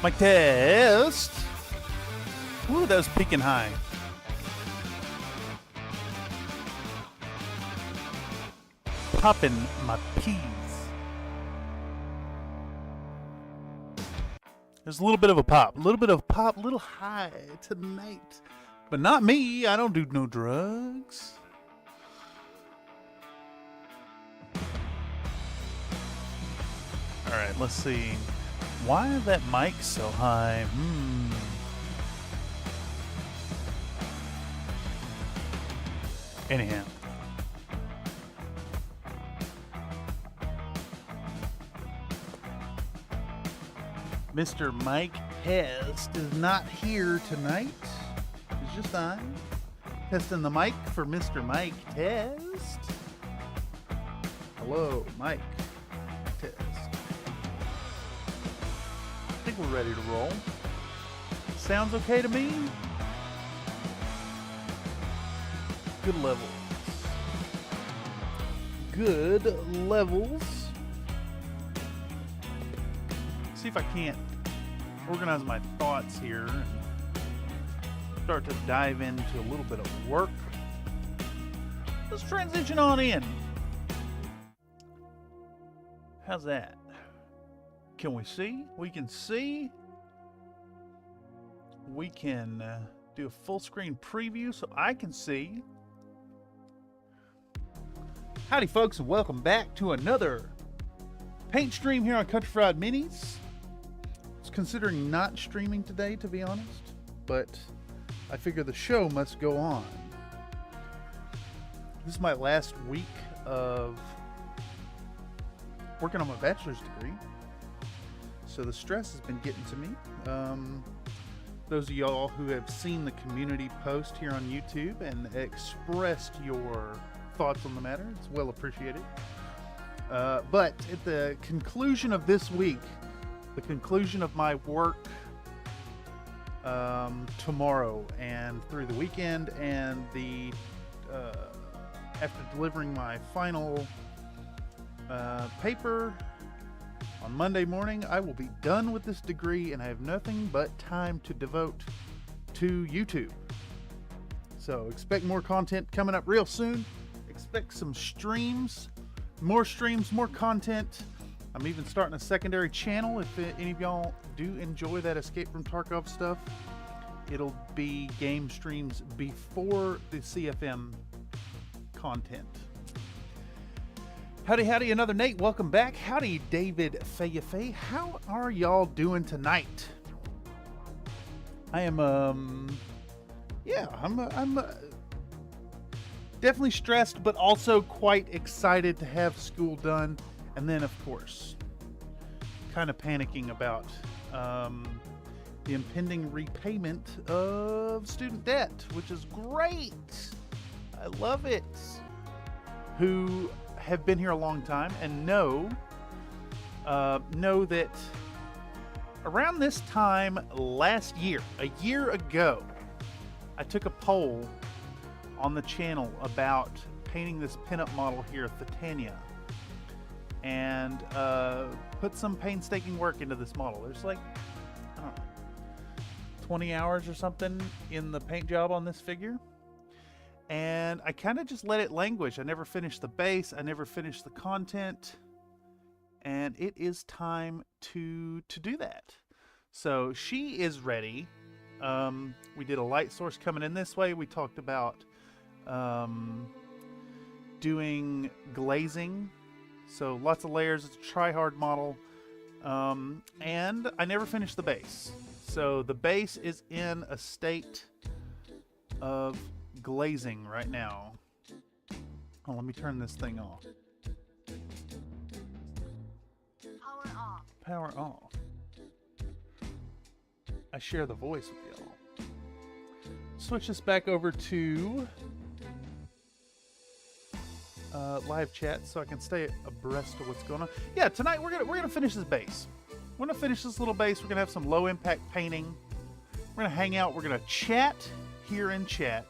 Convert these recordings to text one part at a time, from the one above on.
Mic test. Ooh, that was peaking high. Popping my peas. There's a little bit of a pop, a little high tonight. But not me, I don't do no drugs. Alright, let's see. Why is that mic so high? Anyhow. Mr. Mike Test is not here tonight. It's just I. Testing the mic for Mr. Mike Test. Hello, Mike Test. I think we're ready to roll. Sounds okay to me? Good levels. Good levels. See if I can't organize my thoughts here and start to dive into a little bit of work. Let's transition on in. How's that? Can we see? We can see. We can do a full screen preview so I can see. Howdy folks, and welcome back to another paint stream here on Country Fried Minis. I was considering not streaming today, to be honest, but I figure the show must go on. This is my last week of working on my bachelor's degree, so the stress has been getting to me. Those of y'all who have seen the community post here on YouTube and expressed your thoughts on the matter, it's well appreciated. But at the conclusion of this week, the conclusion of my work tomorrow and through the weekend, and the after delivering my final paper on Monday morning, I will be done with this degree and I have nothing but time to devote to YouTube. So expect more content coming up real soon. Expect some streams, more content. I'm even starting a secondary channel. If any of y'all do enjoy that Escape from Tarkov stuff, it'll be game streams before the CFM content. Howdy, another Nate. Welcome back. Howdy, David Faye. How are y'all doing tonight? I am, I'm definitely stressed, but also quite excited to have school done. And then, of course, kind of panicking about the impending repayment of student debt, which is great. I love it. Who have been here a long time and know that around this time last year, a year ago, I took a poll on the channel about painting this pinup model here, Titania, and put some painstaking work into this model. There's like, I don't know, 20 hours or something in the paint job on this figure. And I kind of just let it languish. I never finished the base. I never finished the content. And it is time to do that. So she is ready. We did a light source coming in this way. We talked about doing glazing. So lots of layers. It's a try-hard model. And I never finished the base. So the base is in a state of glazing right now. Oh, let me turn this thing off. Power off. I share the voice with y'all. Switch this back over to live chat so I can stay abreast of what's going on. Yeah, tonight we're gonna finish this base. We're gonna finish this little base. We're gonna have some low impact painting. We're gonna hang out. We're gonna chat here in chat.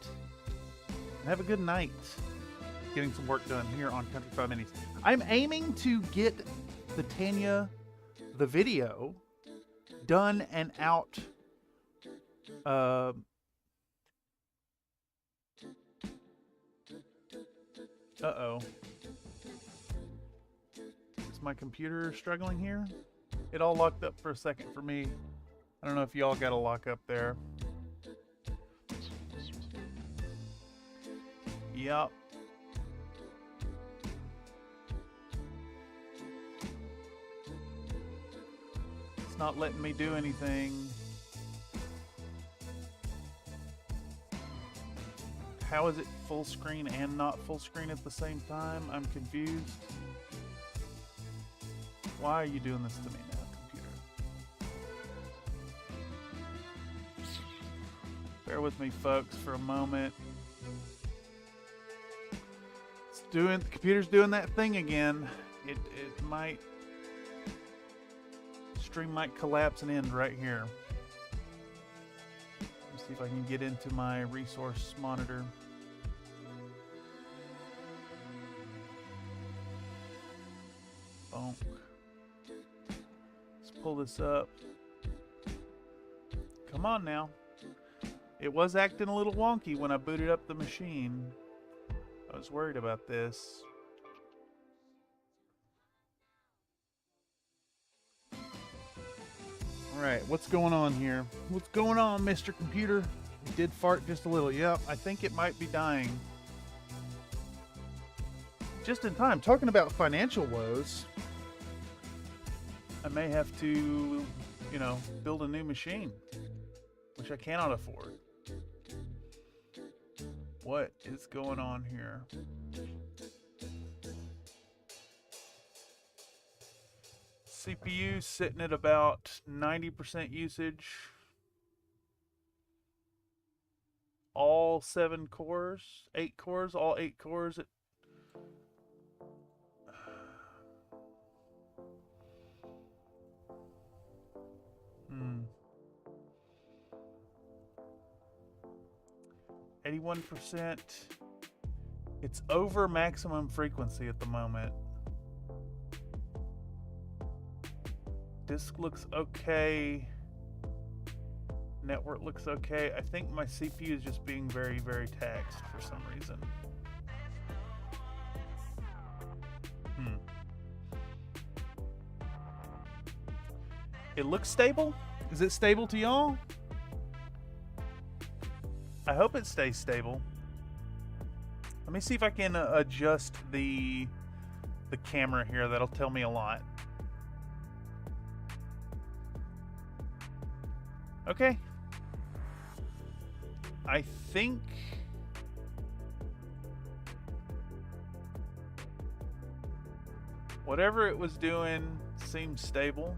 Have a good night getting some work done here on Country Fried Minis. I'm aiming to get the Tanya, the video, done and out uh-oh. Is my computer struggling here? It all locked up for a second for me. I don't know if y'all got a lock up there. Yep. It's not letting me do anything. How is it full screen and not full screen at the same time? I'm confused. Why are you doing this to me now, computer? Bear with me, folks, for a moment. The computer's doing that thing again. It might... Stream might collapse and end right here. Let's see if I can get into my resource monitor. Bonk. Let's pull this up. Come on now. It was acting a little wonky when I booted up the machine. I was worried about this. Alright, what's going on here? What's going on, Mr. Computer? It did fart just a little. Yep, I think it might be dying. Just in time. Talking about financial woes, I may have to, you know, build a new machine, which I cannot afford. What is going on here? CPU sitting at about 90% usage. All 7 cores, 8 cores, all 8 cores. 81%. It's over maximum frequency at the moment. Disk looks okay. Network looks okay. I think my CPU is just being very, very taxed for some reason. It looks stable. Is it stable to y'all? I hope it stays stable. Let me see if I can adjust the camera here. That'll tell me a lot. Okay. I think whatever it was doing seems stable.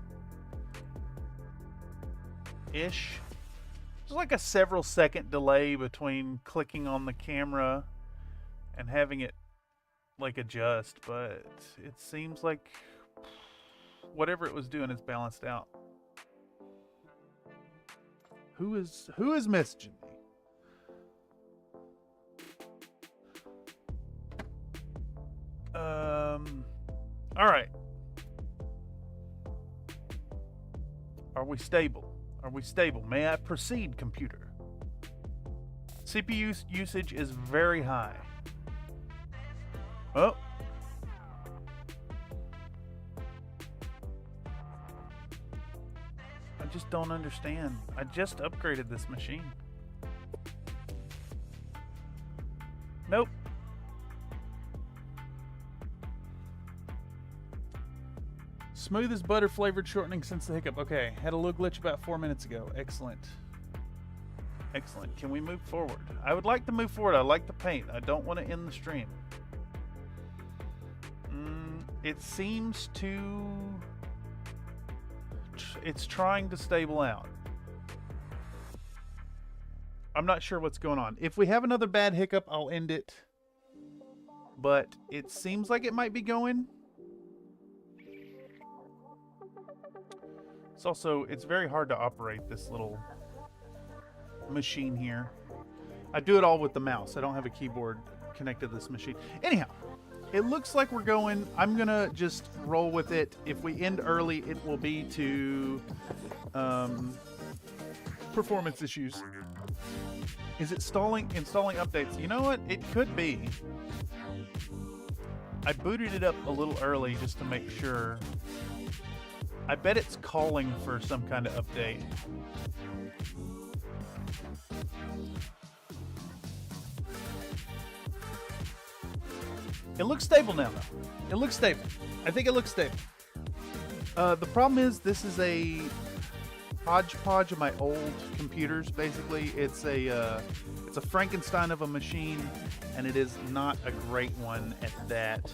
Ish. There's like a several second delay between clicking on the camera and having it like adjust, but it seems like whatever it was doing is balanced out. Who is messaging me? All right. Are we stable? Are we stable? May I proceed, computer? CPU usage is very high. Oh. I just don't understand. I just upgraded this machine. Nope. Smooth as butter flavored shortening since the hiccup. Okay, had a little glitch about 4 minutes ago. Excellent. Excellent. Can we move forward? I would like to move forward. I like to paint. I don't want to end the stream. It seems to... It's trying to stable out. I'm not sure what's going on. If we have another bad hiccup, I'll end it. But it seems like it might be going. It's very hard to operate this little machine here. I do it all with the mouse. I don't have a keyboard connected to this machine. Anyhow, it looks like we're going. I'm gonna just roll with it. If we end early, it will be to performance issues. Is it installing updates? You know what? It could be. I booted it up a little early just to make sure. I bet it's calling for some kind of update. It looks stable now, though. It looks stable. I think it looks stable. The problem is this is a hodgepodge of my old computers. Basically, it's a Frankenstein of a machine, and it is not a great one at that.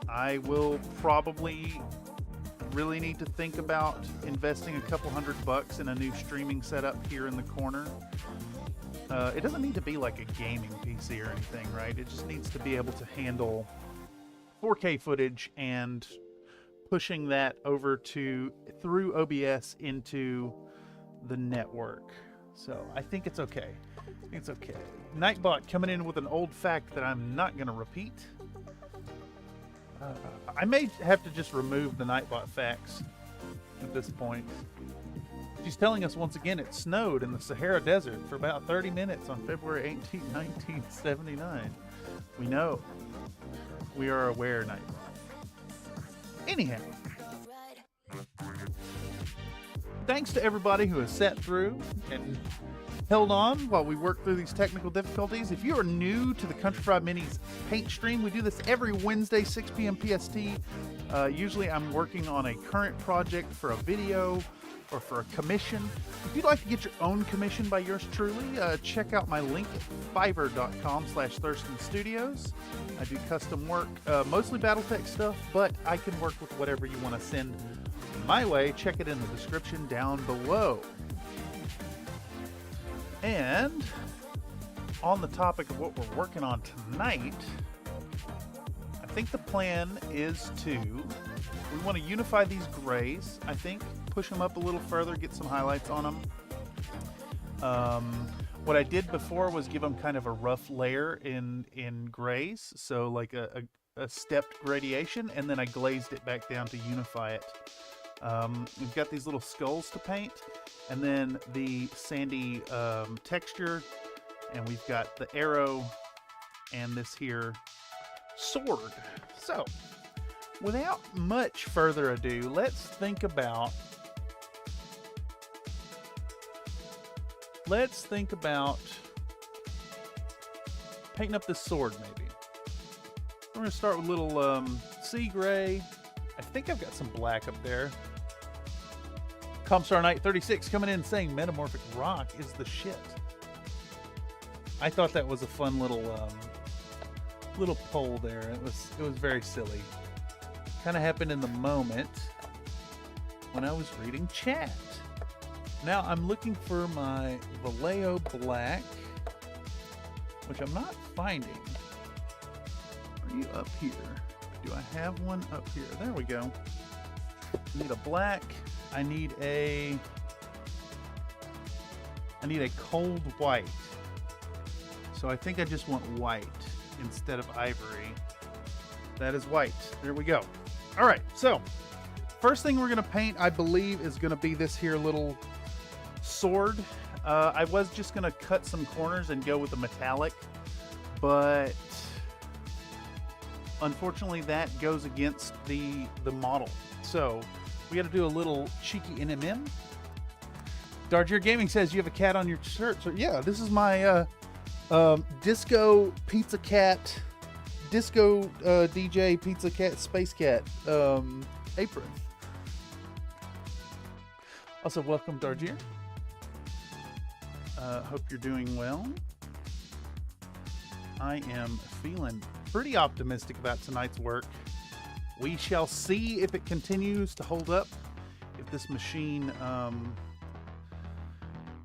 I will probably really need to think about investing a couple $100 in a new streaming setup here in the corner. It doesn't need to be like a gaming PC or anything, right? It just needs to be able to handle 4K footage and pushing that over through OBS into the network. So I think it's okay. I think it's okay. Nightbot coming in with an old fact that I'm not going to repeat. I may have to just remove the Nightbot facts at this point. She's telling us once again it snowed in the Sahara Desert for about 30 minutes on February 18, 1979. We know. We are aware, Nightbot. Anyhow, thanks to everybody who has sat through and held on while we work through these technical difficulties. If you are new to the Country Fried Minis paint stream, we do this every Wednesday, 6 p.m. PST. Usually I'm working on a current project for a video or for a commission. If you'd like to get your own commission by yours truly, check out my link at fiverr.com/Thurston Studios. I do custom work, mostly battletech stuff, but I can work with whatever you want to send my way. Check it in the description down below. And on the topic of what we're working on tonight, I think the plan is we want to unify these grays, I think, push them up a little further, get some highlights on them. What I did before was give them kind of a rough layer in grays, so like a stepped gradation, and then I glazed it back down to unify it. We've got these little skulls to paint, and then the sandy texture, and we've got the arrow and this here sword. So, without much further ado, let's think about painting up this sword, maybe. We're going to start with a little sea gray. I think I've got some black up there. Comstar Knight 36 coming in saying metamorphic rock is the shit. I thought that was a fun little poll there. It was very silly. Kind of happened in the moment when I was reading chat. Now I'm looking for my Vallejo black, which I'm not finding. Are you up here? Do I have one up here? There we go. I need a black. I need a cold white. So I think I just want white instead of ivory. That is white. There we go. All right, so first thing we're going to paint, I believe, is going to be this here little sword. I was just going to cut some corners and go with a metallic, but unfortunately that goes against the model. So we got to do a little cheeky NMM. Dargier Gaming says you have a cat on your shirt. So yeah, this is my Disco Pizza Cat, Disco DJ Pizza Cat Space Cat apron. Also, welcome, Dargier. Hope you're doing well. I am feeling pretty optimistic about tonight's work. We shall see if it continues to hold up. If this machine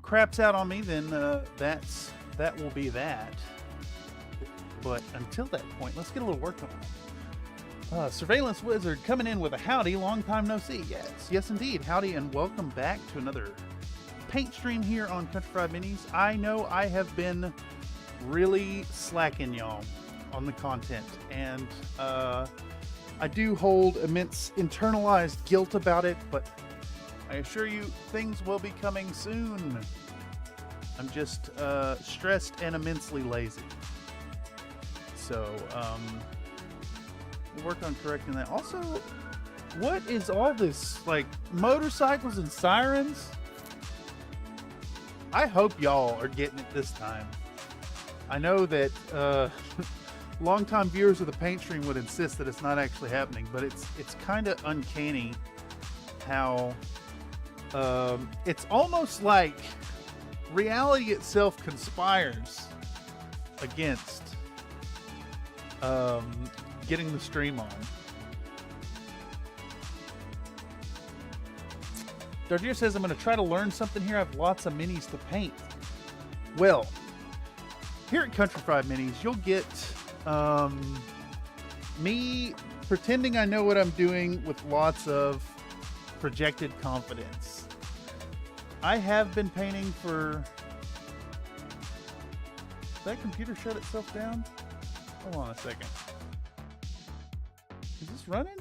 craps out on me, then that will be that. But until that point, let's get a little work on. Surveillance Wizard coming in with a howdy, long time no see. Yes indeed, howdy, and welcome back to another paint stream here on Country Fried Minis. I know I have been really slacking, y'all, on the content, and I do hold immense internalized guilt about it, but I assure you, things will be coming soon. I'm just stressed and immensely lazy. So, we'll work on correcting that. Also, what is all this, like, motorcycles and sirens? I hope y'all are getting it this time. I know that longtime viewers of the paint stream would insist that it's not actually happening, but it's kind of uncanny how it's almost like reality itself conspires against getting the stream on. Dardier says, I'm going to try to learn something here. I have lots of minis to paint. Well, here at Country Fried Minis, you'll get me pretending I know what I'm doing with lots of projected confidence. I have been painting for... Did that computer shut itself down? Hold on a second. Is this running?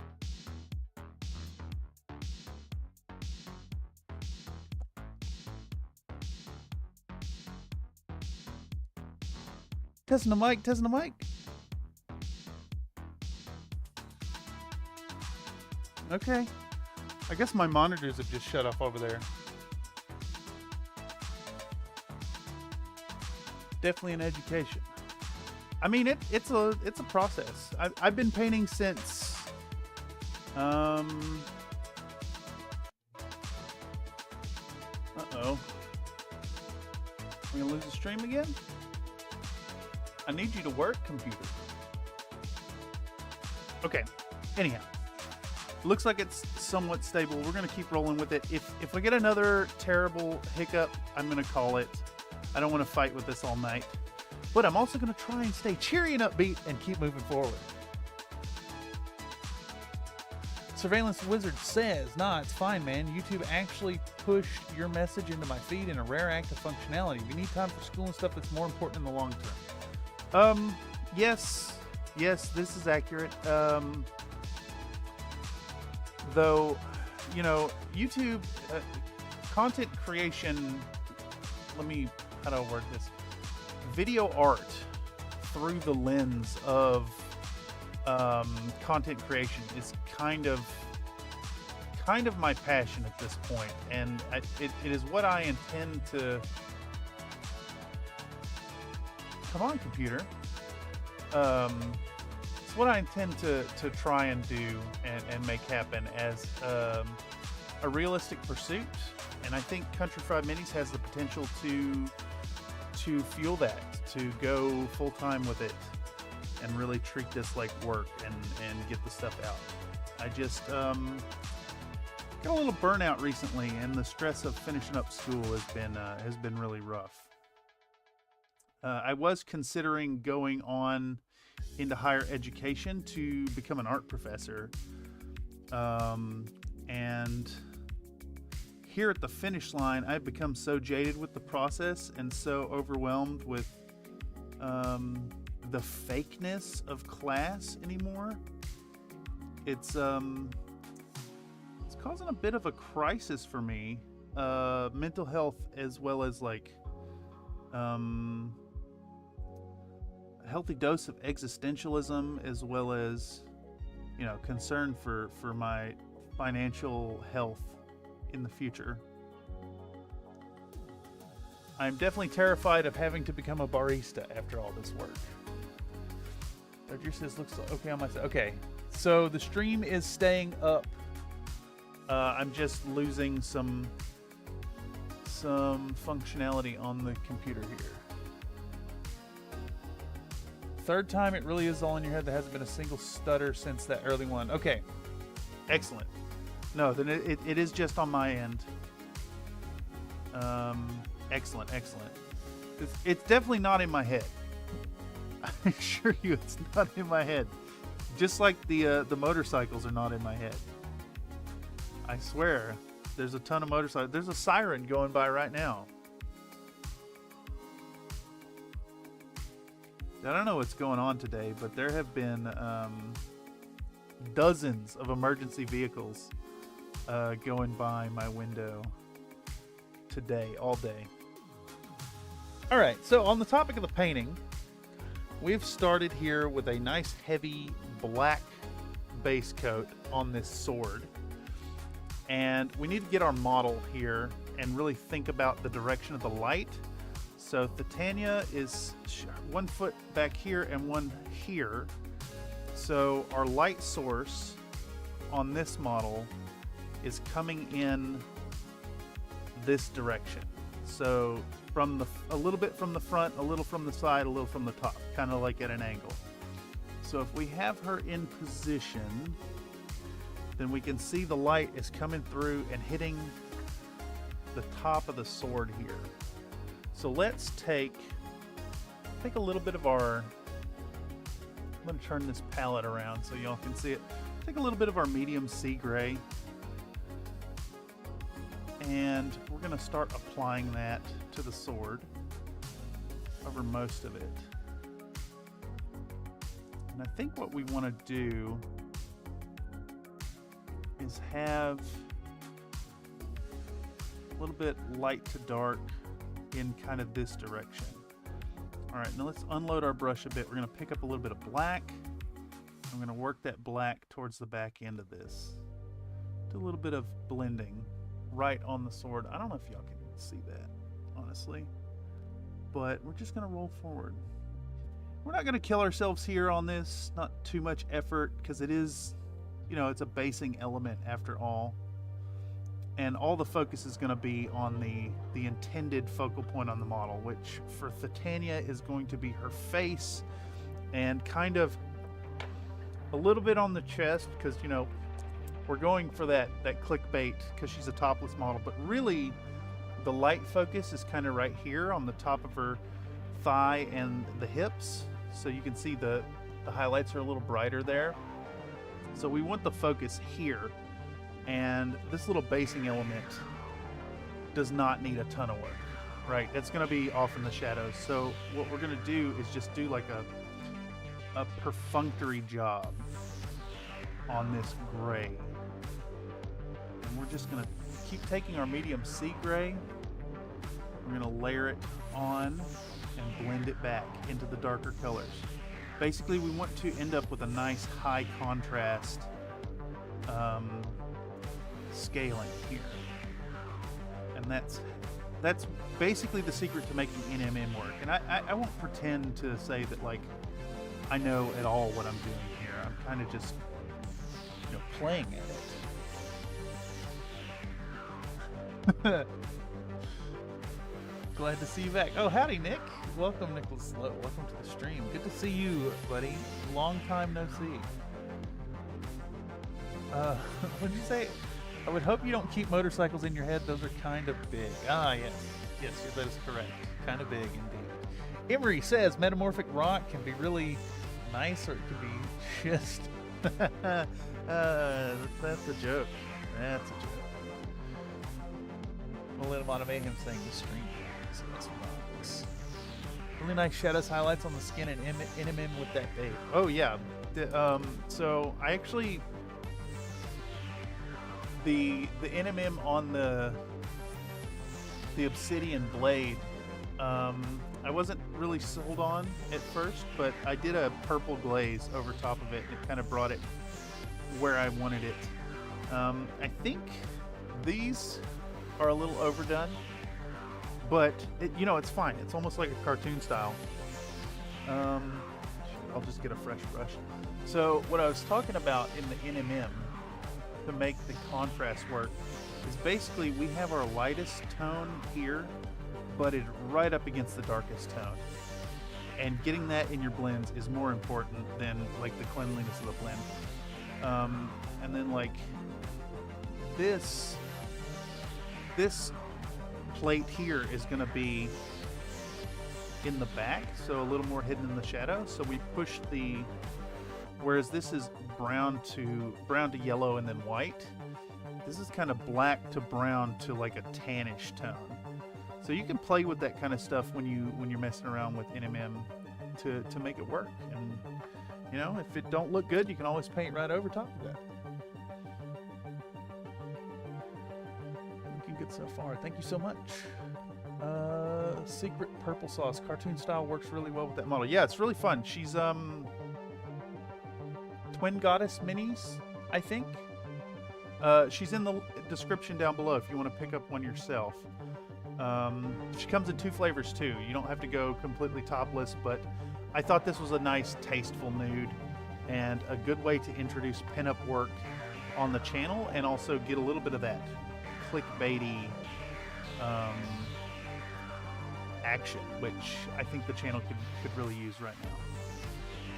Testing the mic, testing the mic. Okay. I guess my monitors have just shut off over there. Definitely an education. I mean, it's a process. I've been painting since uh-oh. We gonna lose the stream again? I need you to work, computer. Okay. Anyhow, looks like it's somewhat stable. We're gonna keep rolling with it. If we get another terrible hiccup, I'm gonna call it. I don't want to fight with this all night, but I'm also gonna try and stay cheery and upbeat and keep moving forward. Surveillance Wizard says, nah, it's fine, man. YouTube actually pushed your message into my feed in a rare act of functionality. We need time for school and stuff that's more important in the long term. Yes, this is accurate. Though, you know, YouTube content creation, how do I word this? Video art through the lens of content creation is kind of my passion at this point, and it is what I intend to. Come on, computer. It's what I intend to try and do and make happen as a realistic pursuit, and I think Country Fried Minis has the potential to fuel that, to go full time with it, and really treat this like work and get the stuff out. I just got a little burnout recently, and the stress of finishing up school has been really rough. I was considering going on into higher education to become an art professor. And here at the finish line, I've become so jaded with the process and so overwhelmed with the fakeness of class anymore. It's causing a bit of a crisis for me, mental health as well as like a healthy dose of existentialism, as well as, you know, concern for my financial health in the future. I'm definitely terrified of having to become a barista after all this work. Dr. says looks okay on my side. Okay, so the stream is staying up. I'm just losing some functionality on the computer here. Third time it really is all in your head. There hasn't been a single stutter since that early one. Okay, excellent. No, then it is just on my end. Excellent. It's definitely not in my head. I assure you, it's not in my head. Just like the motorcycles are not in my head. I swear, there's a ton of motorcycles. There's a siren going by right now. I don't know what's going on today, but there have been dozens of emergency vehicles going by my window today, all day. All right, so on the topic of the painting, we've started here with a nice heavy black base coat on this sword. And we need to get our model here and really think about the direction of the light. So Titania is 1 foot back here and 1 here. So our light source on this model is coming in this direction. So from a little bit from the front, a little from the side, a little from the top, kind of like at an angle. So if we have her in position, then we can see the light is coming through and hitting the top of the sword here. So let's take a little bit of our, I'm going to turn this palette around so y'all can see it. Take a little bit of our medium sea gray, and we're going to start applying that to the sword over most of it. And I think what we want to do is have a little bit light to dark in kind of this direction. All right, now let's unload our brush a bit. We're going to pick up a little bit of black. I'm going to work that black towards the back end of this. Do a little bit of blending right on the sword. I don't know if y'all can see that, honestly, but we're just going to roll forward. We're not going to kill ourselves here on this. Not too much effort, because it is, you know, it's a basing element after all. And all the focus is going to be on the intended focal point on the model, which for Titania is going to be her face and kind of a little bit on the chest, because, you know, we're going for that clickbait because she's a topless model, but really the light focus is kind of right here on the top of her thigh and the hips. So you can see the highlights are a little brighter there. So we want the focus here. And this little basing element does not need a ton of work, right? It's going to be off in the shadows. So what we're going to do is just do like a perfunctory job on this gray. And we're just going to keep taking our medium sea gray. We're going to layer it on and blend it back into the darker colors. Basically, we want to end up with a nice high contrast scaling here, and that's basically the secret to making NMM work. And I won't pretend to say that like I know at all what I'm doing here. I'm kind of just, you know, playing at it. Glad to see you back. Oh, howdy, Nick. Welcome, Nicholas Lowe. Welcome to the stream. Good to see you, buddy. Long time no see. What did you say? I would hope you don't keep motorcycles in your head. Those are kind of big. Ah, yes. Yes, that is correct. Kind of big indeed. Ivory says metamorphic rock can be really nice, or it could be just... that's a joke. That's a joke. We'll let him on Mayhem saying the stream. Rocks. Really nice shadows highlights on the skin and NMM with that babe. Oh, yeah. So I actually... The NMM on the obsidian blade, I wasn't really sold on at first, but I did a purple glaze over top of it, and it kind of brought it where I wanted it. I think these are a little overdone, but you know, it's fine. It's almost like a cartoon style. I'll just get a fresh brush. So what I was talking about in the NMM to make the contrast work is basically we have our lightest tone here butted right up against the darkest tone, and getting that in your blends is more important than like the cleanliness of the blend. And then like this plate here is going to be in the back, so a little more hidden in the shadow. So we push whereas this is brown to yellow and then white, this is kind of black to brown to like a tannish tone. So you can play with that kind of stuff when you're messing around with NMM to make it work. And you know, if it don't look good, you can always paint right over top of that. good so far. Thank you so much. Secret purple sauce. Cartoon style works really well with that model. Yeah, it's really fun. She's Twin Goddess minis, I think. She's in the description down below if you want to pick up one yourself. She comes in 2 flavors too. You don't have to go completely topless, but I thought this was a nice, tasteful nude and a good way to introduce pinup work on the channel and also get a little bit of that clickbaity action, which I think the channel could really use right now.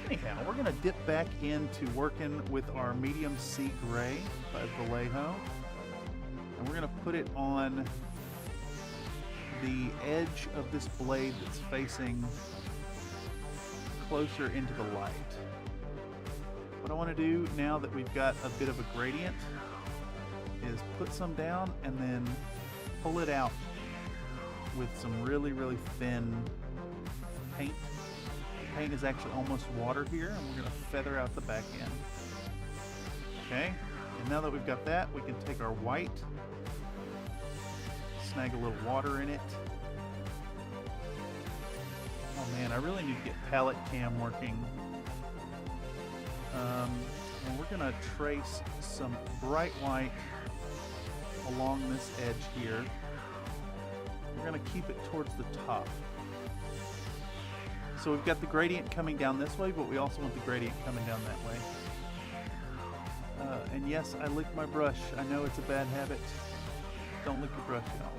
Anyhow, we're going to dip back into working with our medium sea gray by Vallejo, and we're going to put it on the edge of this blade that's facing closer into the light. What I want to do now that we've got a bit of a gradient is put some down and then pull it out with some really, really thin paint. The paint is actually almost water here, and we're going to feather out the back end. Okay, and now that we've got that, we can take our white, snag a little water in it. Oh man, I really need to get palette cam working. And we're going to trace some bright white along this edge here. We're going to keep it towards the top. So we've got the gradient coming down this way, but we also want the gradient coming down that way. And yes, I licked my brush. I know it's a bad habit. Don't lick your brush, y'all.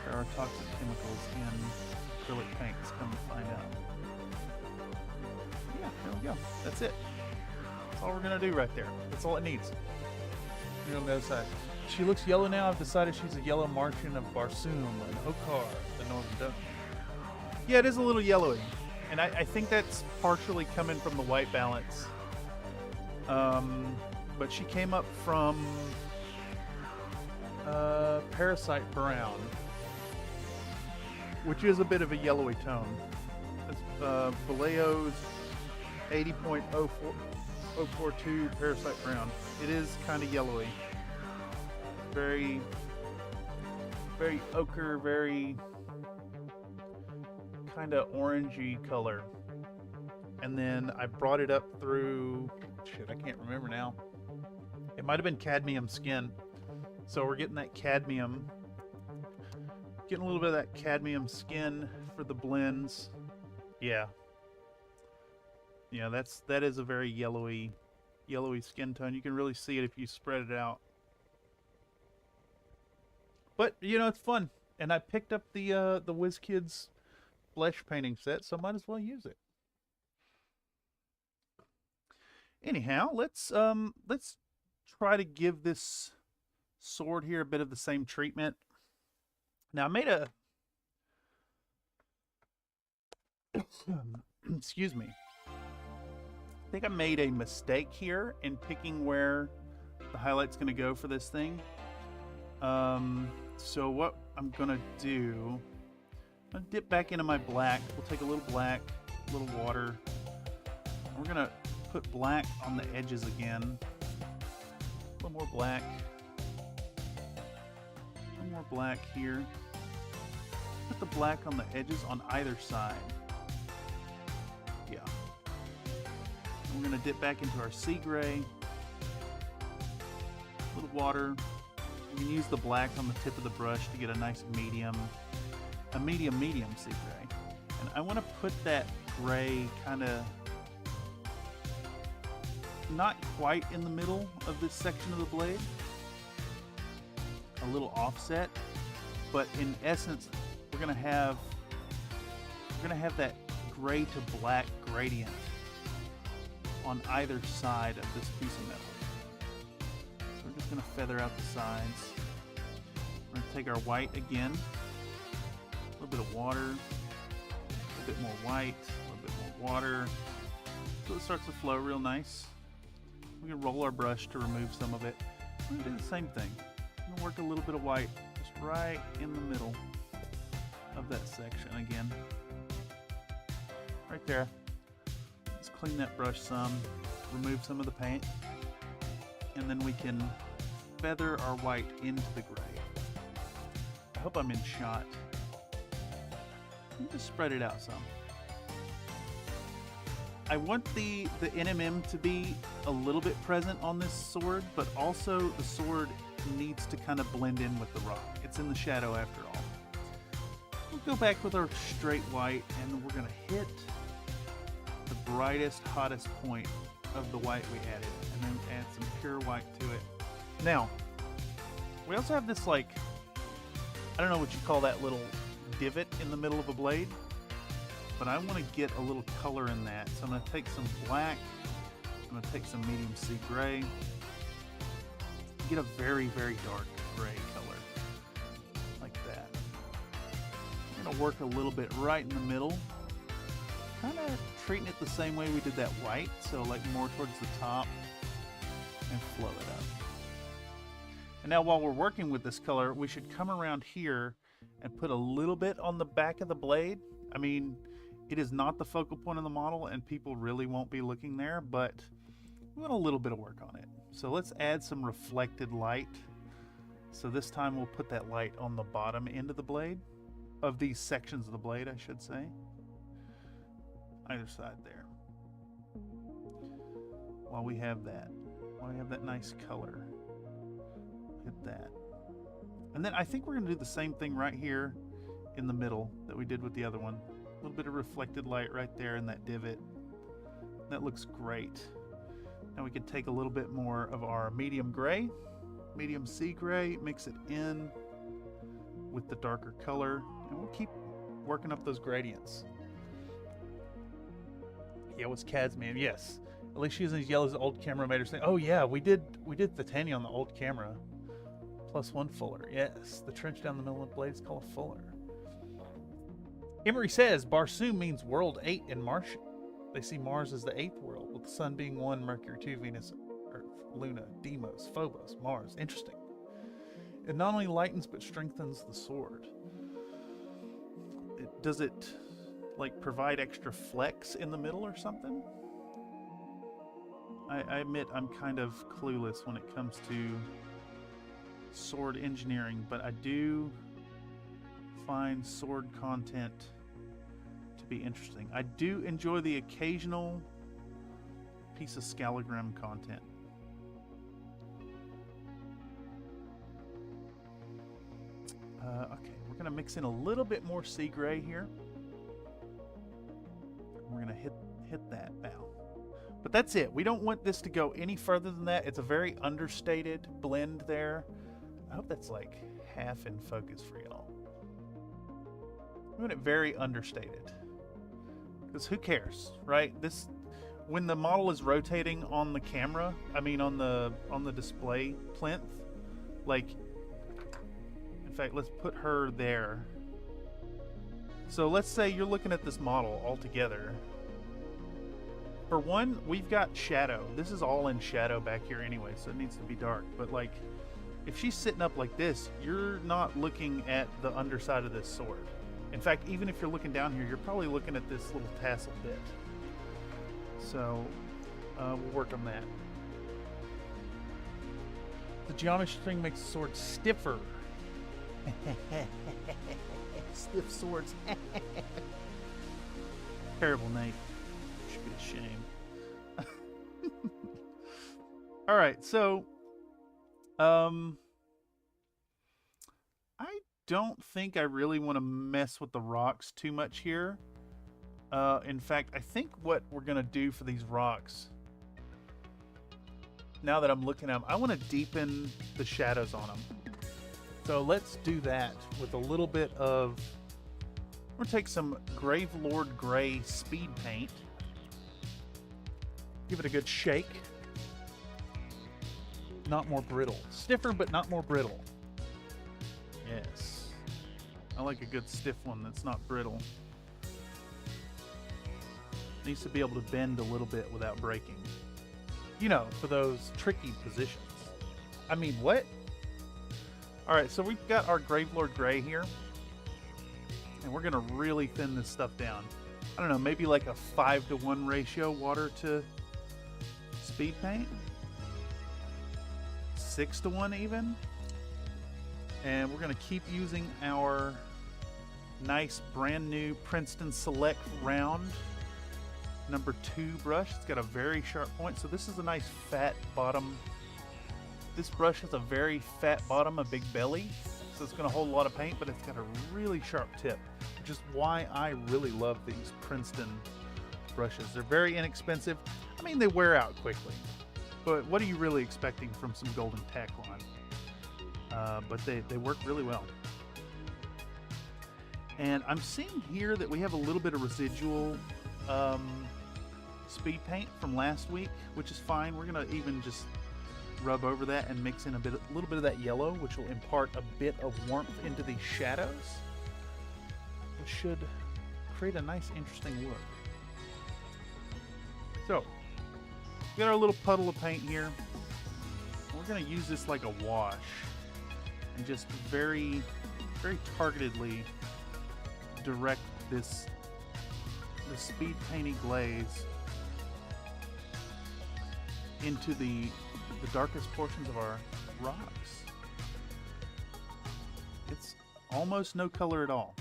There are toxic chemicals in acrylic paints, come to find out. Yeah, there we go. That's it. That's all we're going to do right there. That's all it needs. Here on the other side. She looks yellow now. I've decided she's a yellow Martian of Barsoom and Okar, the Northern Duck. Yeah, it is a little yellowy. And I think that's partially coming from the white balance. But she came up from Parasite Brown, which is a bit of a yellowy tone. It's Vallejo's 80.042 Parasite Brown. It is kind of yellowy. Very, very ochre, very kind of orangey color. And then I brought it up through, shit, I can't remember now. It might have been cadmium skin. So we're getting that cadmium, getting a little bit of that cadmium skin for the blends. Yeah. Yeah, that is a very yellowy skin tone. You can really see it if you spread it out. But, you know, it's fun. And I picked up the WizKids flesh painting set, so might as well use it. Anyhow, let's try to give this sword here a bit of the same treatment. Now, I made a excuse me. I think I made a mistake here in picking where the highlight's going to go for this thing. So what I'm going to do, I'm going to dip back into my black. We'll take a little black, a little water. We're going to put black on the edges again. A little more black. A little more black here. Put the black on the edges on either side. Yeah. And we're going to dip back into our sea gray. A little water. You can use the black on the tip of the brush to get a nice medium sea gray. And I want to put that gray kind of not quite in the middle of this section of the blade, a little offset, but in essence we're gonna have that gray to black gradient on either side of this piece of metal. So we're just gonna feather out the sides. We're gonna take our white again, a little bit of water, a little bit more white, a little bit more water, so it starts to flow real nice. We can roll our brush to remove some of it. We're going to do the same thing. I'm going to work a little bit of white just right in the middle of that section again. Right there. Let's clean that brush some, remove some of the paint, and then we can feather our white into the gray. I hope I'm in shot. Let me just spread it out some. I want the NMM to be a little bit present on this sword, but also the sword needs to kind of blend in with the rock. It's in the shadow after all. We'll go back with our straight white, and we're going to hit the brightest, hottest point of the white we added, and then add some pure white to it. Now, we also have this, like, I don't know what you call that little divot in the middle of a blade, but I want to get a little color in that. So I'm going to take some black, I'm going to take some medium sea gray, get a very, very dark gray color, like that. I'm going to work a little bit right in the middle, kind of treating it the same way we did that white, so like more towards the top, and flow it up. And now while we're working with this color, we should come around here and put a little bit on the back of the blade. I mean, it is not the focal point of the model and people really won't be looking there, but we want a little bit of work on it. So let's add some reflected light. So this time we'll put that light on the bottom end of the blade, of these sections of the blade, I should say. Either side there. While we have that nice color. Hit that. And then I think we're going to do the same thing right here in the middle that we did with the other one. A little bit of reflected light right there in that divot. That looks great. Now we can take a little bit more of our medium gray, medium sea gray, mix it in with the darker color, and we'll keep working up those gradients. Yeah, what's Cad's man? Yes. At least using these yellows, the old camera made her say, oh yeah, we did Titania on the old camera. +1 fuller. Yes, the trench down the middle of the blade is called a fuller. Ivory says Barsoom means world 8 in Martian. They see Mars as the 8th world, with the sun being 1, Mercury 2, Venus, Earth, Luna, Deimos, Phobos, Mars. Interesting. It not only lightens but strengthens the sword. Does it like provide extra flex in the middle or something? I admit I'm kind of clueless when it comes to sword engineering, but I do find sword content to be interesting. I do enjoy the occasional piece of scalogram content. Okay, we're gonna mix in a little bit more sea gray here. We're gonna hit that now. But that's it. We don't want this to go any further than that. It's a very understated blend there. I hope that's like half in focus for y'all. We want it very understated. Because who cares, right? When the model is rotating on the camera, I mean on the display plinth, like, in fact, let's put her there. So let's say you're looking at this model all together. For one, we've got shadow. This is all in shadow back here anyway, so it needs to be dark. But like, if she's sitting up like this, you're not looking at the underside of this sword. In fact, even if you're looking down here, you're probably looking at this little tassel bit. So we'll work on that. The geometry string makes the sword stiffer. Stiff swords. Terrible, Nate. Should be ashamed. All right, so I don't think I really want to mess with the rocks too much here. In fact, I think what we're gonna do for these rocks, now that I'm looking at them, I want to deepen the shadows on them. So let's do that with a little bit of, we're gonna take some Gravelord Gray speed paint, give it a good shake. Not more brittle. Stiffer, but not more brittle. Yes. I like a good stiff one that's not brittle. Needs to be able to bend a little bit without breaking. You know, for those tricky positions. I mean, what? Alright, so we've got our Gravelord Gray here. And we're going to really thin this stuff down. I don't know, maybe like a 5-to-1 ratio water to speed paint? 6-to-1 even? And we're going to keep using our nice brand new Princeton Select Round number 2 brush. It's got a very sharp point. So this is a nice fat bottom. This brush has a very fat bottom, a big belly. So it's going to hold a lot of paint, but it's got a really sharp tip, which is why I really love these Princeton brushes. They're very inexpensive. I mean, they wear out quickly, but what are you really expecting from some Golden Taklon? But they work really well. And I'm seeing here that we have a little bit of residual speed paint from last week, which is fine. We're gonna even just rub over that and mix in a little bit of that yellow, which will impart a bit of warmth into these shadows, which should create a nice, interesting look. So, we got our little puddle of paint here. We're going to use this like a wash and just very, very targetedly direct the speed painty glaze into the darkest portions of our rocks. It's almost no color at all.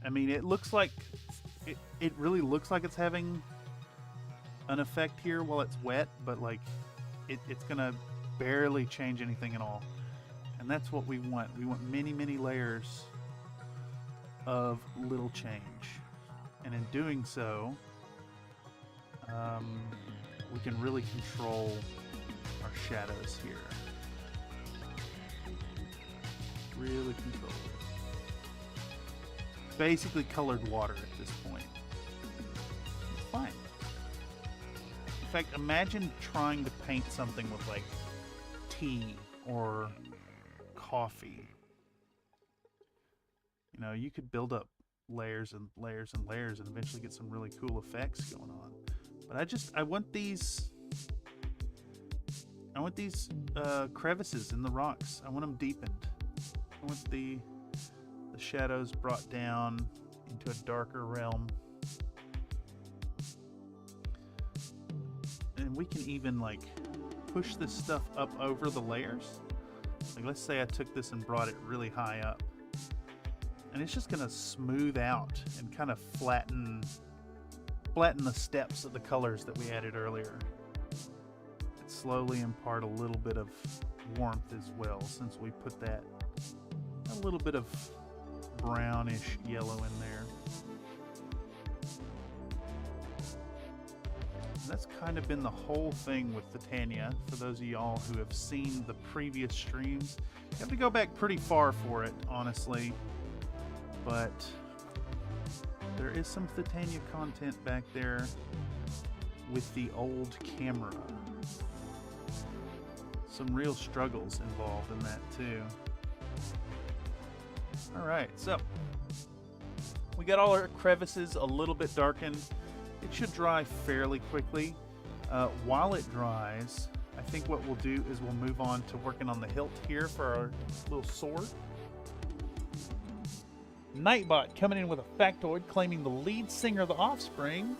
I mean, it looks like it really looks like it's having an effect here while it's wet, but like it's gonna barely change anything at all. And that's what we want. We want many, many layers of little change. And in doing so, we can really control our shadows here. Really control it. Basically colored water at this point. It's fine. In fact, imagine trying to paint something with like tea or coffee. You know, you could build up layers and layers and layers and eventually get some really cool effects going on. But I want these crevices in the rocks. I want them deepened. I want the shadows brought down into a darker realm. And we can even like push this stuff up over the layers. Like let's say I took this and brought it really high up. And it's just gonna smooth out and kind of flatten the steps of the colors that we added earlier. And slowly impart a little bit of warmth as well, since we put that a little bit of brownish yellow in there. And that's kind of been the whole thing with Titania. For those of y'all who have seen the previous streams, you have to go back pretty far for it, honestly. But there is some Titania content back there with the old camera. Some real struggles involved in that too. Alright, so we got all our crevices a little bit darkened. It should dry fairly quickly. While it dries, I think what we'll do is we'll move on to working on the hilt here for our little sword. Nightbot coming in with a factoid claiming the lead singer of The Offspring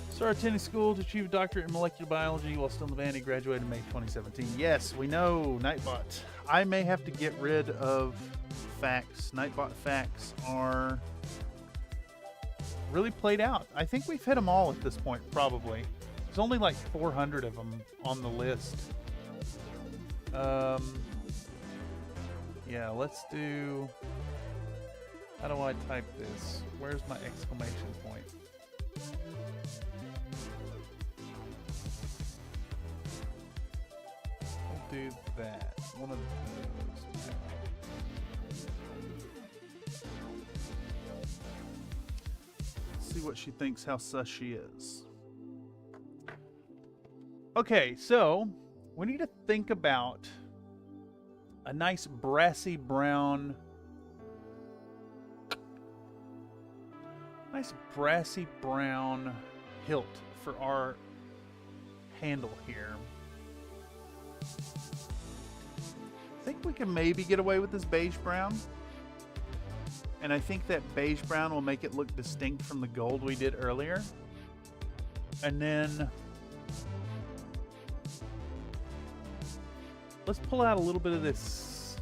started attending school to achieve a doctorate in molecular biology while still in the band. He graduated in May 2017. Yes, we know, Nightbot. I may have to get rid of facts. Nightbot facts are really played out. I think we've hit them all at this point, probably. There's only like 400 of them on the list. Yeah, let's do... How do I type this? Where's my exclamation point? I'll do that. One of those. Let's see what she thinks how sus she is. Okay, so we need to think about a nice brassy brown... Nice brassy brown hilt for our handle here. I think we can maybe get away with this beige brown. And I think that beige brown will make it look distinct from the gold we did earlier. And then let's pull out a little bit of this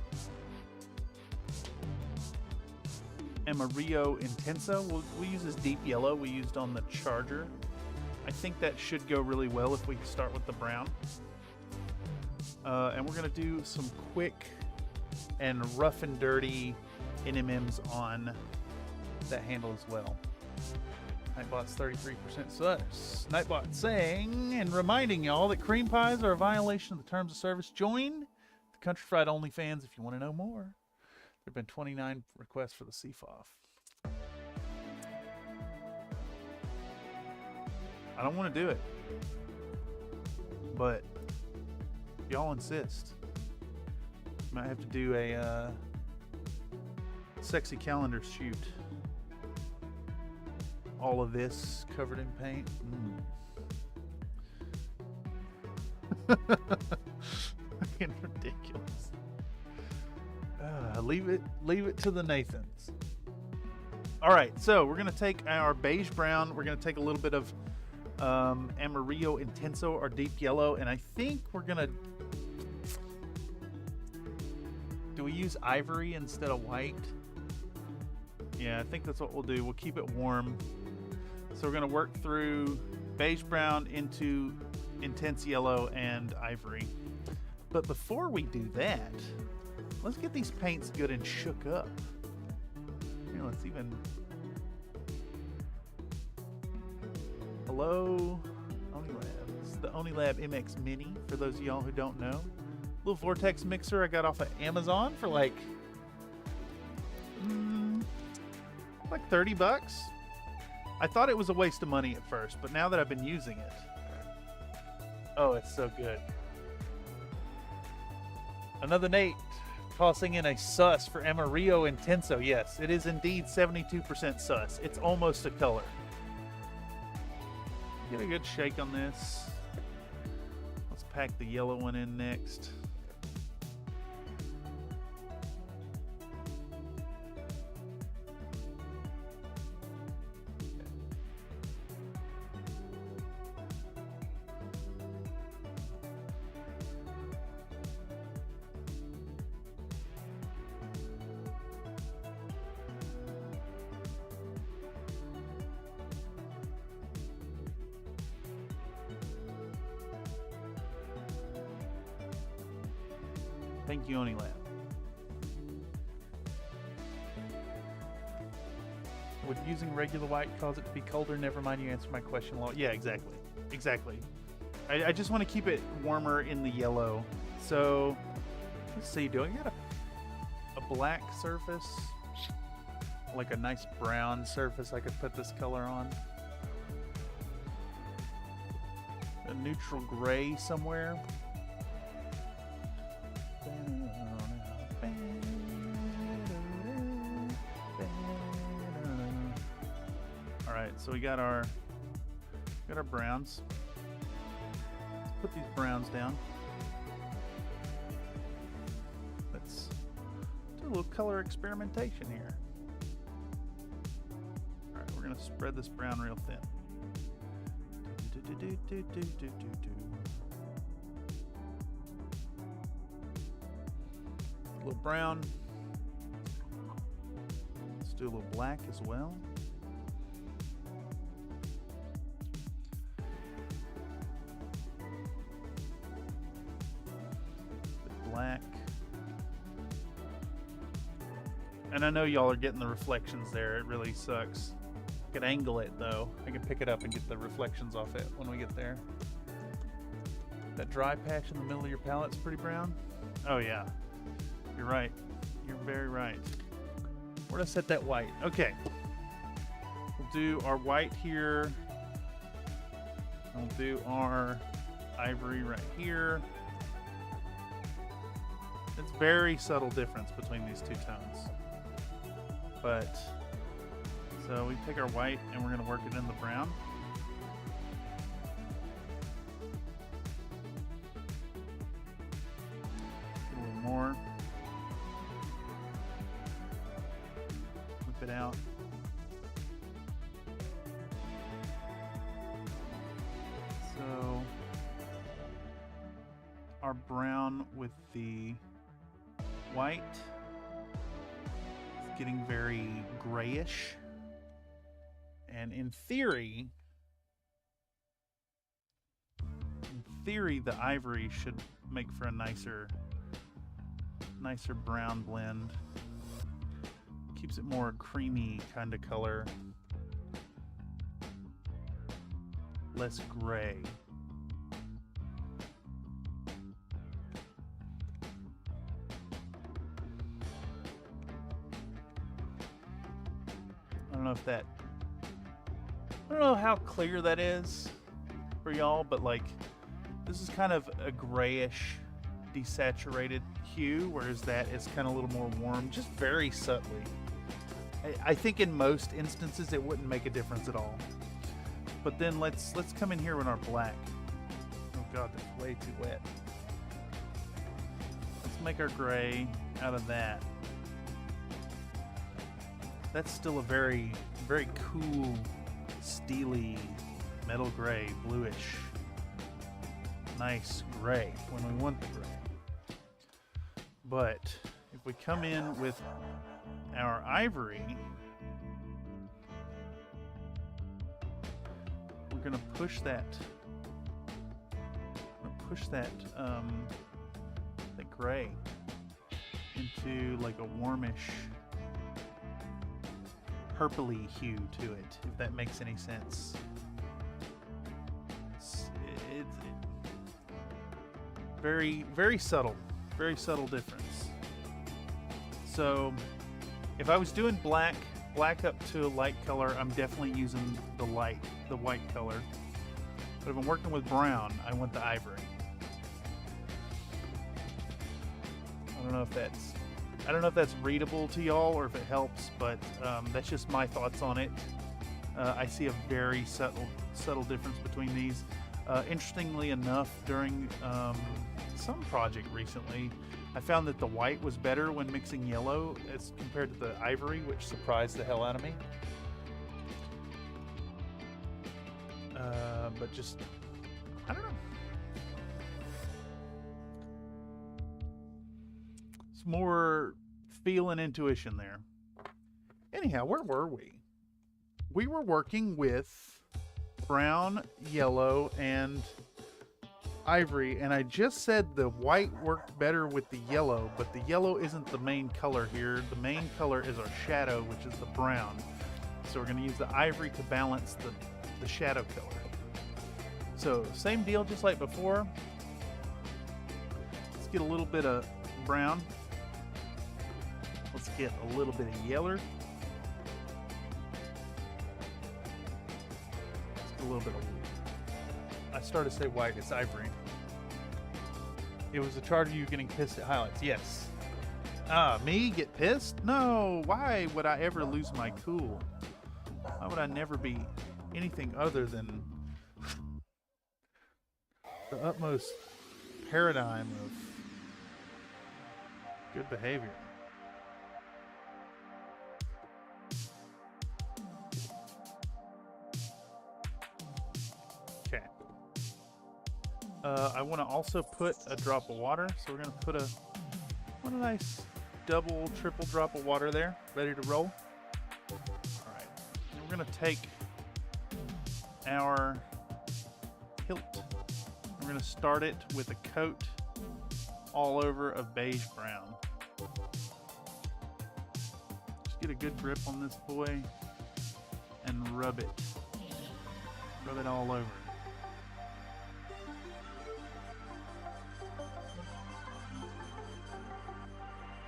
Amarillo Intenso. We'll use this deep yellow we used on the Charger. I think that should go really well if we start with the brown. And we're going to do some quick and rough and dirty NMMs on that handle as well. Nightbot's 33% sus. Nightbot saying and reminding y'all that cream pies are a violation of the terms of service. Join the Country Fried OnlyFans if you want to know more. There have been 29 requests for the CFOF. I don't want to do it, but y'all insist. Might have to do a sexy calendar shoot. All of this covered in paint. Fucking ridiculous. Leave it to the Nathans. All right, so we're gonna take our beige brown. We're gonna take a little bit of Amarillo Intenso or deep yellow, and I think we're gonna. Do we use ivory instead of white? Yeah, I think that's what we'll do. We'll keep it warm. So we're going to work through beige brown into intense yellow and ivory. But before we do that, let's get these paints good and shook up. Here, let's even... Hello, OniLab. This is the OniLab MX Mini, for those of y'all who don't know. Little vortex mixer I got off of Amazon for like 30 bucks. I thought it was a waste of money at first, but now that I've been using it, oh, it's so good. Another Nate tossing in a sus for Amarillo Intenso. Yes, it is indeed 72% sus. It's almost a color. Get a good shake on this. Let's pack the yellow one in next. Thank you, OniLab. Would using regular white cause it to be colder? Never mind, you answered my question. Yeah, exactly. Exactly. I just want to keep it warmer in the yellow. So, let's see. Do I got a black surface? Like a nice brown surface I could put this color on? A neutral gray somewhere? So we got our browns. Let's put these browns down. Let's do a little color experimentation here. All right, we're gonna spread this brown real thin. A little brown. Let's do a little black as well. Black. And I know y'all are getting the reflections there. It really sucks. I could angle it though. I can pick it up and get the reflections off it when we get there. That dry patch in the middle of your palette's pretty brown. Oh yeah. You're right. You're very right. Where did I set that white? Okay. We'll do our white here. We'll do our ivory right here. It's very subtle difference between these two tones. But, so we take our white and we're going to work it in the brown. Get a little more. Whip it out. So, our brown with the white. It's getting very grayish. And in theory, the ivory should make for a nicer brown blend. Keeps it more creamy kind of color. Less gray. I don't know how clear that is for y'all, but like this is kind of a grayish, desaturated hue, whereas that is kind of a little more warm, just very subtly. I think in most instances it wouldn't make a difference at all. But then let's come in here with our black. Oh god, that's way too wet. Let's make our gray out of that. That's still a very, very cool, steely, metal gray, bluish, nice gray when we want the gray. But if we come in with our ivory, we're gonna push that gray into like a warmish, purpley hue to it, if that makes any sense. It's very, very subtle difference. So if I was doing black up to a light color, I'm definitely using the white color. But if I'm working with brown, I want the ivory. I don't know if that's readable to y'all or if it helps, but that's just my thoughts on it. I see a very subtle difference between these. Interestingly enough, during some project recently, I found that the white was better when mixing yellow as compared to the ivory, which surprised the hell out of me. But just, I don't know. It's more feel and intuition there. Anyhow, where were we? We were working with brown, yellow, and ivory, and I just said the white worked better with the yellow, but the yellow isn't the main color here. The main color is our shadow, which is the brown. So we're going to use the ivory to balance the shadow color. So same deal, just like before. Let's get a little bit of brown. Let's get a little bit of yellow. Let's get a little bit of, I started to say white, it's ivory. It was a charge of you getting pissed at highlights. Yes. Me get pissed? No, why would I ever lose my cool? Why would I never be anything other than the utmost paradigm of good behavior? Okay. I want to also put a drop of water, so we're going to put what a nice double, triple drop of water there, ready to roll. All right, and we're going to take our hilt. We're going to start it with a coat all over of beige brown. Just get a good grip on this boy and rub it all over.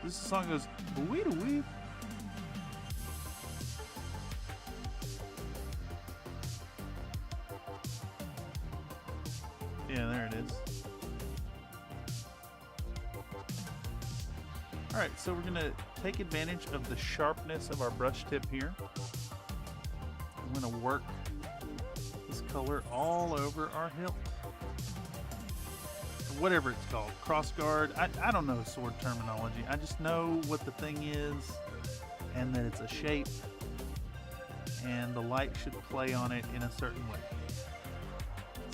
This song goes wee wee. Yeah, there it is. All right, so we're gonna take advantage of the sharpness of our brush tip here. I'm gonna work this color all over our hilt. Whatever it's called, cross guard. I don't know sword terminology. I just know what the thing is and that it's a shape and the light should play on it in a certain way.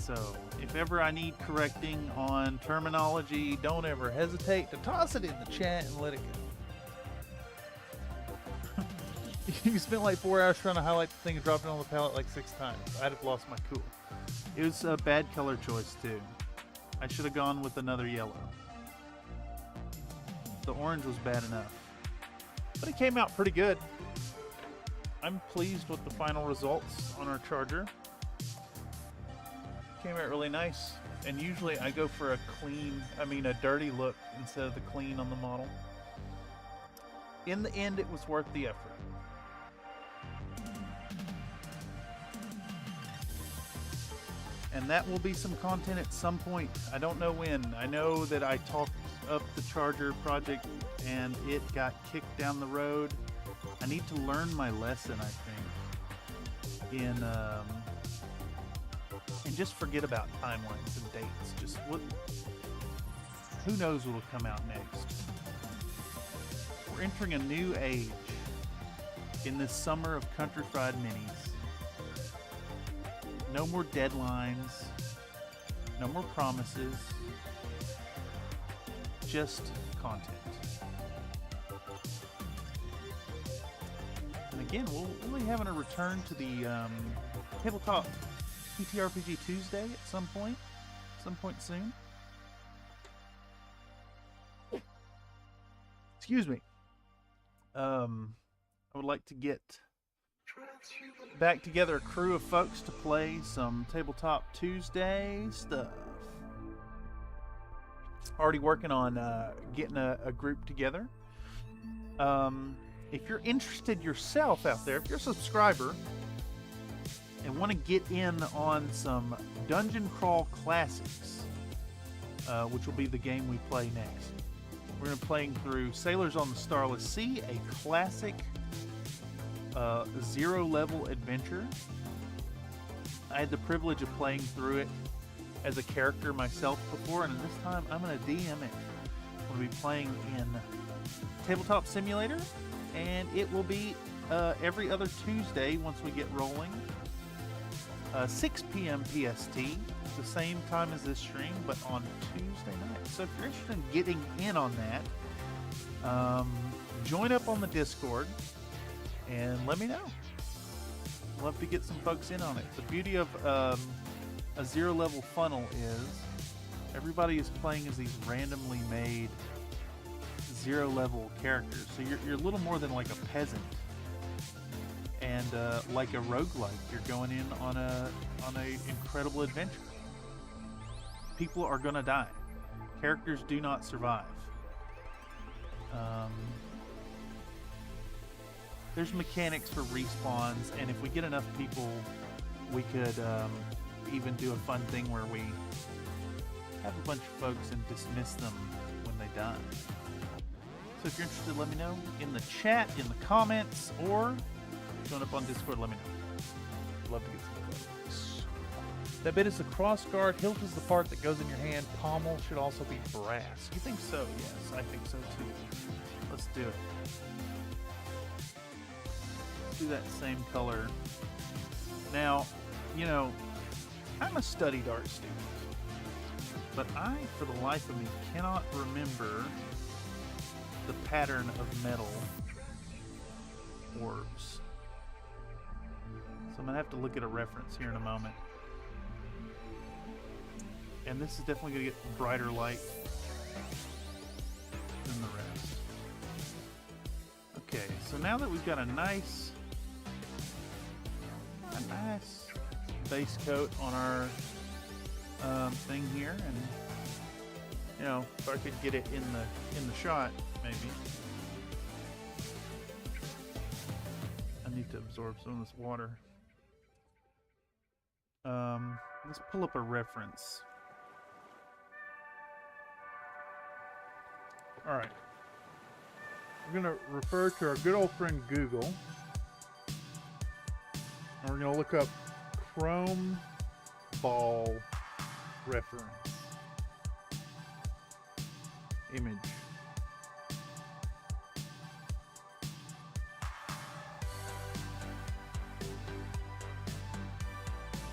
So if ever I need correcting on terminology, don't ever hesitate to toss it in the chat and let it go. You spent like 4 hours trying to highlight the thing and dropped it on the palette like 6 times. I'd have lost my cool. It was a bad color choice too. I should have gone with another yellow. The orange was bad enough. But it came out pretty good. I'm pleased with the final results on our charger. Came out really nice. And usually I go for a dirty look instead of the clean on the model. In the end, it was worth the effort. And that will be some content at some point. I don't know when. I know that I talked up the charger project and it got kicked down the road. I need to learn my lesson, I think, in and just forget about timelines and dates. Who knows what'll come out next. We're entering a new age in this summer of Country Fried Minis. No more deadlines, no more promises, just content. And again, we'll be having a return to the Tabletop TTRPG Tuesday at some point soon. Excuse me. I would like to get back together a crew of folks to play some Tabletop Tuesday stuff. Already working on getting a group together. If you're interested yourself out there, if you're a subscriber and want to get in on some Dungeon Crawl Classics, which will be the game we play next. We're going to be playing through Sailors on the Starless Sea, a classic 0-level adventure. I had the privilege of playing through it as a character myself before, and this time I'm going to DM it. We'll be playing in Tabletop Simulator, and it will be every other Tuesday once we get rolling. 6 p.m. PST, the same time as this stream, but on Tuesday night. So if you're interested in getting in on that, join up on the Discord and let me know. Love to get some folks in on it. The beauty of a 0-level funnel is everybody is playing as these randomly made 0-level characters. So you're a little more than like a peasant. And like a roguelike, you're going in on a incredible adventure. People are gonna die. Characters do not survive. There's mechanics for respawns, and if we get enough people, we could even do a fun thing where we have a bunch of folks and dismiss them when they die. So if you're interested, let me know in the chat, in the comments, or join up on Discord, let me know. Love to get some photos. That bit is the cross guard. Hilt is the part that goes in your hand. Pommel should also be brass. You think so? Yes, I think so too. Let's do it. Let's do that same color. Now, you know, I'm a studied art student, but I, for the life of me, cannot remember the pattern of metal orbs. So I'm going to have to look at a reference here in a moment. And this is definitely going to get brighter light than the rest. Okay, so now that we've got a nice base coat on our thing here, and you know, if I could get it in the shot, maybe. I need to absorb some of this water. Let's pull up a reference. All right. We're going to refer to our good old friend Google. And we're going to look up Chrome Ball reference. Image.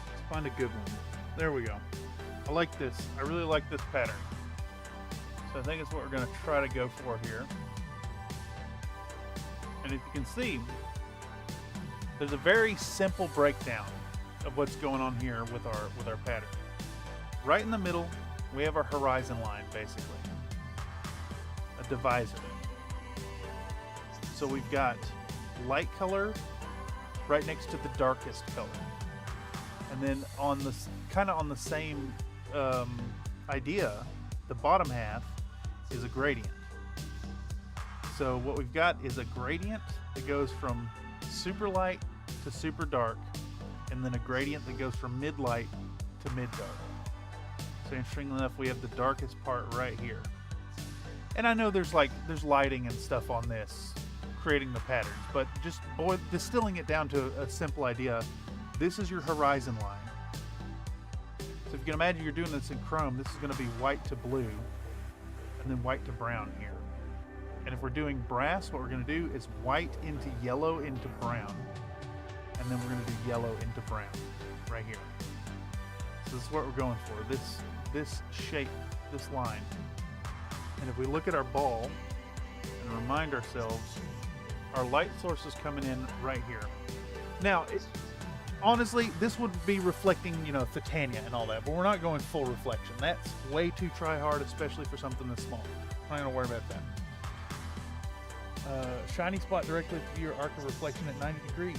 Let's find a good one. There we go. I like this. I really like this pattern. So I think it's what we're going to try to go for here. And if you can see, there's a very simple breakdown of what's going on here with our pattern. Right in the middle, we have our horizon line, basically. A divisor. So we've got light color right next to the darkest color. And then on this, kind of on the same idea, the bottom half is a gradient. So what we've got is a gradient that goes from super light to super dark, and then a gradient that goes from mid light to mid dark. So interestingly enough, we have the darkest part right here. And I know there's lighting and stuff on this, creating the patterns, but just distilling it down to a simple idea, this is your horizon line. So if you can imagine you're doing this in chrome, this is going to be white to blue, and then white to brown here. And if we're doing brass, what we're going to do is white into yellow into brown, and then we're going to do yellow into brown right here. So this is what we're going for, this shape, this line. And if we look at our ball and remind ourselves, our light source is coming in right here. Now, honestly, this would be reflecting, you know, Titania and all that, but we're not going full reflection. That's way too try hard, especially for something this small. I'm not going to worry about that. Shiny spot directly to your arc of reflection at 90 degrees.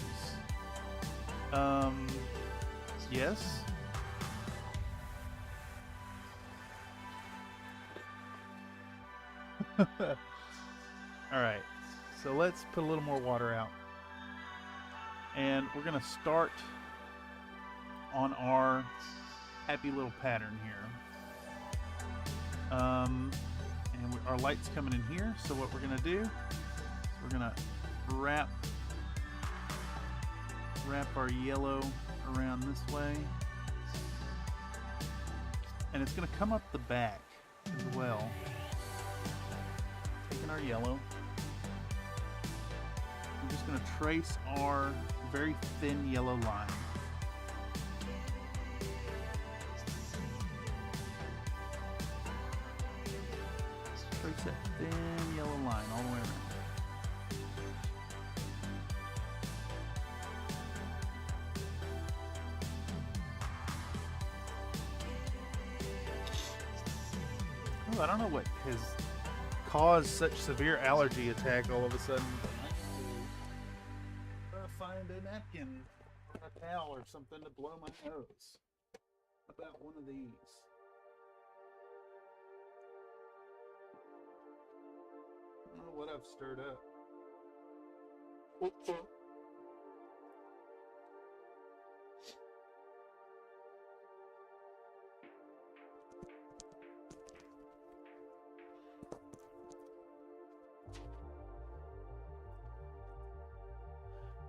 Yes. Alright, so let's put a little more water out. And we're going to start on our happy little pattern here. Our light's coming in here, so what we're going to do is we're going to wrap our yellow around this way. And it's going to come up the back as well. Taking our yellow. I'm just going to trace our very thin yellow line. Trace that thin yellow line all the way around. Oh, I don't know what has caused such severe allergy attack all of a sudden. Find a napkin, a towel, or something to blow my nose. How about one of these? I don't know what I've stirred up.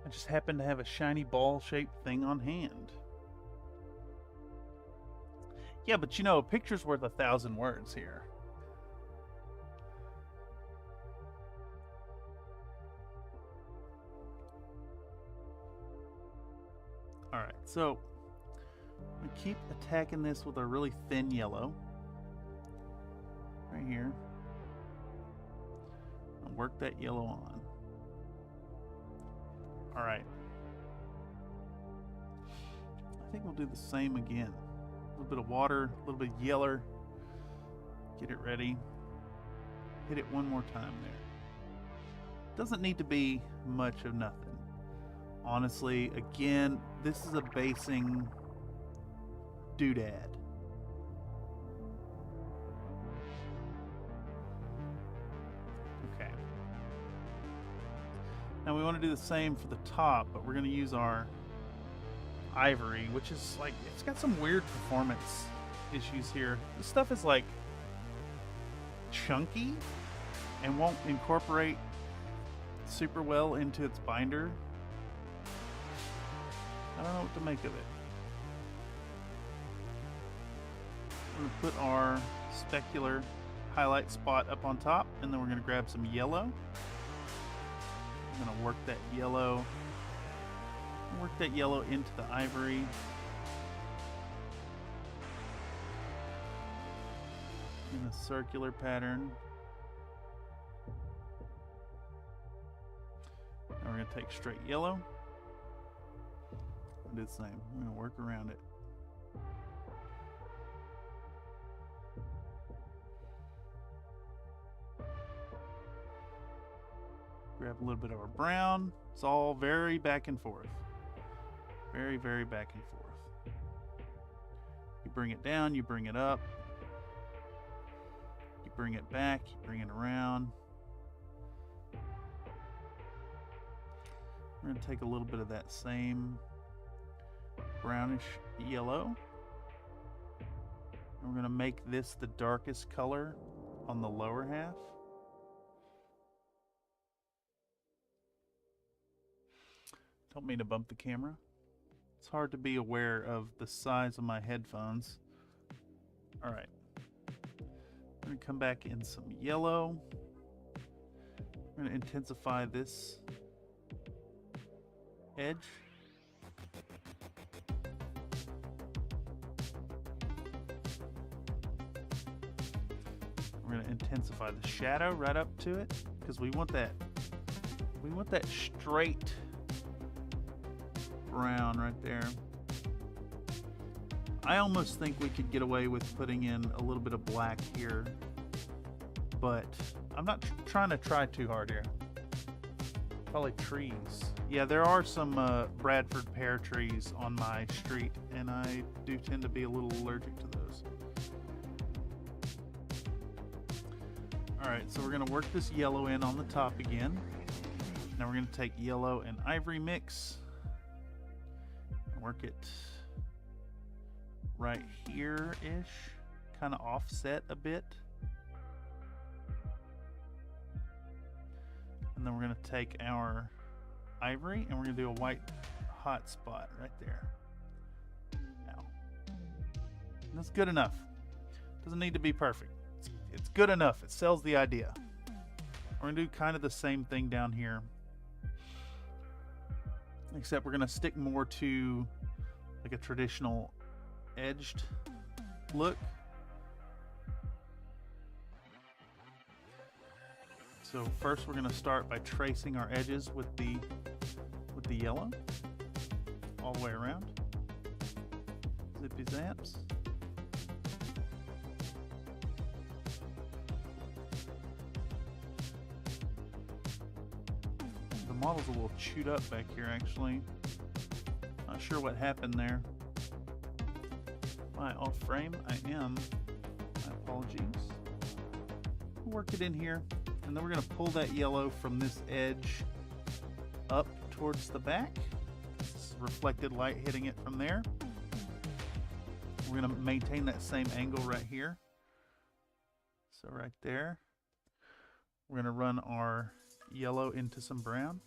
I just happen to have a shiny ball-shaped thing on hand. Yeah, but you know, a picture's worth 1,000 words here. Alright, so we keep attacking this with a really thin yellow. Right here. And work that yellow on. Alright. I think we'll do the same again. A little bit of water, a little bit of yellow. Get it ready. Hit it one more time there. Doesn't need to be much of nothing. Honestly, again, this is a basing doodad. Okay. Now we want to do the same for the top, but we're going to use our Ivory, which is like, it's got some weird performance issues here. This stuff is like chunky and won't incorporate super well into its binder. I don't know what to make of it. We're going to put our specular highlight spot up on top, and then we're going to grab some yellow. I'm going to work that yellow into the Ivory. in a circular pattern. Now we're going to take straight yellow. Do the same. We're going to work around it. Grab a little bit of our brown. It's all very back and forth. Very, very back and forth. You bring it down, you bring it up. You bring it back, you bring it around. We're going to take a little bit of that same brownish yellow. And we're going to make this the darkest color on the lower half. Don't mean to bump the camera. It's hard to be aware of the size of my headphones. All right. We're going to come back in some yellow. We're going to intensify this edge. We're going to intensify the shadow right up to it because we want that straight brown right there. I almost think we could get away with putting in a little bit of black here, but I'm not trying to try too hard here. Probably trees. Yeah, there are some Bradford pear trees on my street, and I do tend to be a little allergic to those. Alright, so we're going to work this yellow in on the top again. Now we're going to take yellow and ivory mix and work it right here-ish, kind of offset a bit. And then we're going to take our ivory and we're going to do a white hot spot right there. Now, that's good enough. Doesn't need to be perfect. It's good enough. It sells the idea. We're going to do kind of the same thing down here, except we're going to stick more to like a traditional edged look. So first we're going to start by tracing our edges with the yellow all the way around. Zippy zaps. The model's a little chewed up back here actually. Not sure what happened there. Am I off frame? I am. My apologies. We'll work it in here. And then we're going to pull that yellow from this edge up towards the back. It's reflected light hitting it from there. We're going to maintain that same angle right here. So right there. We're going to run our yellow into some brown.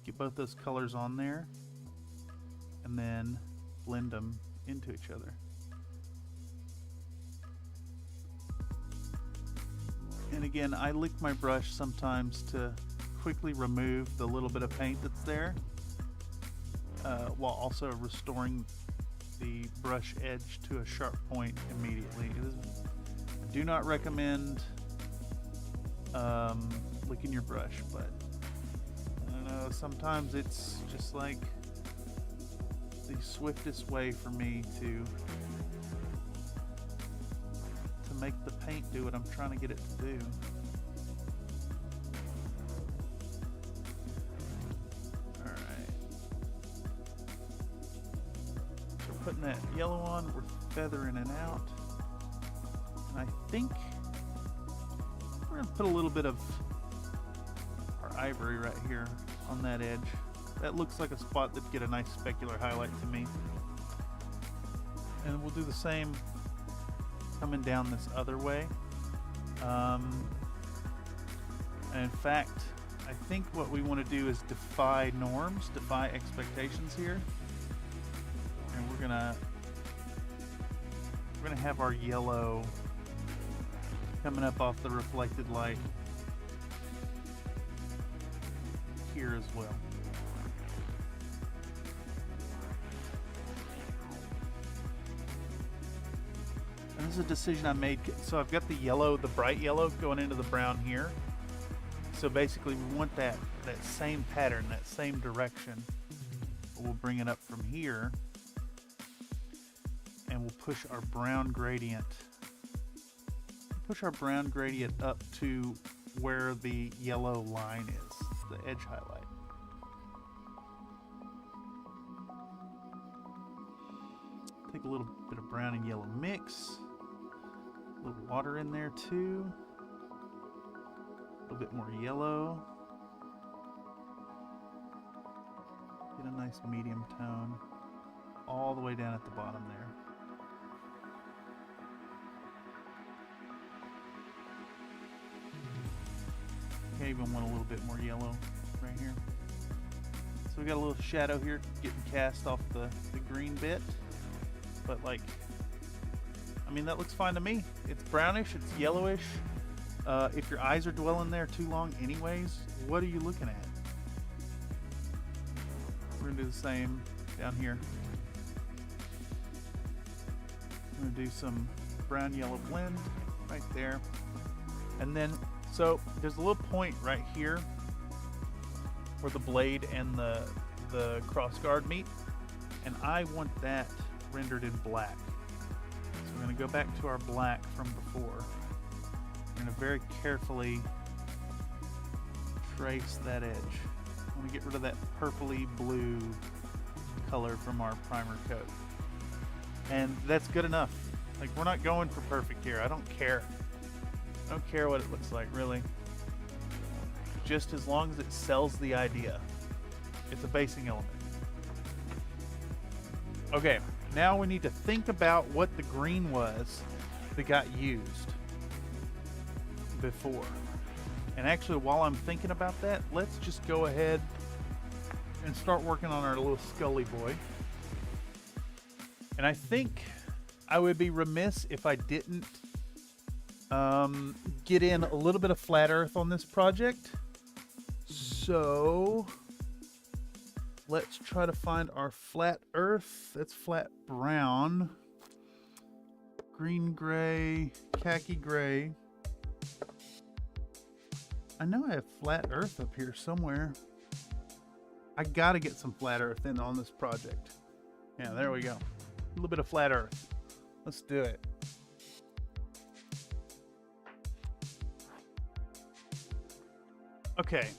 Get both those colors on there. And then blend them into each other. And again, I lick my brush sometimes to quickly remove the little bit of paint that's there, while also restoring the brush edge to a sharp point immediately. I do not recommend licking your brush, but I don't know, sometimes it's just like the swiftest way for me to make the paint do what I'm trying to get it to do. Alright. So we're putting that yellow on, we're feathering it out. And I think we're going to put a little bit of our ivory right here on that edge. That looks like a spot that'd get a nice specular highlight to me. And we'll do the same coming down this other way. And in fact, I think what we want to do is defy norms, defy expectations here. And we're gonna have our yellow coming up off the reflected light here as well. this is a decision I made. So I've got the yellow, the bright yellow going into the brown here. So basically we want that same pattern, that same direction. We'll bring it up from here and we'll push our brown gradient. Push our brown gradient up to where the yellow line is, the edge highlight. Take a little bit of brown and yellow mix. A little water in there too. A little bit more yellow. Get a nice medium tone all the way down at the bottom there. I even want a little bit more yellow right here. So we got a little shadow here getting cast off the green bit. But like, I mean, that looks fine to me. It's brownish, it's yellowish. If your eyes are dwelling there too long anyways, what are you looking at? We're gonna do the same down here. I'm gonna do some brown yellow blend right there. And then, so there's a little point right here where the blade and the cross guard meet. And I want that rendered in black. So we're going to go back to our black from before. We're going to very carefully trace that edge. I want to get rid of that purpley blue color from our primer coat. And that's good enough. Like, we're not going for perfect here. I don't care. I don't care what it looks like, really. Just as long as it sells the idea. It's a basing element. Okay. Now we need to think about what the green was that got used before. And actually, while I'm thinking about that, let's just go ahead and start working on our little Scully boy. And I think I would be remiss if I didn't get in a little bit of flat earth on this project. So let's try to find our flat earth. That's flat brown, green gray, khaki gray. I know I have flat earth up here somewhere. I gotta get some flat earth in on this project. Yeah, there we go. A little bit of flat earth. Let's do it. Okay.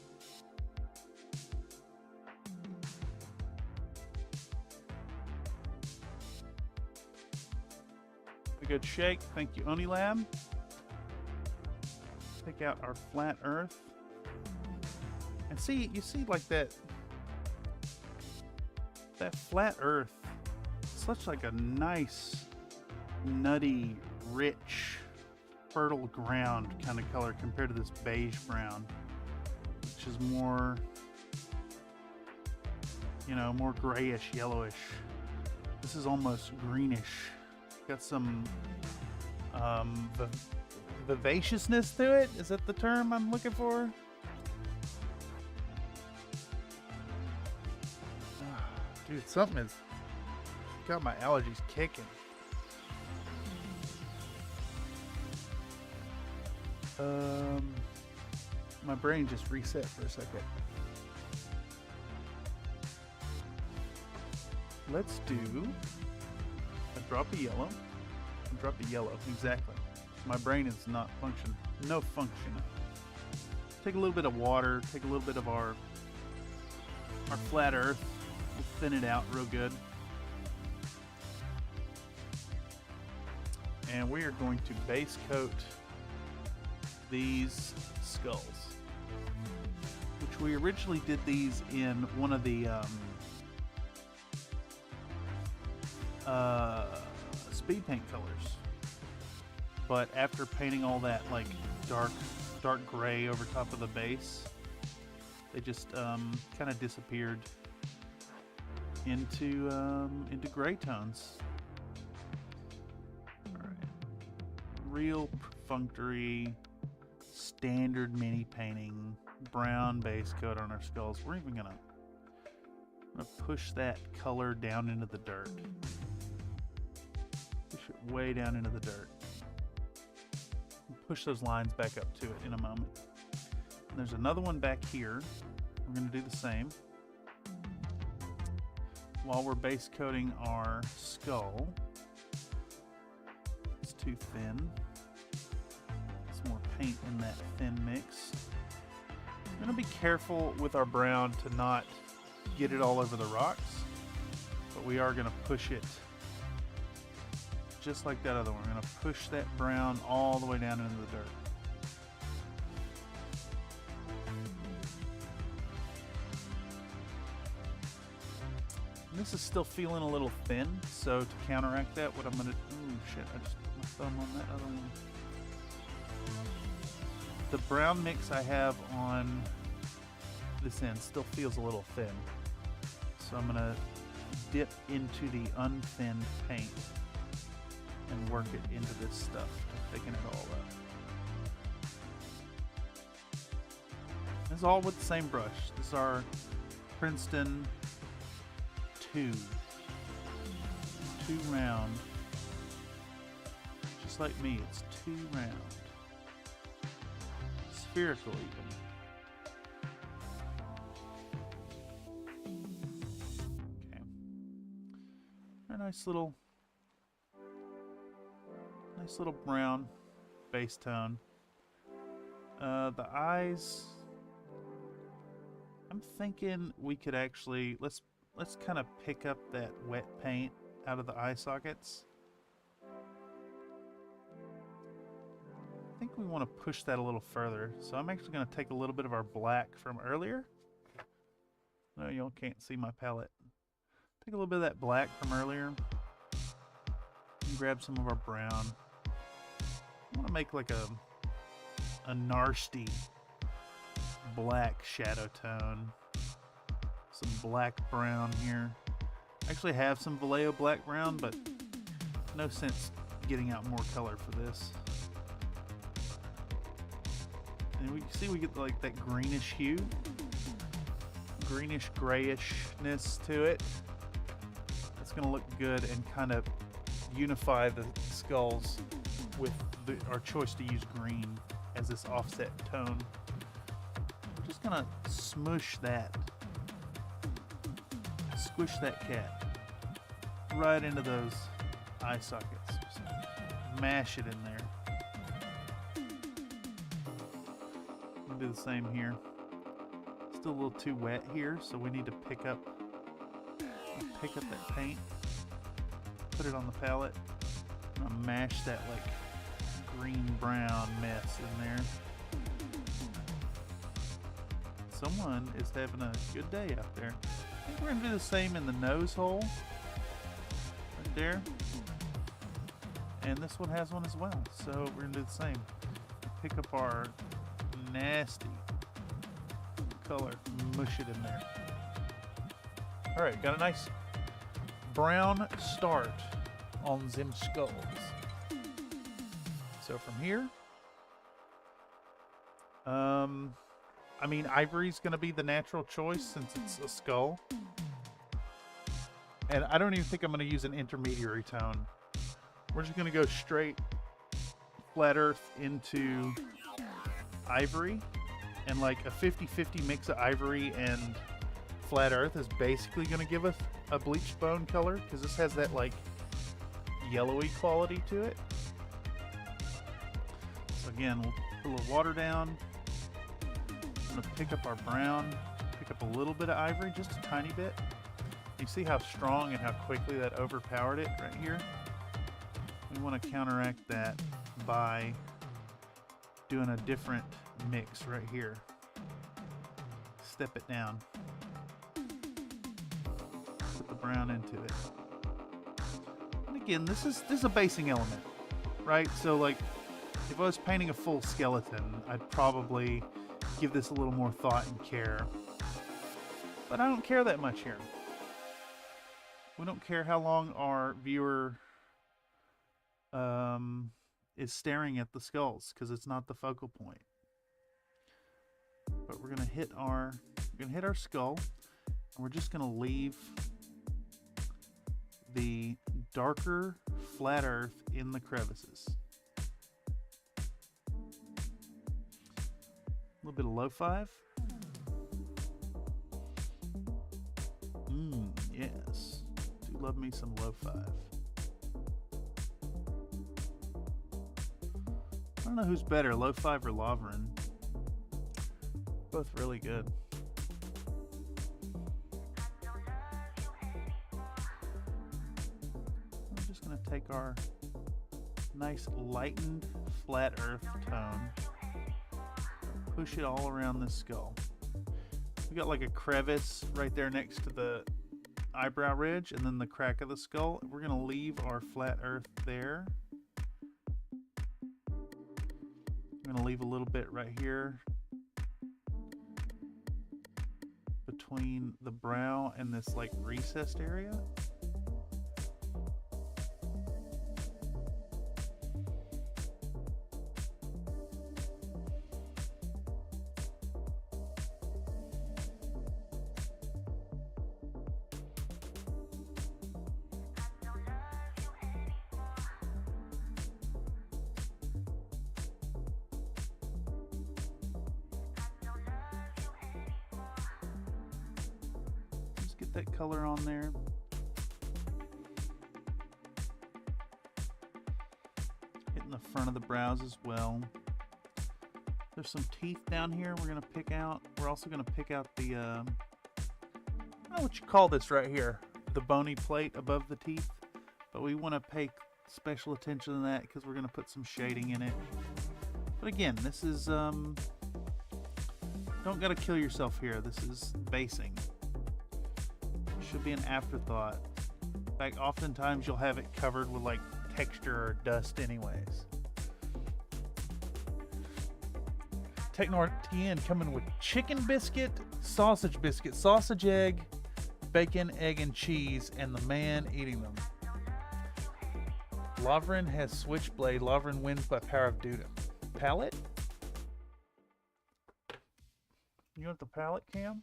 A good shake. Thank you, Onilab. Take out our flat earth. And see, you see like that flat earth, such like a nice, nutty, rich, fertile ground kind of color compared to this beige brown, which is more, you know, more grayish, yellowish. This is almost greenish. Got some vivaciousness to it. Is that the term I'm looking for? Dude, something has got my allergies kicking. My brain just reset for a second. Let's do a drop of yellow. A drop of yellow, exactly. My brain is not function. No function. Take a little bit of water. Take a little bit of our flat earth. We'll thin it out real good. And we are going to base coat these skulls, which we originally did these in one of the speed paint colors, but after painting all that like dark gray over top of the base, they just kind of disappeared into gray tones. All right, real perfunctory standard mini painting, brown base coat on our skulls. We're even gonna push that color down into the dirt. Push it way down into the dirt. push those lines back up to it in a moment. And there's another one back here. We're going to do the same. While we're base coating our skull, it's too thin. Some more paint in that thin mix. We're going to be careful with our brown to not get it all over the rocks, but we are going to push it just like that other one. We're going to push that brown all the way down into the dirt. And this is still feeling a little thin, so to counteract that, what I'm going to... Oh shit, I just put my thumb on that other one. The brown mix I have on this end still feels a little thin. So I'm going to dip into the unthinned paint and work it into this stuff to thicken it all up. This is all with the same brush. This is our Princeton 2 round. Just like me, it's 2 round. Spherical even. Okay. A nice little brown base tone. The eyes, I'm thinking we could actually let's kind of pick up that wet paint out of the eye sockets. I think we want to push that a little further. So I'm actually going to take a little bit of our black from earlier. No, y'all can't see my palette. Take a little bit of that black from earlier. And grab some of our brown. I want to make like a nasty black shadow tone. Some black brown here. I actually have some Vallejo black brown, but no sense getting out more color for this. And we see we get like that greenish hue, greenish grayishness to it. That's going to look good and kind of unify the skulls with our choice to use green as this offset tone. We're just going to smush that, squish that cat right into those eye sockets. Just mash it in there. Do the same here. Still a little too wet here, so we need to pick up that paint, put it on the palette, and mash that like green brown mess in there. Someone is having a good day out there. I think we're gonna do the same in the nose hole right there, and this one has one as well, so we're gonna do the same. Pick up our nasty color, mush it in there. All right, got a nice brown start on them skulls. So from here, I mean, Ivory's gonna be the natural choice since it's a skull, and I don't even think I'm gonna use an intermediary tone. We're just gonna go straight flat earth into Ivory, and like a 50-50 mix of Ivory and flat earth is basically going to give us a bleached bone color, because this has that like yellowy quality to it. So again, we'll put a little water down. I'm going to pick up our brown, pick up a little bit of Ivory, just a tiny bit. You see how strong and how quickly that overpowered it right here? We want to counteract that by doing a different mix right here. Step it down. Put the brown into it. And again, this is a basing element, right? So like, if I was painting a full skeleton, I'd probably give this a little more thought and care. But I don't care that much here. We don't care how long our viewer is staring at the skulls, because it's not the focal point. But we're gonna hit our skull, and we're just gonna leave the darker flat earth in the crevices. little bit of low five. Yes. Do love me some low five. I don't know who's better, low five or Lavrin. Both really good. I'm just going to take our nice lightened flat earth tone, push it all around this skull. We got like a crevice right there next to the eyebrow ridge and then the crack of the skull. We're going to leave our flat earth there. I'm going to leave a little bit right here between the brow and this like recessed area. That color on there. Hitting the front of the brows as well. There's some teeth down here we're going to pick out. We're also going to pick out the, I don't know what you call this right here, the bony plate above the teeth. But we want to pay special attention to that because we're going to put some shading in it. But again, this is, don't got to kill yourself here. This is basing. Should be an afterthought. In fact, oftentimes you'll have it covered with like texture or dust anyways. Technor TN coming with chicken biscuit, sausage egg, bacon, egg, and cheese, and the man eating them. Lavrin has switchblade. Lavrin wins by power of Dudum. Palette? You want the palette, Cam?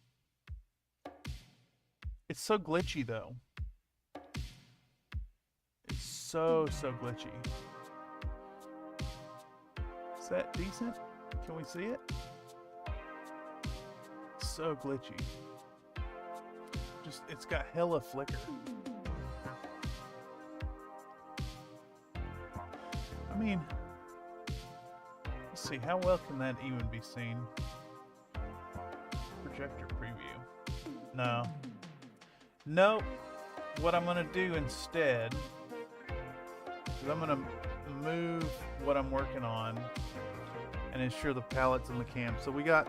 It's so glitchy though. It's so glitchy. Is that decent? Can we see it? So glitchy. Just, it's got hella flicker. I mean, let's see, how well can that even be seen? Projector preview. No. Nope. What I'm going to do instead is I'm going to move what I'm working on and ensure the palette's in the cam. So we got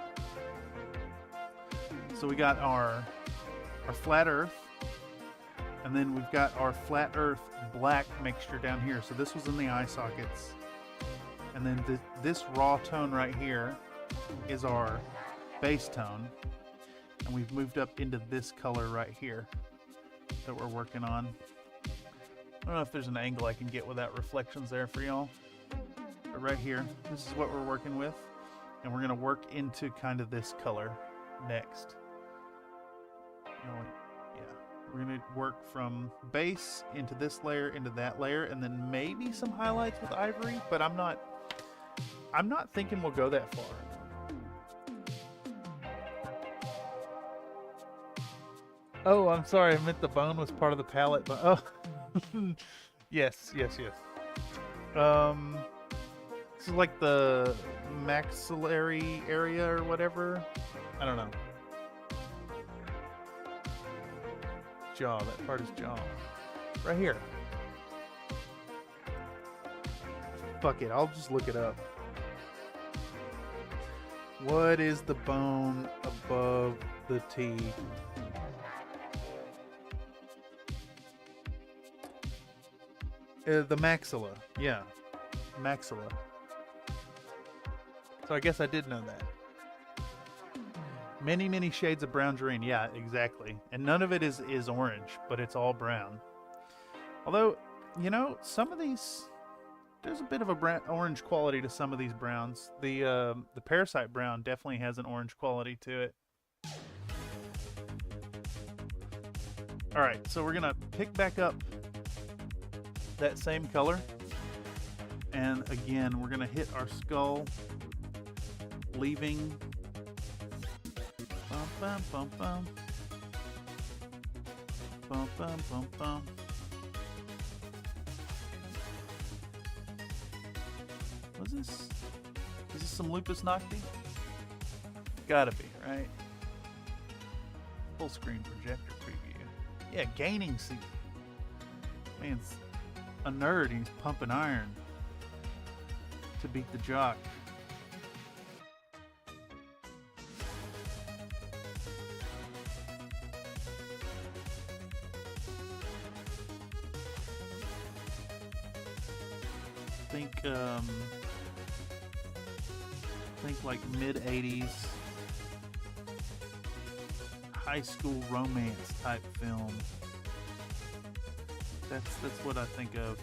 our flat earth, and then we've got our flat earth black mixture down here. So this was in the eye sockets, and then this raw tone right here is our base tone, and we've moved up into this color right here that we're working on. I don't know if there's an angle I can get without reflections there for y'all, but right here, this is what we're working with, and we're going to work into kind of this color next. Yeah, we're going to work from base into this layer, into that layer, and then maybe some highlights with Ivory, but I'm not thinking we'll go that far. Oh, I'm sorry. I meant the bone was part of the palette. But oh, yes. This is like the maxillary area or whatever. I don't know. Jaw. That part is jaw. Right here. Fuck it. I'll just look it up. What is the bone above the teeth? The maxilla. Yeah. Maxilla. So I guess I did know that. Many shades of brown green. Yeah, exactly. And none of it is orange, but it's all brown. Although, you know, some of these, there's a bit of a orange quality to some of these browns. The Parasite brown definitely has an orange quality to it. All right, so we're gonna pick back up that same color, and again we're gonna hit our skull, leaving Bum, bum, bum. Bum, bum, bum, bum. Was this? Is this some Lupus Nocti? Gotta be, right? Full screen projector preview. Yeah, gaining seat. Man's a nerd and he's pumping iron to beat the jock. Think like mid-80s high school romance type film. That's what I think of.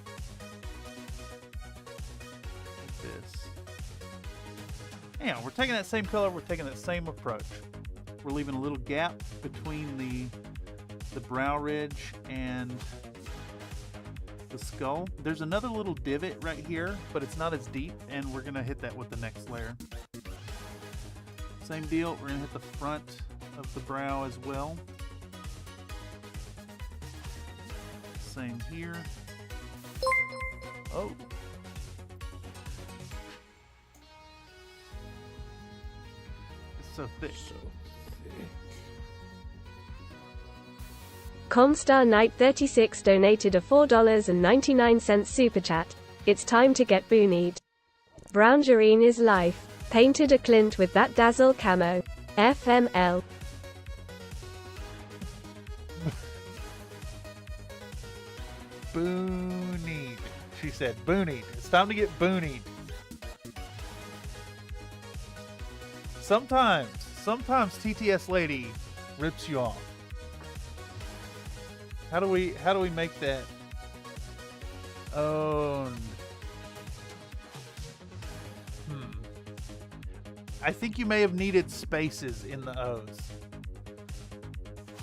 Like this. Yeah, we're taking that same color, we're taking that same approach. We're leaving a little gap between the brow ridge and the skull. There's another little divot right here, but it's not as deep, and we're gonna hit that with the next layer. Same deal, we're gonna hit the front of the brow as well. Same here. Oh. It's so thick. Comstar Knight 36 donated a $4.99 super chat. It's time to get boonied. Browngerine is life. Painted a Clint with that dazzle camo. FML. Boonied. She said boonied. It's time to get boonied. Sometimes TTS lady rips you off. How do we make that owned? I think you may have needed spaces in the O's.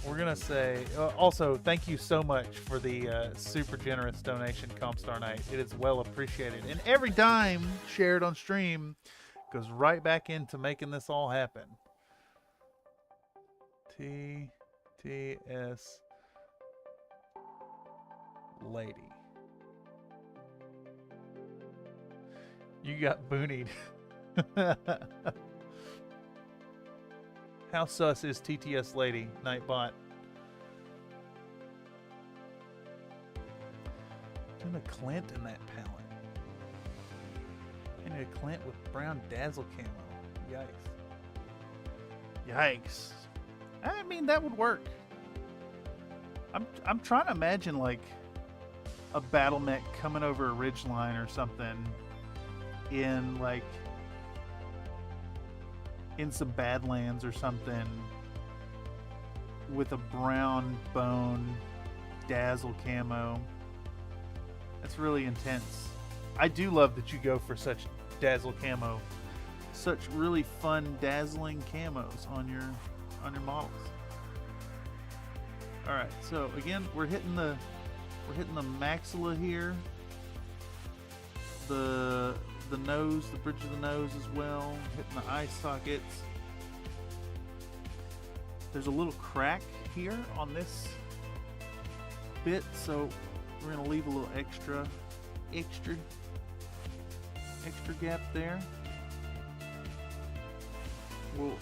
We're gonna say also thank you so much for the super generous donation, Comstar Knight. It is well appreciated, and every dime shared on stream goes right back into making this all happen. TTS lady, you got boonied. How sus is TTS lady, Nightbot? Doing a Clint in that palette. And a Clint with brown dazzle camo. Yikes. Yikes. I mean, that would work. I'm trying to imagine like a battle mech coming over a ridgeline or something in like in some Badlands or something with a brown bone dazzle camo. That's really intense. I do love that you go for such dazzle camo, such really fun dazzling camos on your models. All right, so again, we're hitting the maxilla here, the nose, the bridge of the nose as well, hitting the eye sockets. There's a little crack here on this bit, so we're gonna leave a little extra gap there. We'll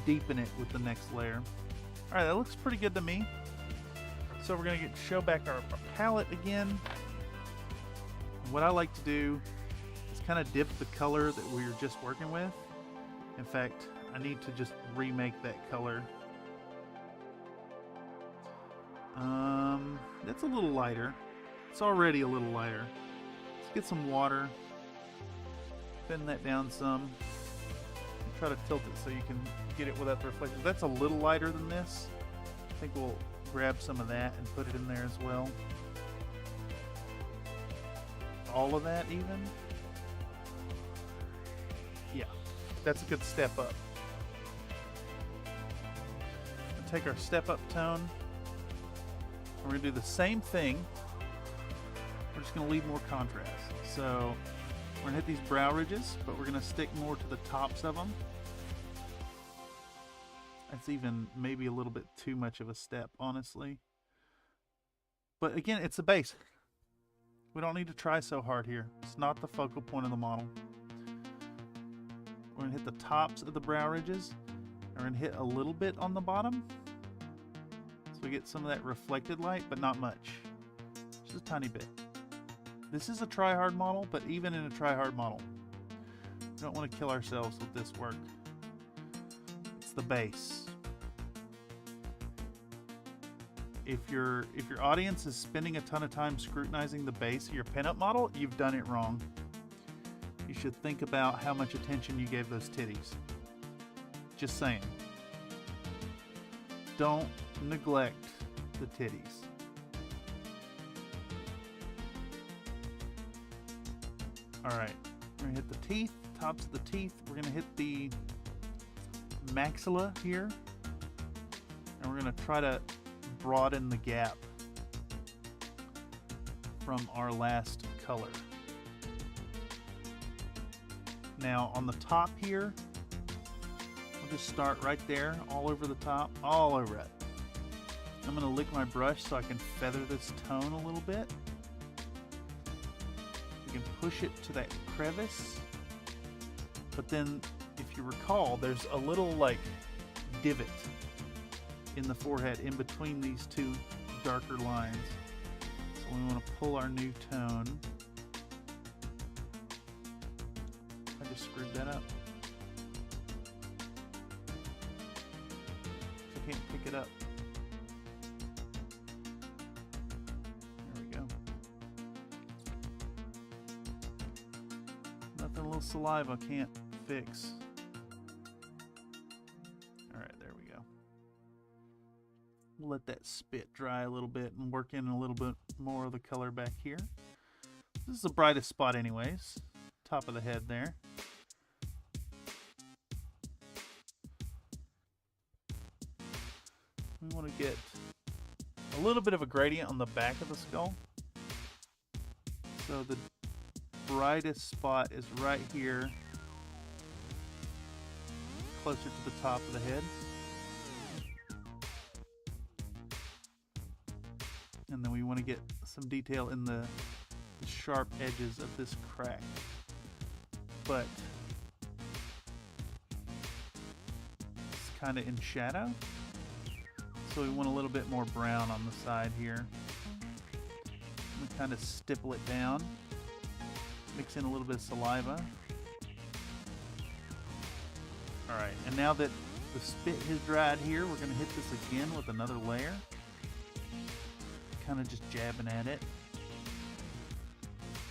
deepen it with the next layer. All right, that looks pretty good to me. So we're gonna show back our palette again. And what I like to do is kind of dip the color that we were just working with. In fact, I need to just remake that color. That's a little lighter. It's already a little lighter. Let's get some water. Bend that down some. And try to tilt it so you can get it without the reflection. That's a little lighter than this. I think we'll grab some of that and put it in there as well. All of that even? Yeah, that's a good step up. We'll take our step up tone. We're going to do the same thing. We're just going to leave more contrast. So we're going to hit these brow ridges, but we're going to stick more to the tops of them. That's That's even maybe a little bit too much of a step, honestly. But again, it's a base. We don't need to try so hard here. It's not the focal point of the model. We're going to hit the tops of the brow ridges. We're going to hit a little bit on the bottom. So we get some of that reflected light, but not much. Just a tiny bit. This is a try-hard model, but even in a try-hard model, we don't want to kill ourselves with this work. It's the base. If your audience is spending a ton of time scrutinizing the base of your pinup model, you've done it wrong. You should think about how much attention you gave those titties. Just saying. Don't neglect the titties. Alright, we're going to hit the teeth, tops of the teeth. We're going to hit the maxilla here. And we're going to try to broaden the gap from our last color. Now on the top here, we'll just start right there, all over the top, all over it. I'm going to lick my brush so I can feather this tone a little bit. You can push it to that crevice, but then if you recall, there's a little like divot in the forehead in between these two darker lines. So we want to pull our new tone. I just screwed that up. I can't pick it up. There we go. Nothing a little saliva can't fix. We'll let that spit dry a little bit and work in a little bit more of the color back here. This is the brightest spot anyways. Top of the head there. We want to get a little bit of a gradient on the back of the skull. So the brightest spot is right here, closer to the top of the head. And then we want to get some detail in the sharp edges of this crack. But it's kind of in shadow. So we want a little bit more brown on the side here. We kind of stipple it down. Mix in a little bit of saliva. Alright, and now that the spit has dried here, we're going to hit this again with another layer. Kind of just jabbing at it.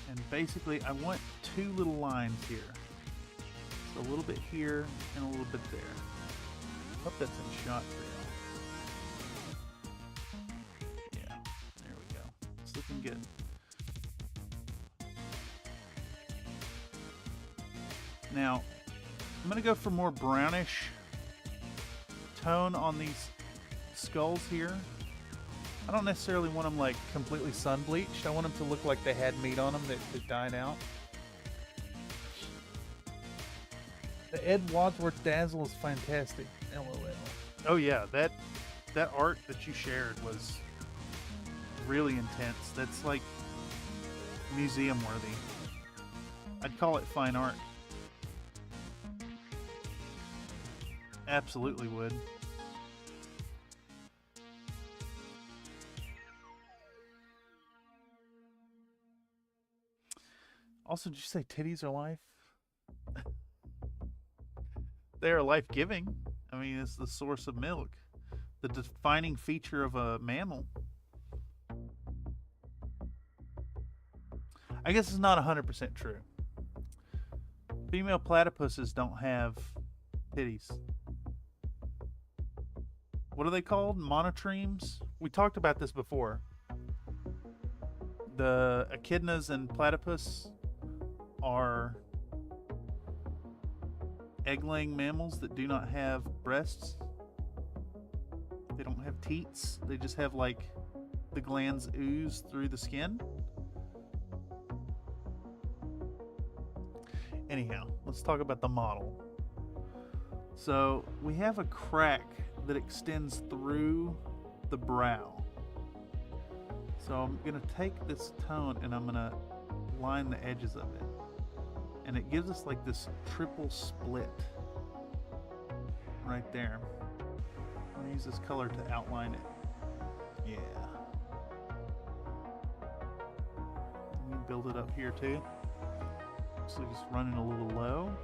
And basically I want two little lines here. So a little bit here and a little bit there. Hope that's in shot for y'all. Yeah, there we go. It's looking good. Now, I'm going to go for more brownish tone on these skulls here. I don't necessarily want them like completely sun bleached. I want them to look like they had meat on them that died out. The Ed Wadsworth Dazzle is fantastic. LOL. Oh yeah, that art that you shared was really intense. That's like museum worthy. I'd call it fine art. Absolutely would. Also, did you say titties are life? They are life-giving. I mean, it's the source of milk. The defining feature of a mammal. I guess it's not 100% true. Female platypuses don't have titties. What are they called? Monotremes? We talked about this before. The echidnas and platypus are egg-laying mammals that do not have breasts. They don't have teats. They just have like the glands ooze through the skin. Anyhow, let's talk about the model. So we have a crack that extends through the brow. So I'm gonna take this tone and I'm gonna line the edges of it. And it gives us like this triple split right there. I'm gonna use this color to outline it. Yeah. Let me build it up here too. So just running a little low.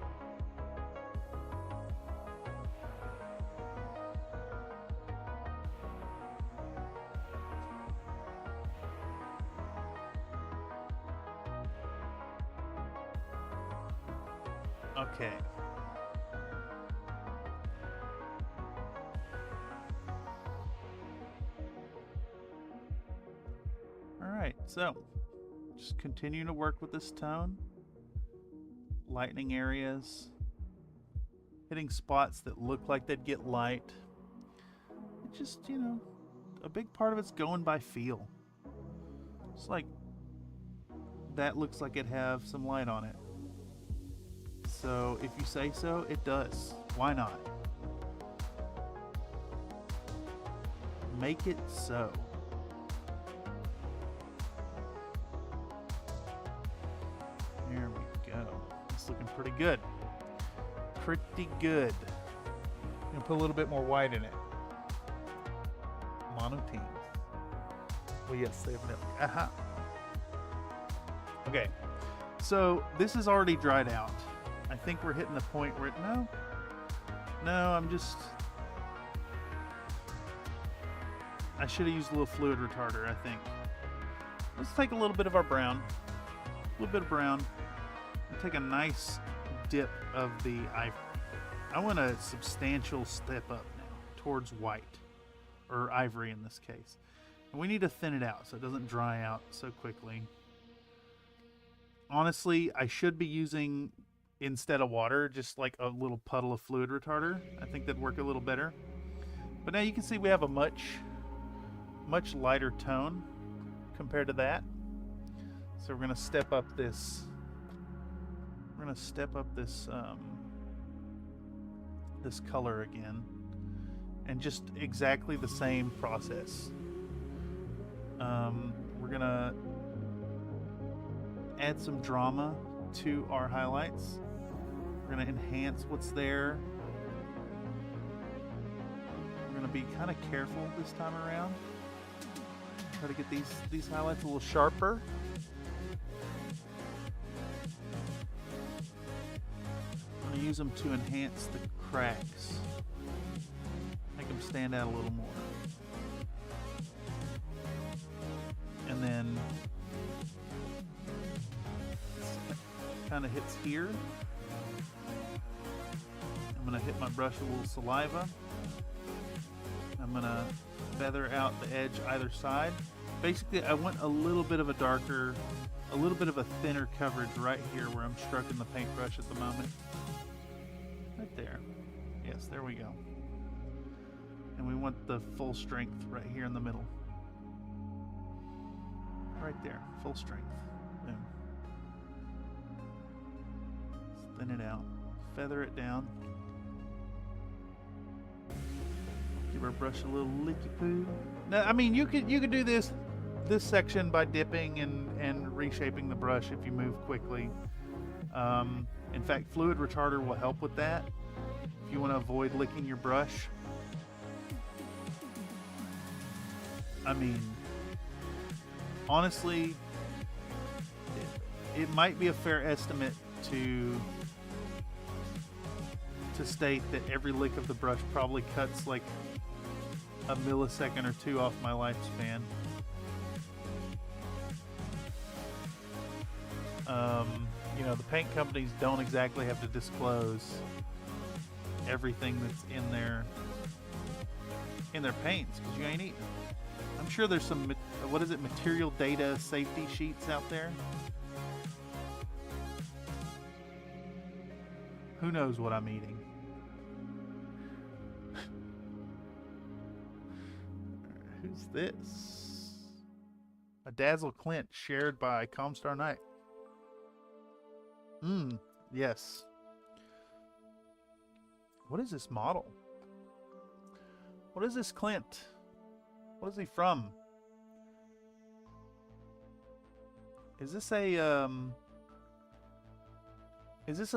Okay. All right, so just continue to work with this tone, lightening areas, hitting spots that look like they'd get light. It just, you know, a big part of it's going by feel. It's like that looks like it'd have some light on it. So if you say so, it does. Why not? Make it so. There we go. It's looking pretty good. Pretty good. I'm gonna put a little bit more white in it. Monotenes. Well, yes, they have milk. Aha. Okay. So this is already dried out. I think we're hitting the point where no, I should have used a little fluid retarder, I think. Let's take a little bit of our brown, a little bit of brown, and take a nice dip of the ivory. I want a substantial step up now towards white, or ivory in this case. And we need to thin it out so it doesn't dry out so quickly. Honestly, I should be using, instead of water, just like a little puddle of fluid retarder. I think that'd work a little better. But now you can see we have a much lighter tone compared to that. So we're gonna step up this. This color again, and just exactly the same process. We're gonna add some drama to our highlights. We're going to enhance what's there. We're going to be kind of careful this time around. Try to get these highlights a little sharper. I'm going to use them to enhance the cracks. Make them stand out a little more. And then kind of hits here. I'm going to hit my brush with a little saliva. I'm going to feather out the edge either side. Basically, I want a little bit of a thinner coverage right here where I'm stroking the paintbrush at the moment. Right there. Yes, there we go. And we want the full strength right here in the middle. Right there, full strength. Boom. Thin it out, feather it down. Give our brush a little licky poo. Now, I mean, you could do this section by dipping and reshaping the brush if you move quickly. In fact, fluid retarder will help with that if you want to avoid licking your brush. I mean, honestly, it might be a fair estimate to state that every lick of the brush probably cuts like a millisecond or two off my lifespan. You know, the paint companies don't exactly have to disclose everything that's in their paints because you ain't eating. I'm sure there's some, what is it, material data safety sheets out there. Who knows what I'm eating? Who's this? A Dazzle Clint shared by Comstar Knight. Yes. What is this model? What is this Clint? What is he from? Is this a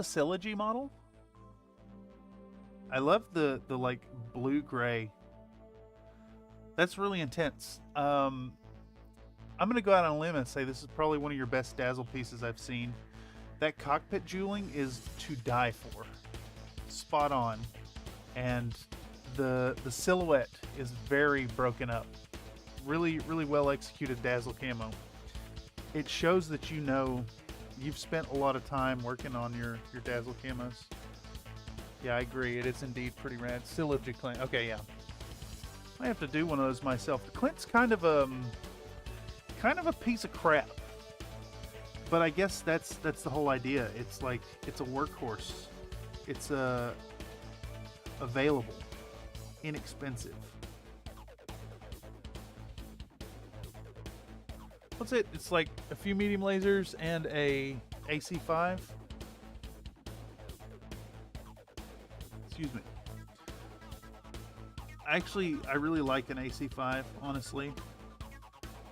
Sylogy model? I love the like blue gray. That's really intense. I'm gonna go out on a limb and say this is probably one of your best dazzle pieces I've seen. That cockpit jeweling is to die for. Spot on. And the silhouette is very broken up. Really, really well executed dazzle camo. It shows that you know you've spent a lot of time working on your dazzle camos. Yeah, I agree. It is indeed pretty rad. Sylogy Clint. Okay, yeah. I have to do one of those myself. The Clint's kind of a piece of crap. But I guess that's the whole idea. It's like it's a workhorse. It's available, inexpensive. What's it? It's like a few medium lasers and a AC5. Excuse me. Actually, I really like an AC5, honestly.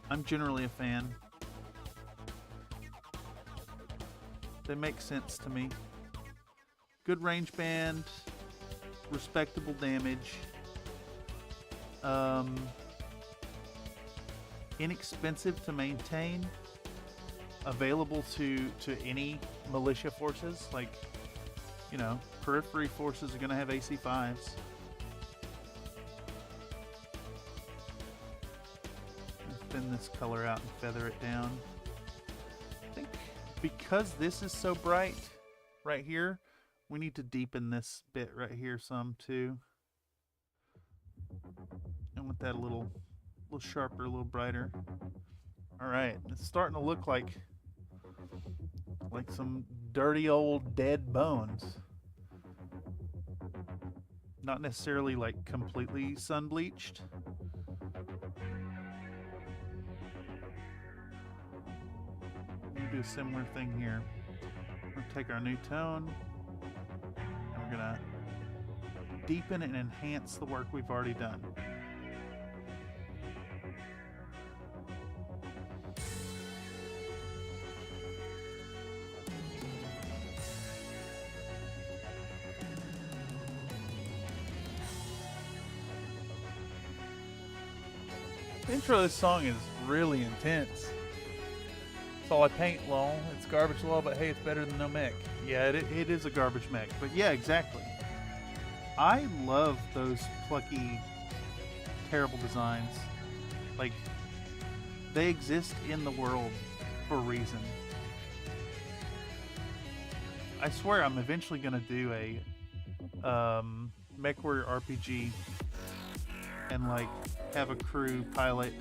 I'm generally a fan. They make sense to me. Good range band, respectable damage, inexpensive to maintain, available to any militia forces. Like, you know, periphery forces are going to have AC5s. Thin this color out and feather it down. I think because this is so bright right here, we need to deepen this bit right here some too. I want that a little sharper, a little brighter. All right, it's starting to look like some dirty old dead bones. Not necessarily like completely sun bleached. We'll do a similar thing here. We're gonna take our new tone and we're gonna deepen and enhance the work we've already done. The intro of this song is really intense. It's all I paint, lol. It's garbage, lol, but hey, it's better than no mech. Yeah, it is a garbage mech, but yeah, exactly. I love those plucky, terrible designs. Like, they exist in the world for a reason. I swear I'm eventually going to do a MechWarrior RPG and like have a crew pilot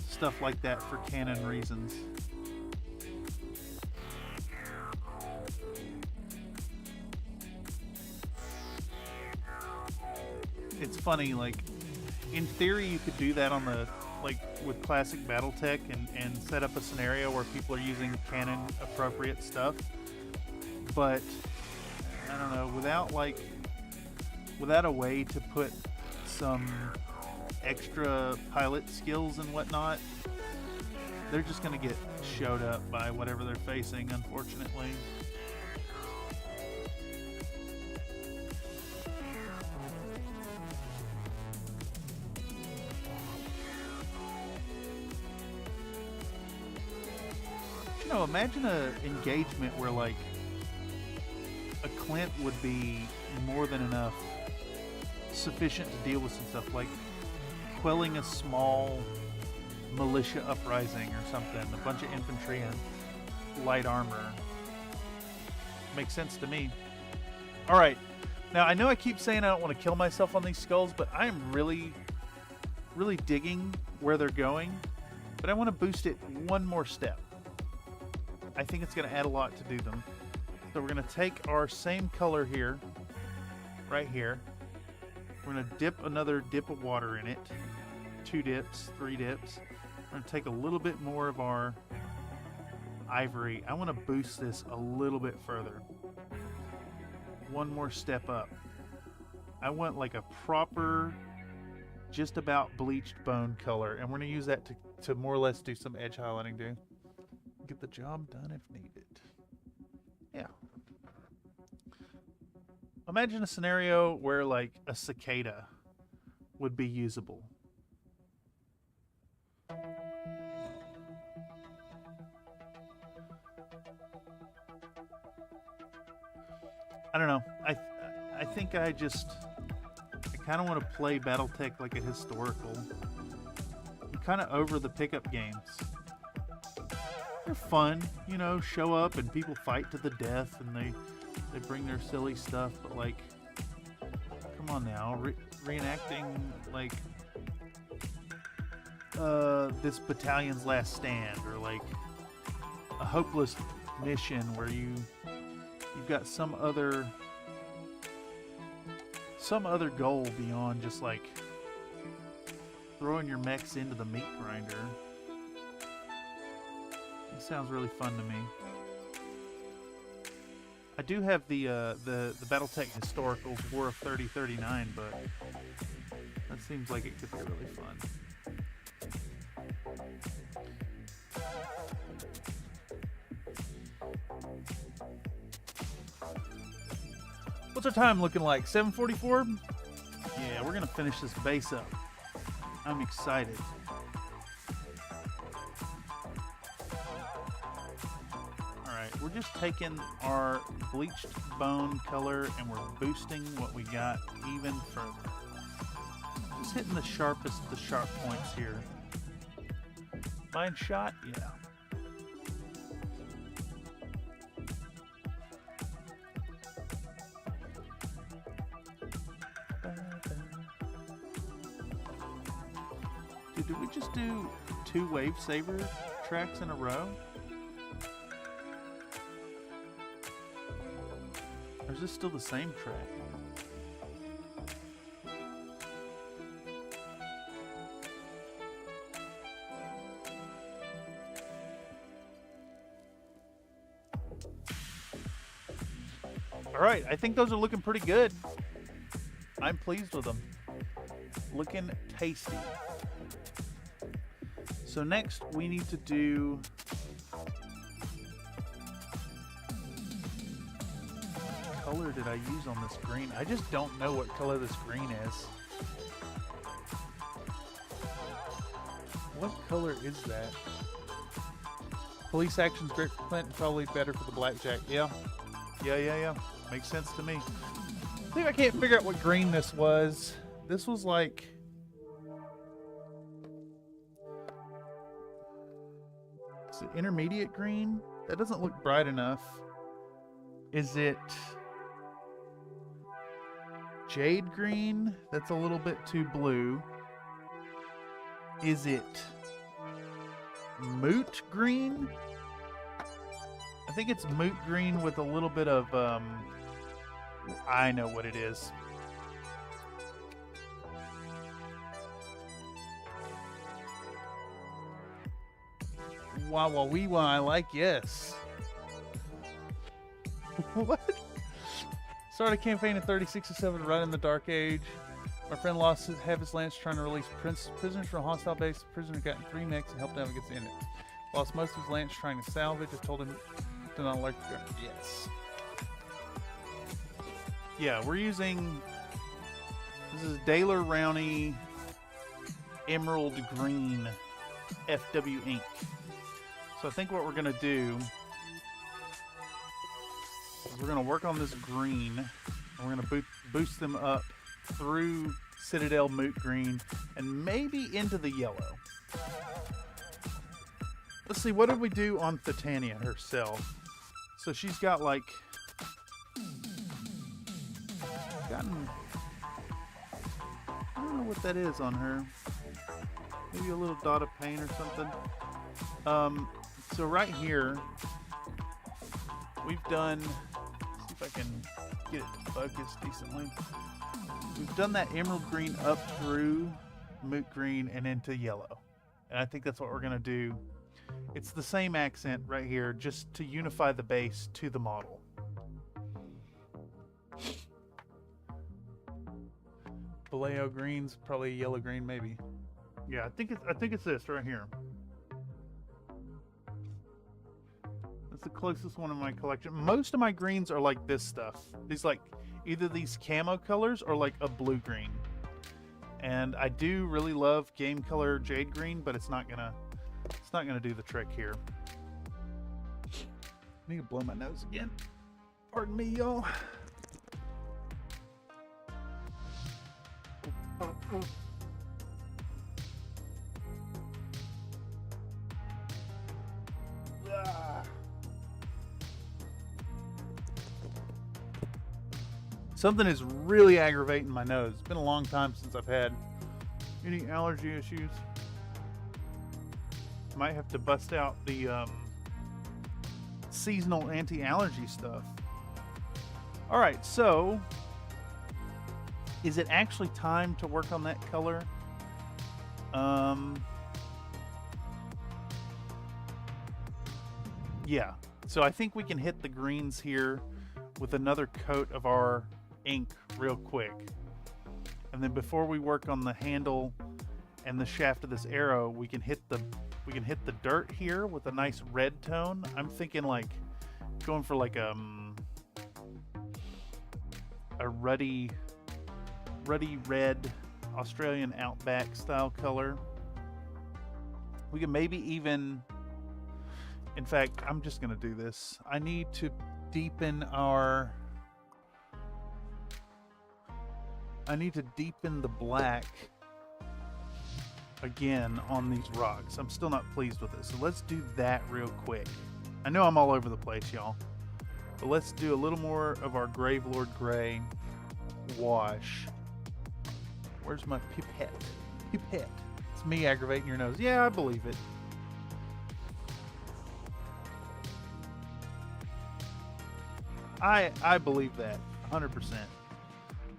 stuff like that for canon reasons. It's funny, like in theory you could do that on the like with classic battletech and set up a scenario where people are using canon appropriate stuff, but I don't know, without a way to put some extra pilot skills and whatnot, they're just gonna get showed up by whatever they're facing, unfortunately. You know, imagine an engagement where like a Clint would be more than enough, sufficient to deal with some stuff like quelling a small militia uprising or something, a bunch of infantry and light armor. Makes sense to me. Alright, now I know I keep saying I don't want to kill myself on these skulls, but I am really digging where they're going, but I want to boost it one more step. I think it's going to add a lot to do them. So we're going to take our same color here, right here. We're going to dip another dip of water in it. 2 dips, 3 dips. We're going to take a little bit more of our ivory. I want to boost this a little bit further. One more step up. I want like a proper, just about bleached bone color, and we're gonna use that to more or less do some edge highlighting too. Get the job done if needed. Yeah. Imagine a scenario where like a cicada would be usable. I don't know. I think I kind of want to play battletech like a historical. I'm kind of over the pickup games. They're fun, you know, show up and people fight to the death and they bring their silly stuff, but like, come on now, reenacting like this battalion's last stand, or like a hopeless mission where you've got some other goal beyond just like throwing your mechs into the meat grinder. It sounds really fun to me. I do have the BattleTech Historicals War of 3039, but that seems like it could be really fun. What's our time looking like? 7:44? Yeah, we're gonna finish this base up. I'm excited. Alright, we're just taking our bleached bone color and we're boosting what we got even further. Just hitting the sharpest of the sharp points here. Fine shot? Yeah. Dude, did we just do 2 wave saber tracks in a row? Or is this still the same track? Alright, I think those are looking pretty good. I'm pleased with them. Looking tasty. So next we need to do what color did I use on this green? I just don't know what color this green is. What color is that? Police action's great for Clint and probably better for the blackjack. Yeah. Makes sense to me. I think I can't figure out what green this was. This was like... Is it intermediate green? That doesn't look bright enough. Is it jade green? That's a little bit too blue. Is it moot green? I think it's moot green with a little bit of, I know what it is. Wow, wee wah, I like yes. What? Started a campaign in 36-7 right in the Dark Age. My friend lost half his lance trying to release prisoners from a hostile base. The prisoner got in 3 necks and helped them against the end. Lost most of his lance trying to salvage. I told him to not alert the gun. Yes. Yeah, we're using... This is Daler Rowney Emerald Green FW ink. So I think what we're going to do is we're going to work on this green, and we're going to boost them up through Citadel Moot Green and maybe into the yellow. Let's see, what did we do on Titania herself? So she's got like... gotten... I don't know what that is on her. Maybe a little dot of paint or something. So right here, we've done, let's see if I can get it to focus decently. We've done that emerald green up through moot green and into yellow. And I think that's what we're going to do. It's the same accent right here, just to unify the base to the model. Vallejo greens, probably yellow green, maybe. Yeah, I think it's this right here. That's the closest one in my collection. Most of my greens are like this stuff. These like either these camo colors or like a blue green. And I do really love game color jade green, but it's not gonna do the trick here. I need to blow my nose again. Pardon me, y'all. Something is really aggravating my nose. It's been a long time since I've had any allergy issues. Might have to bust out the seasonal anti-allergy stuff. All right, so is it actually time to work on that color? Yeah, so I think we can hit the greens here with another coat of our ink real quick. And then before we work on the handle and the shaft of this arrow, we can hit the dirt here with a nice red tone. I'm thinking like going for like a ruddy red Australian outback style color. We can maybe even, in fact, I'm just gonna do this. I need to deepen the black again on these rocks. I'm still not pleased with it, so let's do that real quick. I know I'm all over the place, y'all, but let's do a little more of our Gravelord Gray wash. Where's my pipette? Pipette. It's me aggravating your nose. Yeah, I believe it. I believe that 100%.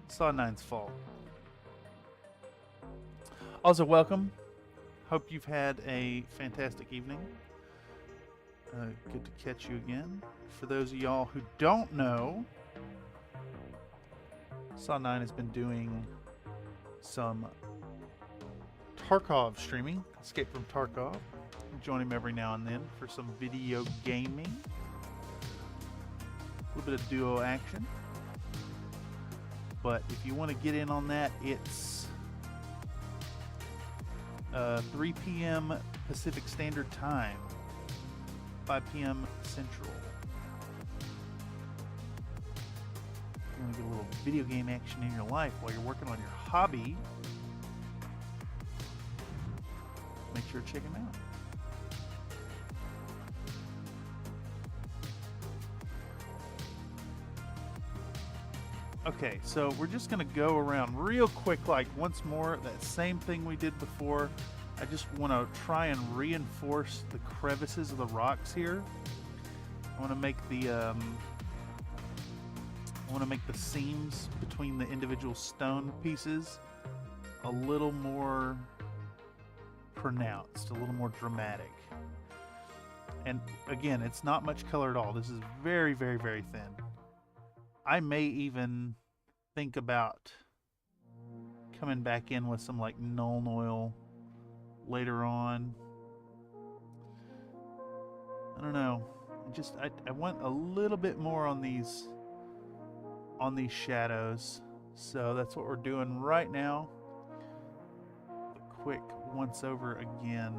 Saw 9's fault. Also, welcome. Hope you've had a fantastic evening. Good to catch you again. For those of y'all who don't know, Saw 9 has been doing some Tarkov streaming. Escape from Tarkov. Join him every now and then for some video gaming. A little bit of duo action. But if you want to get in on that, it's 3 p.m. Pacific Standard Time, 5 p.m. Central. You want to get a little video game action in your life while you're working on your hobby, make sure to check him out. Okay, so we're just going to go around real quick, like once more, that same thing we did before. I just want to try and reinforce the crevices of the rocks here. I want to make the seams between the individual stone pieces a little more pronounced, a little more dramatic. And again, it's not much color at all. This is very, very, very thin. I may even think about coming back in with some like Nuln Oil later on. I don't know. I want a little bit more on these shadows. So that's what we're doing right now. A quick once over again.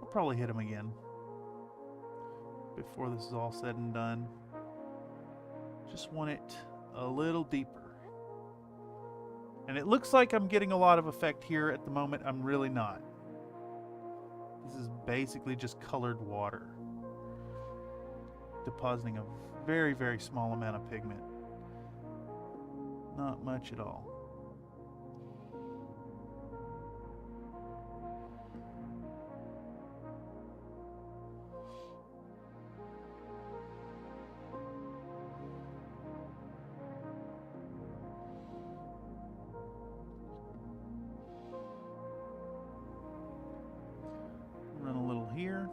I'll probably hit them again before this is all said and done. Just want it a little deeper. And it looks like I'm getting a lot of effect here at the moment. I'm really not. This is basically just colored water depositing a very, very small amount of pigment. Not much at all. Run a little here,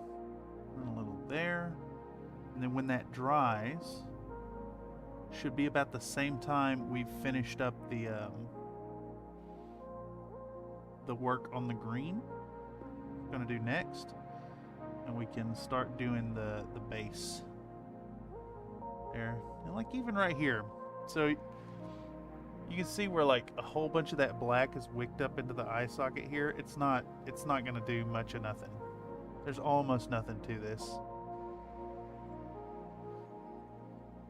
run a little there, and then when that dries, should be about the same time we've finished up the the work on the green. I'm gonna do next, and we can start doing the base there, and like even right here. So you can see where like a whole bunch of that black is wicked up into the eye socket here. It's not gonna do much of nothing. There's almost nothing to this.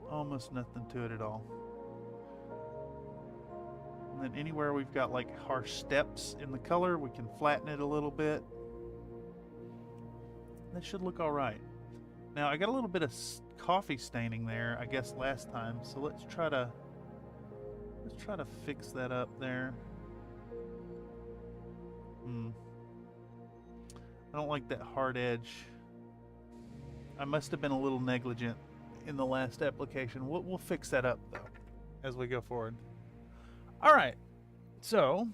Almost nothing to it at all. And then anywhere we've got like harsh steps in the color, we can flatten it a little bit. That should look all right. Now I got a little bit of coffee staining there, I guess last time. So let's try to fix that up there. I don't like that hard edge. I must have been a little negligent in the last application. We'll fix that up though as we go forward. All right, so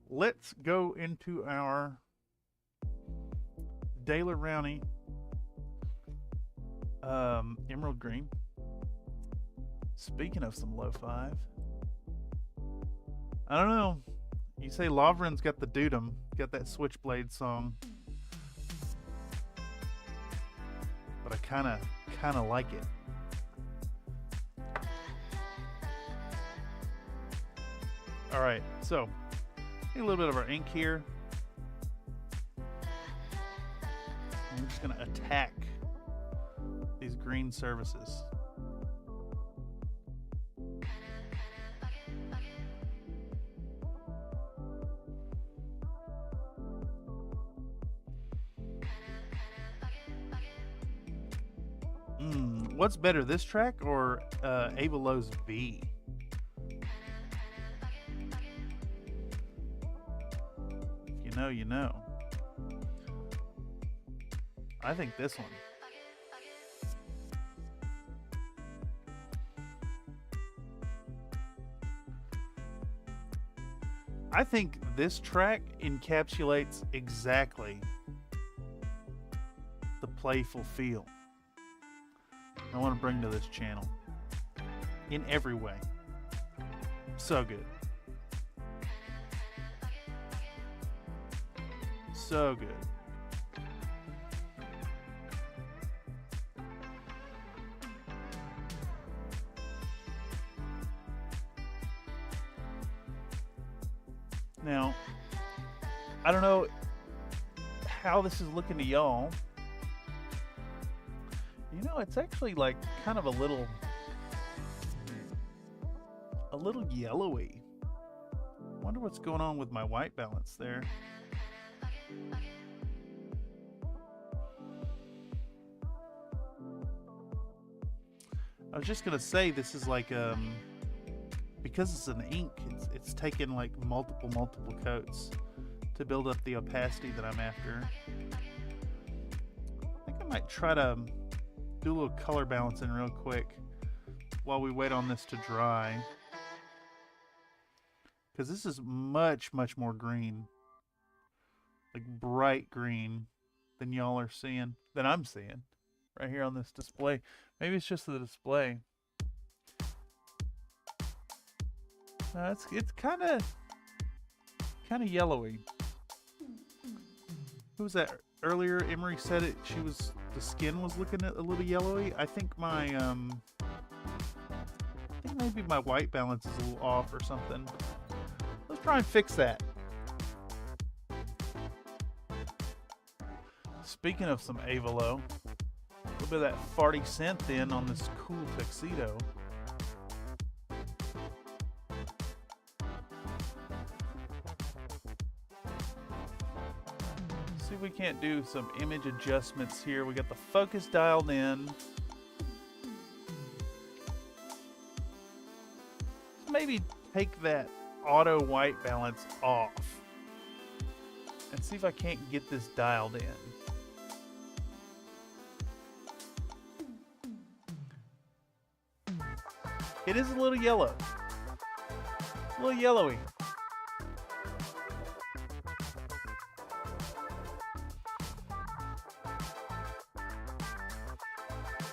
let's go into our Daler Rowney emerald green. Speaking of some low five, I don't know. You say Lovren's got the dudum, got that switchblade song, but I kind of like it. All right, so take a little bit of our ink here. I'm just going to attack these green surfaces. What's better, this track or Ava Lowe's V? If you know, you know. I think this one. I think this track encapsulates exactly the playful feel I want to bring to this channel in every way. So good. So good. Now, I don't know how this is looking to y'all. You know, it's actually like kind of a little yellowy. Wonder what's going on with my white balance there. I was just gonna say this is like because it's an ink, it's taken like multiple coats to build up the opacity that I'm after. I think I might try to do a little color balancing real quick while we wait on this to dry, because this is much more green, like bright green, than y'all are seeing, than I'm seeing right here on this display. Maybe it's just the display. It's kind of yellowy. Who was that earlier? Emery said it. The skin was looking a little yellowy. I think maybe my white balance is a little off or something. Let's try and fix that. Speaking of some Avalo, a little bit of that farty synth in on this cool tuxedo. See if we can't do some image adjustments here. We got the focus dialed in. Maybe take that auto white balance off and see if I can't get this dialed in. It is a little yellow. A little yellowy.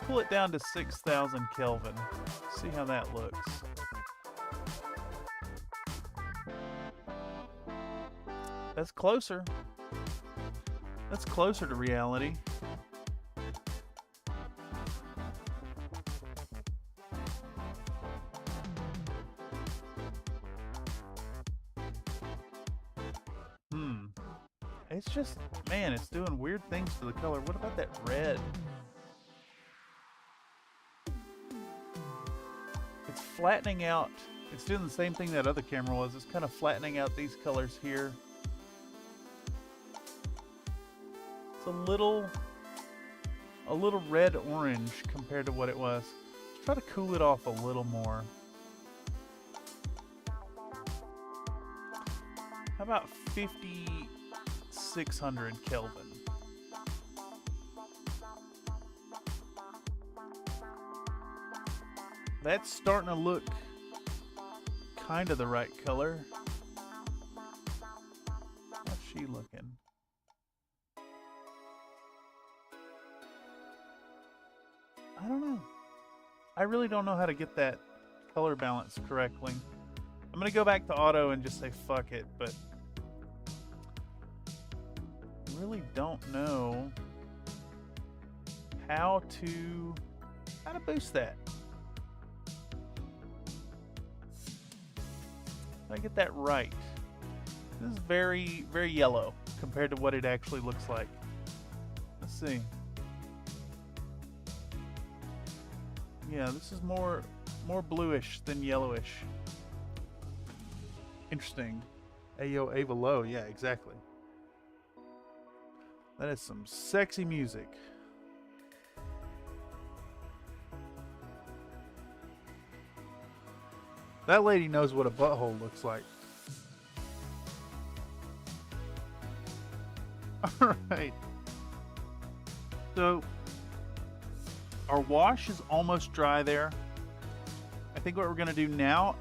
Pull it down to 6,000 Kelvin. See how that looks. That's closer. That's closer to reality. It's just, man, it's doing weird things to the color. What about that red? It's flattening out. It's doing the same thing that other camera was. It's kind of flattening out these colors here. It's a little red-orange compared to what it was. Let's try to cool it off a little more. How about 5,600 Kelvin? That's starting to look kind of the right color. How's she looking? I don't know. I really don't know how to get that color balance correctly. I'm going to go back to auto and just say fuck it, but I really don't know how to boost that. I get that right. This is very, very yellow compared to what it actually looks like. Let's see. Yeah, this is more bluish than yellowish. Interesting. Ayo, Ava Low. Yeah, exactly. That is some sexy music. That lady knows what a butthole looks like. Alright. So, our wash is almost dry there. I think what we're going to do now,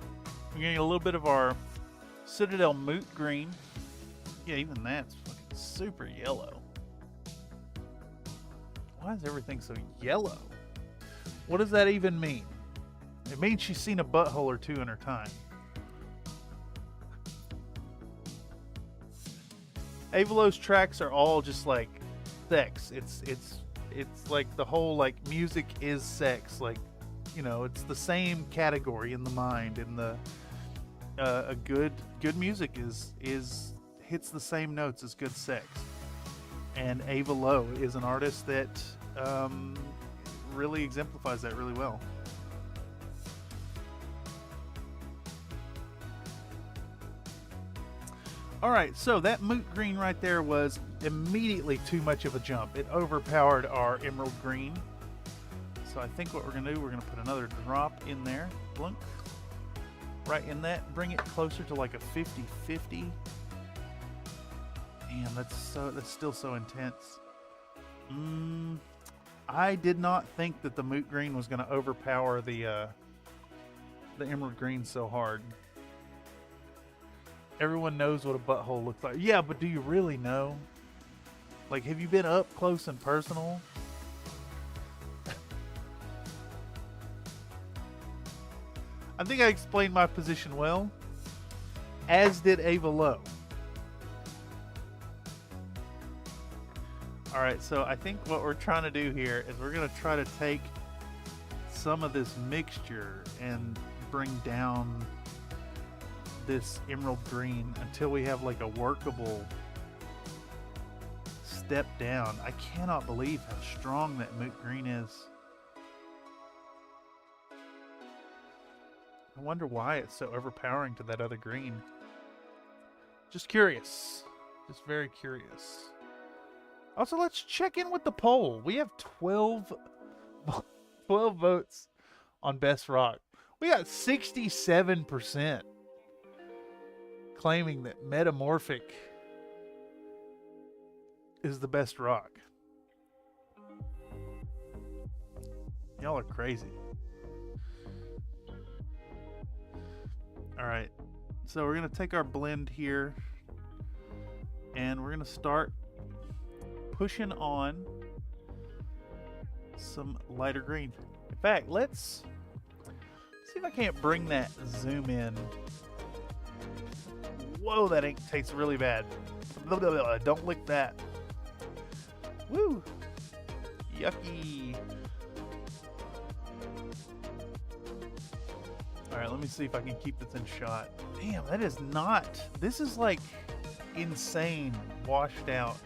we're going to get a little bit of our Citadel Moot Green. Yeah, even that's fucking super yellow. Why is everything so yellow? What does that even mean? It means she's seen a butthole or two in her time. Avalo's tracks are all just like sex. It's like the whole like music is sex. Like, you know, it's the same category in the mind. In the a good music is hits the same notes as good sex. And Ava Low is an artist that really exemplifies that really well. Alright, so that moot green right there was immediately too much of a jump. It overpowered our emerald green. So I think what we're going to do, we're going to put another drop in there. Blunk. Right in that. Bring it closer to like a 50-50. Damn, that's still so intense. I did not think that the moot green was going to overpower the emerald green so hard. Everyone knows what a butthole looks like. Yeah, but do you really know? Like, have you been up close and personal? I think I explained my position well, as did Ava Low. Alright, so I think what we're trying to do here is we're going to try to take some of this mixture and bring down this emerald green until we have like a workable step down. I cannot believe how strong that moot green is. I wonder why it's so overpowering to that other green. Just curious. Just very curious. Also, let's check in with the poll. We have 12 votes on Best Rock. We got 67% claiming that Metamorphic is the best rock. Y'all are crazy. Alright, so we're going to take our blend here and we're going to start pushing on some lighter green. In fact, let's see if I can't bring that zoom in. Whoa, that ink tastes really bad. Don't lick that. Woo! Yucky. Alright, let me see if I can keep this in shot. Damn, that is not... This is like insane washed out.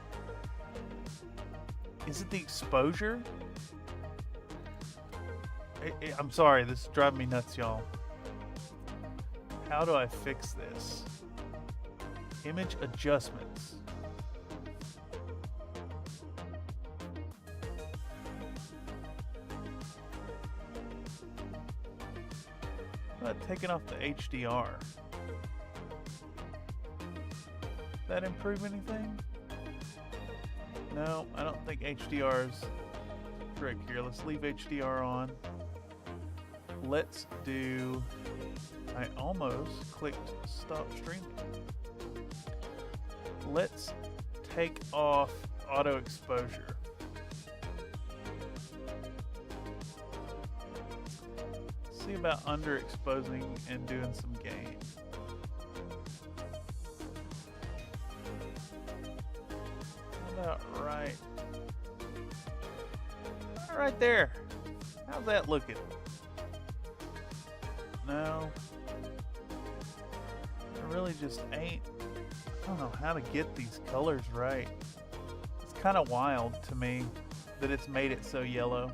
Is it the exposure? I'm sorry, this is driving me nuts, y'all. How do I fix this? Image adjustments. Taking off the HDR. That improve anything? No, I don't think HDR is correct here. Let's leave HDR on. Let's do... I almost clicked stop streaming. Let's take off auto exposure. See about underexposing and doing some gain. About right there. How's that looking? No, I really just ain't. I don't know how to get these colors right. It's kind of wild to me that it's made it so yellow.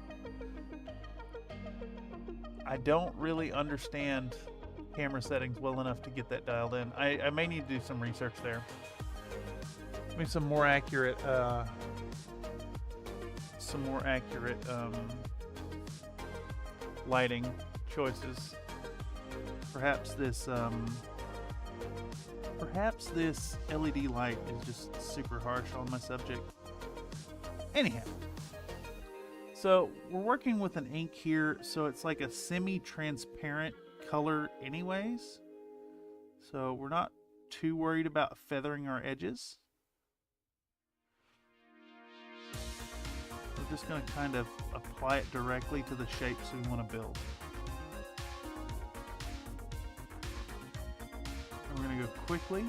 I don't really understand camera settings well enough to get that dialed in. I may need to do some research there. Maybe some more accurate lighting choices. Perhaps this LED light is just super harsh on my subject. Anyhow. So we're working with an ink here, so it's like a semi-transparent color anyways. So we're not too worried about feathering our edges. We're just going to kind of apply it directly to the shapes we want to build. And we're going to go quickly.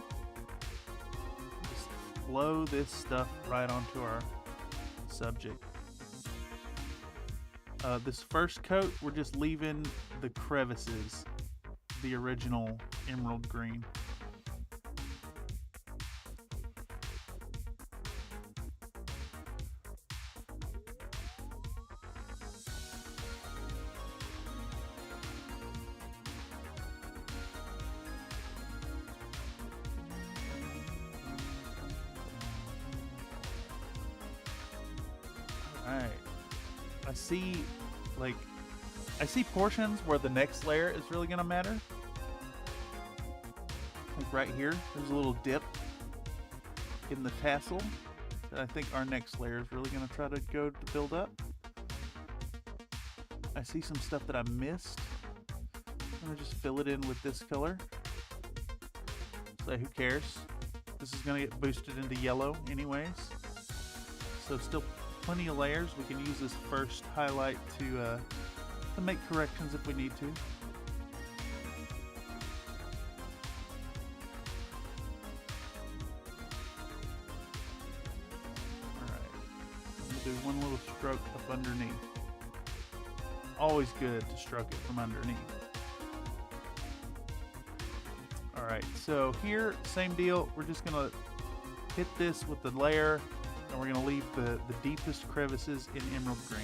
Just flow this stuff right onto our subject. This first coat, we're just leaving the crevices, the original emerald green. All right. I see portions where the next layer is really going to matter. Like right here, there's a little dip in the tassel that I think our next layer is really going to try to go to build up. I see some stuff that I missed. I'm going to just fill it in with this color. So who cares? This is going to get boosted into yellow anyways. So still plenty of layers. We can use this first highlight to make corrections if we need to. Alright, I'm going to do one little stroke up underneath. Always good to stroke it from underneath. Alright, so here, same deal. We're just going to hit this with the layer, and we're going to leave the deepest crevices in emerald green.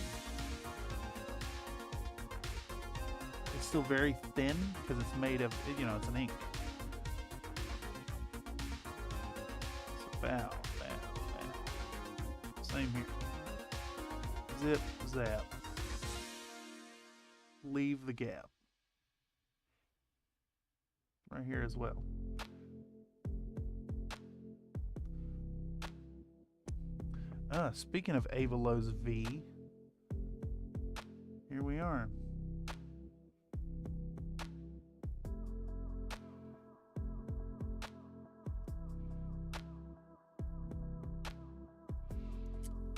It's still very thin because it's made of, it's an ink. So bow. Same here. Zip, zap. Leave the gap. Right here as well. Speaking of Ava Lowe's V, here we are.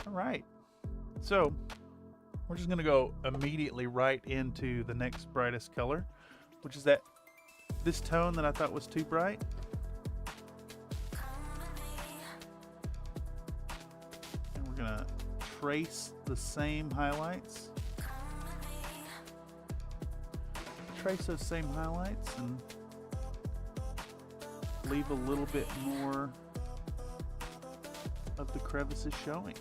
All right, so we're just going to go immediately right into the next brightest color, which is this tone that I thought was too bright. gonna trace the same highlights. Trace those same highlights and leave a little bit more of the crevices showing.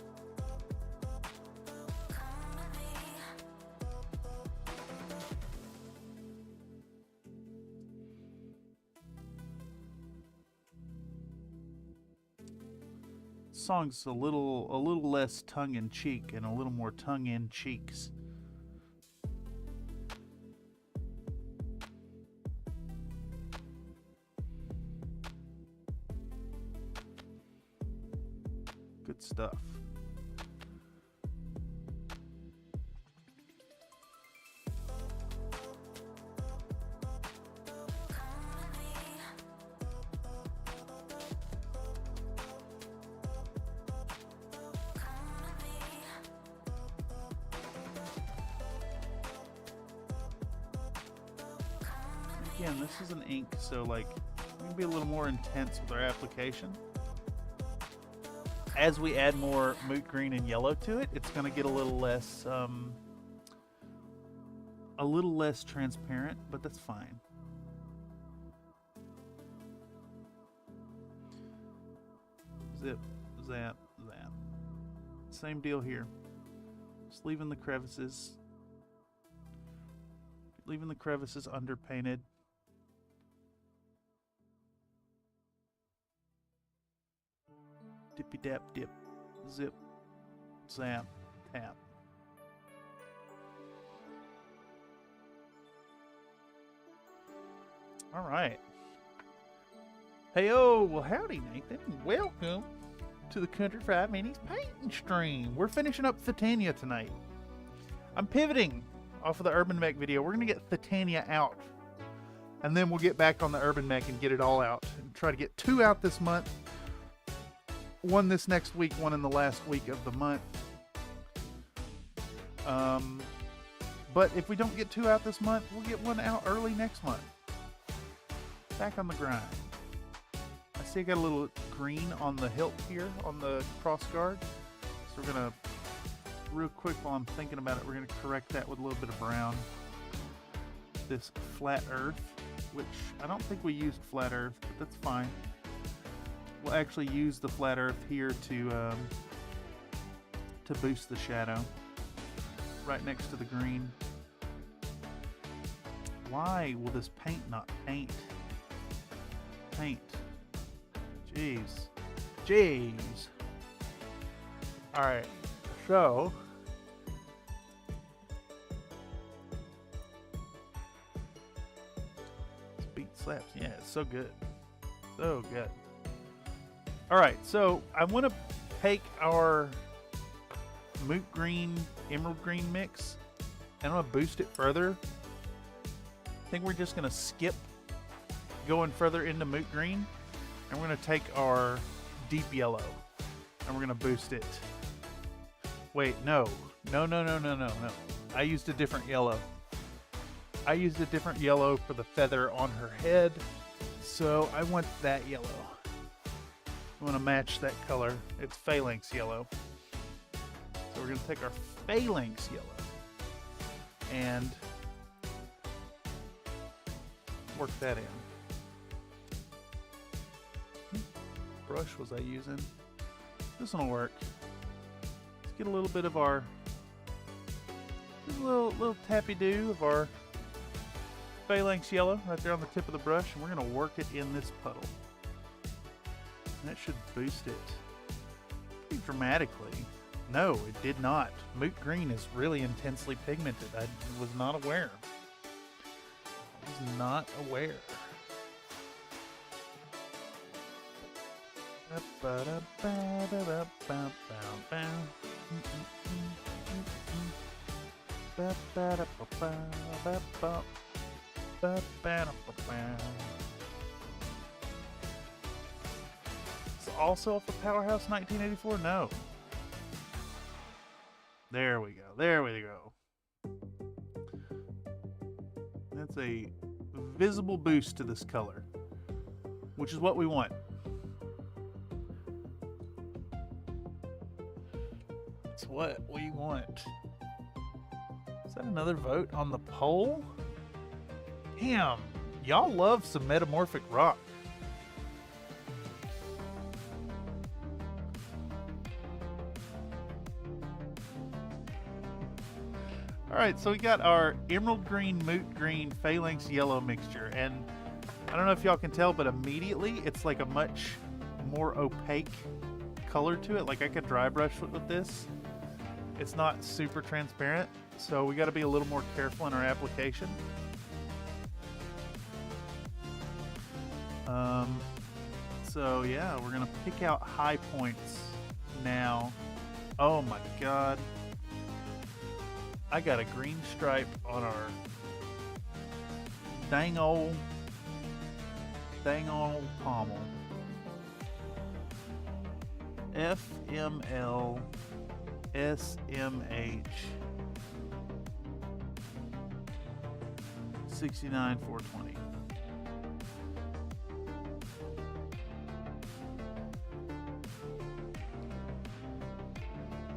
Song's a little less tongue-in-cheek and a little more tongue-in-cheeks. Good stuff. Again, this is an ink, so like we can be a little more intense with our application. As we add more moot green and yellow to it, it's going to get a little less transparent, but that's fine. Zip, zap, zap. Same deal here. Just leaving the crevices underpainted. Dippy dap dip, zip, zap, tap. All right. Hey-o, well howdy Nathan. Welcome to the Country Fried Minis painting stream. We're finishing up Titania tonight. I'm pivoting off of the Urban Mech video. We're gonna get Titania out, and then we'll get back on the Urban Mech and get it all out and try to get 2 out this month. One this next week, one in the last week of the month. But if we don't get 2 out this month, we'll get 1 out early next month. Back on the grind. I see I got a little green on the hilt here on the cross guard. So we're gonna, real quick while I'm thinking about it, we're gonna correct that with a little bit of brown. This flat earth, which I don't think we used flat earth, but that's fine. We'll actually use the flat earth here to boost the shadow right next to the green. Why will this paint not paint? Paint. Jeez. Alright, so this beat slaps. Yeah, it's so good. So good. Alright, so I want to take our moot green, emerald green mix, and I'm going to boost it further. I think we're just going to skip going further into moot green, and we're going to take our deep yellow, and we're going to boost it. Wait, no. I used a different yellow. I used a different yellow for the feather on her head, so I want that yellow. I want to match that color. It's phalanx yellow. So we're going to take our phalanx yellow and work that in. Brush was I using? This one will work. Let's get a little bit of our, just a little tappy-do of our phalanx yellow right there on the tip of the brush, and we're going to work it in this puddle. That should boost it pretty dramatically. No, it did not. Moot green is really intensely pigmented. I was not aware. Also off of Powerhouse 1984? No. There we go. That's a visible boost to this color, which is what we want. what we want. Is that another vote on the poll? Damn, y'all love some metamorphic rock. Alright, so we got our emerald green, moot green, phalanx yellow mixture, and I don't know if y'all can tell, but immediately it's like a much more opaque color to it. Like I could dry brush with this. It's not super transparent, so we got to be a little more careful in our application. So yeah, we're gonna pick out high points now. Oh my god. I got a green stripe on our dang old pommel. FML SMH 69420.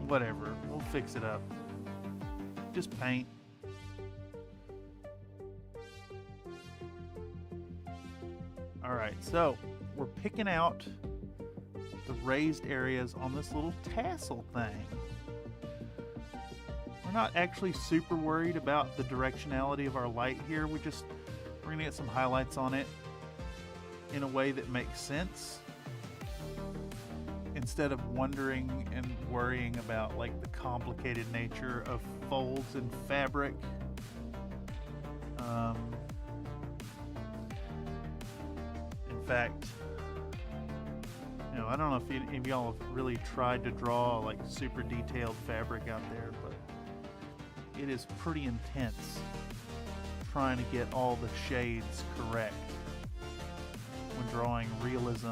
Whatever, we'll fix it up. Just paint. Alright, so we're picking out the raised areas on this little tassel thing. We're not actually super worried about the directionality of our light here. We're gonna get some highlights on it in a way that makes sense, instead of wondering and worrying about like the complicated nature of folds and fabric. In fact, you know, I don't know if any of y'all have really tried to draw like super detailed fabric out there, but it is pretty intense trying to get all the shades correct when drawing realism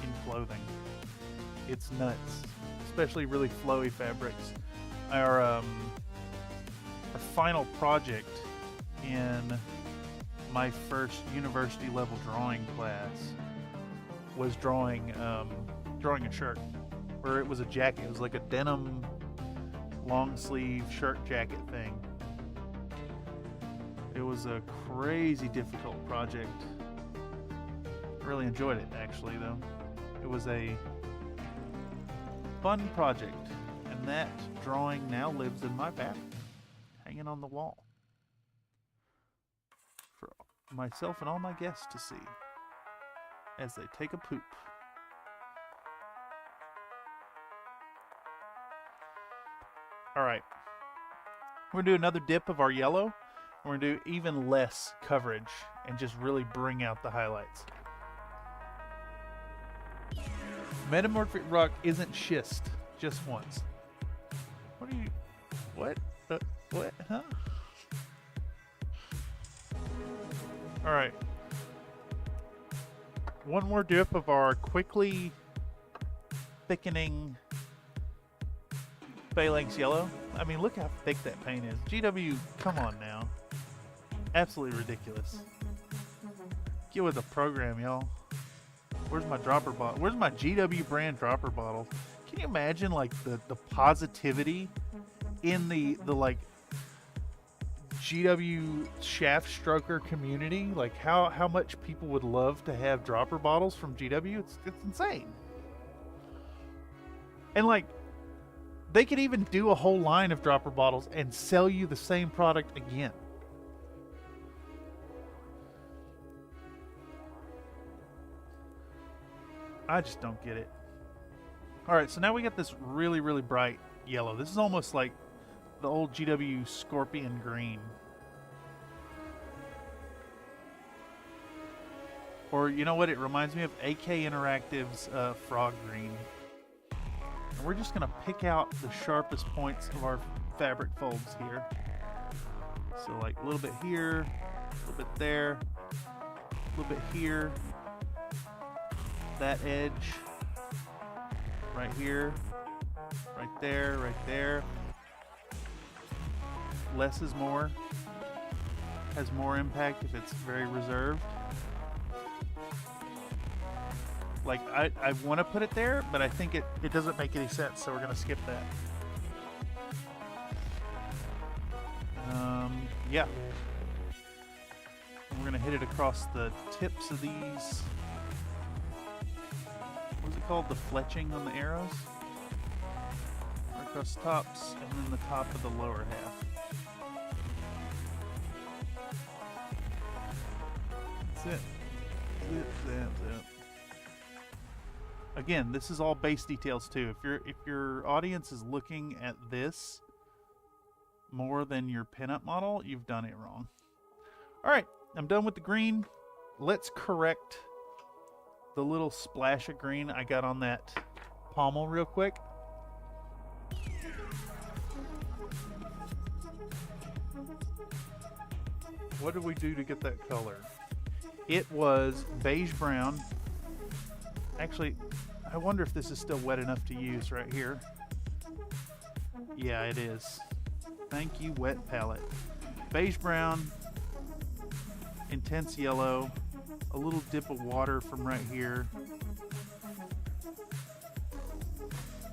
in clothing. It's nuts, especially really flowy fabrics. Our final project in my first university level drawing class was drawing a shirt, or it was a jacket. It was like a denim long sleeve shirt jacket thing. It was a crazy difficult project. I really enjoyed it actually though. It was a fun project, and that drawing now lives in my bathroom, hanging on the wall for myself and all my guests to see as they take a poop. Alright, we're going to do another dip of our yellow. We're going to do even less coverage and just really bring out the highlights. Metamorphic rock isn't schist, just once. What are you... What? What? Huh? Alright. One more dip of our quickly thickening phalanx yellow. I mean, look how thick that paint is. GW, come on now. Absolutely ridiculous. Get with the program, y'all. Where's my dropper bottle? Where's my GW brand dropper bottle? Can you imagine like the positivity in the like GW shaft stroker community? Like how much people would love to have dropper bottles from GW? It's insane. And like they could even do a whole line of dropper bottles and sell you the same product again. I just don't get it. Alright, so now we got this really, really bright yellow. This is almost like the old GW Scorpion Green. Or, you know what? It reminds me of AK Interactive's Frog Green. And we're just going to pick out the sharpest points of our fabric folds here. So, like, a little bit here, a little bit there, a little bit here. That edge, right here, right there, right there. Less is more. Has more impact if it's very reserved. Like, I want to put it there, but I think it doesn't make any sense, so we're going to skip that. Yeah. We're going to hit it across the tips of these. What's it called? The fletching on the arrows? Right across the tops, and then the top of the lower half. That's it. That's it. Again, this is all base details too. If your audience is looking at this more than your pinup model, you've done it wrong. All right, I'm done with the green. Let's correct the little splash of green I got on that pommel real quick. What did we do to get that color? It was beige brown. Actually, I wonder if this is still wet enough to use right here. Yeah, it is. Thank you, wet palette. Beige brown, intense yellow, a little dip of water from right here.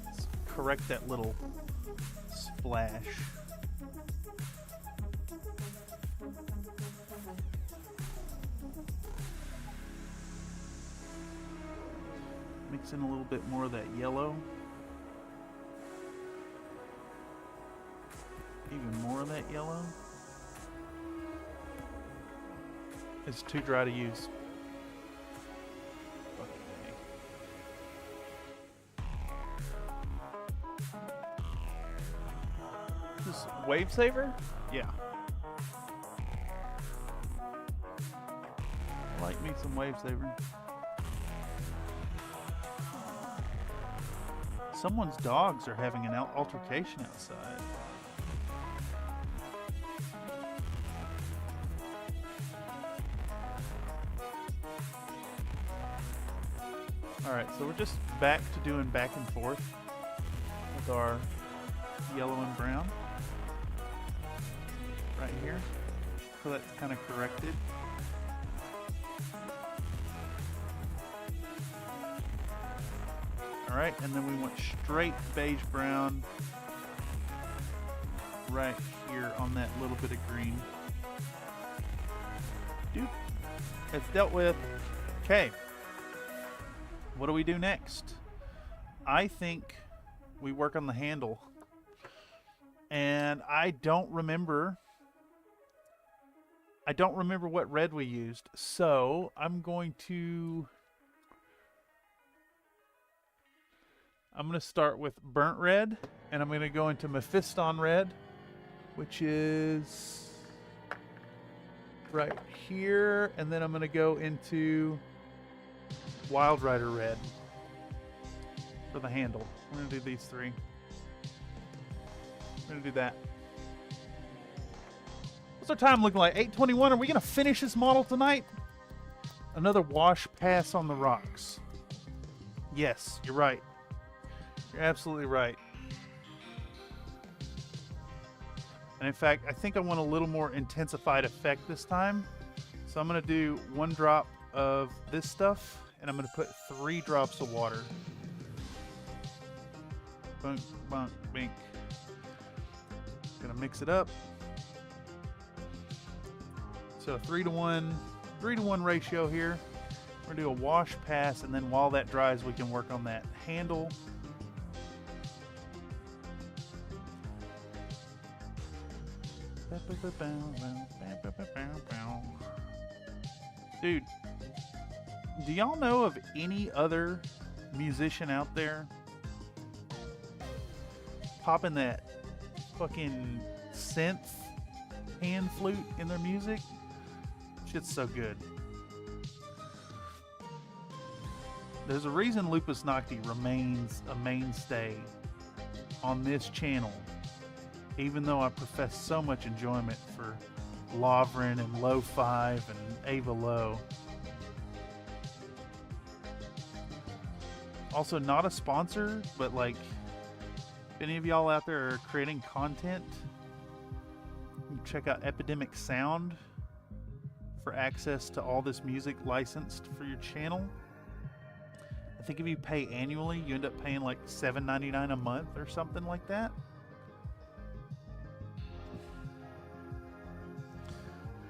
Let's correct that little splash. Mix in a little bit more of that yellow. Even more of that yellow. It's too dry to use. Okay. This wave saver? Yeah. I like me some wave saver. Someone's dogs are having an altercation outside. Alright, so we're just back to doing back and forth with our yellow and brown right here. So that's kind of corrected. Alright, and then we want straight beige brown right here on that little bit of green. Doop. It's dealt with. Okay. What do we do next? I think we work on the handle. And I don't remember what red we used. So I'm going to start with burnt red, and I'm going to go into Mephiston red, which is right here, and then I'm going to go into Wild Rider red for the handle. We're going to do these three. We're going to do that. What's our time looking like? 8:21. Are we going to finish this model tonight? Another wash pass on the rocks. Yes, you're right. You're absolutely right. And in fact, I think I want a little more intensified effect this time. So I'm going to do 1 drop of this stuff, and I'm going to put 3 drops of water. Bunk, bunk, bink. Gonna mix it up. So 3-to-1 ratio here. We're gonna do a wash pass, and then while that dries, we can work on that handle. Dude, do y'all know of any other musician out there popping that fucking synth hand flute in their music? Shit's so good. There's a reason Lupus Nocti remains a mainstay on this channel, even though I profess so much enjoyment for Lovren and Lo-Fi and Ava Low. Also, not a sponsor, but like, if any of y'all out there are creating content, you can check out Epidemic Sound for access to all this music licensed for your channel. I think if you pay annually, you end up paying like $7.99 a month or something like that.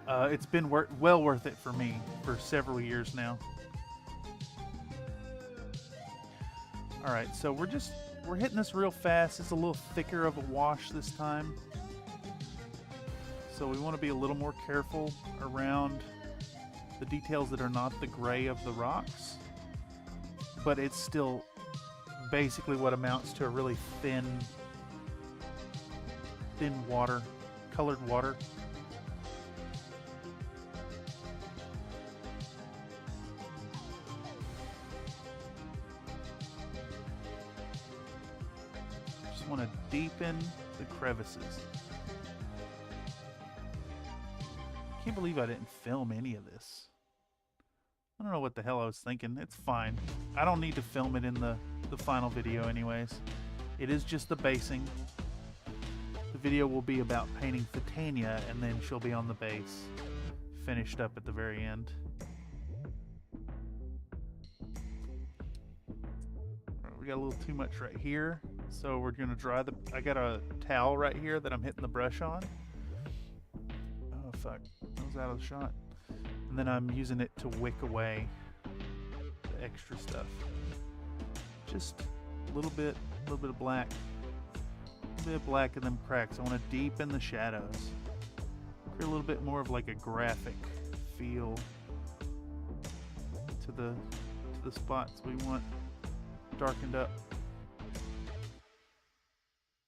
It's been well worth it for me for several years now. All right, so we're hitting this real fast. It's a little thicker of a wash this time. So we want to be a little more careful around the details that are not the gray of the rocks. But it's still basically what amounts to a really thin water, colored water. Just want to deepen the crevices. I can't believe I didn't film any of this. I don't know what the hell I was thinking. It's fine. I don't need to film it in the final video anyways. It is just the basing. The video will be about painting Titania, and then she'll be on the base, finished up at the very end. Alright, we got a little too much right here, so we're gonna dry the... I got a towel right here that I'm hitting the brush on. Oh fuck, I was out of the shot. And then I'm using it to wick away the extra stuff. Just a little bit of black. A little bit of black and them cracks. I want to deepen the shadows. Create a little bit more of like a graphic feel to the spots we want darkened up.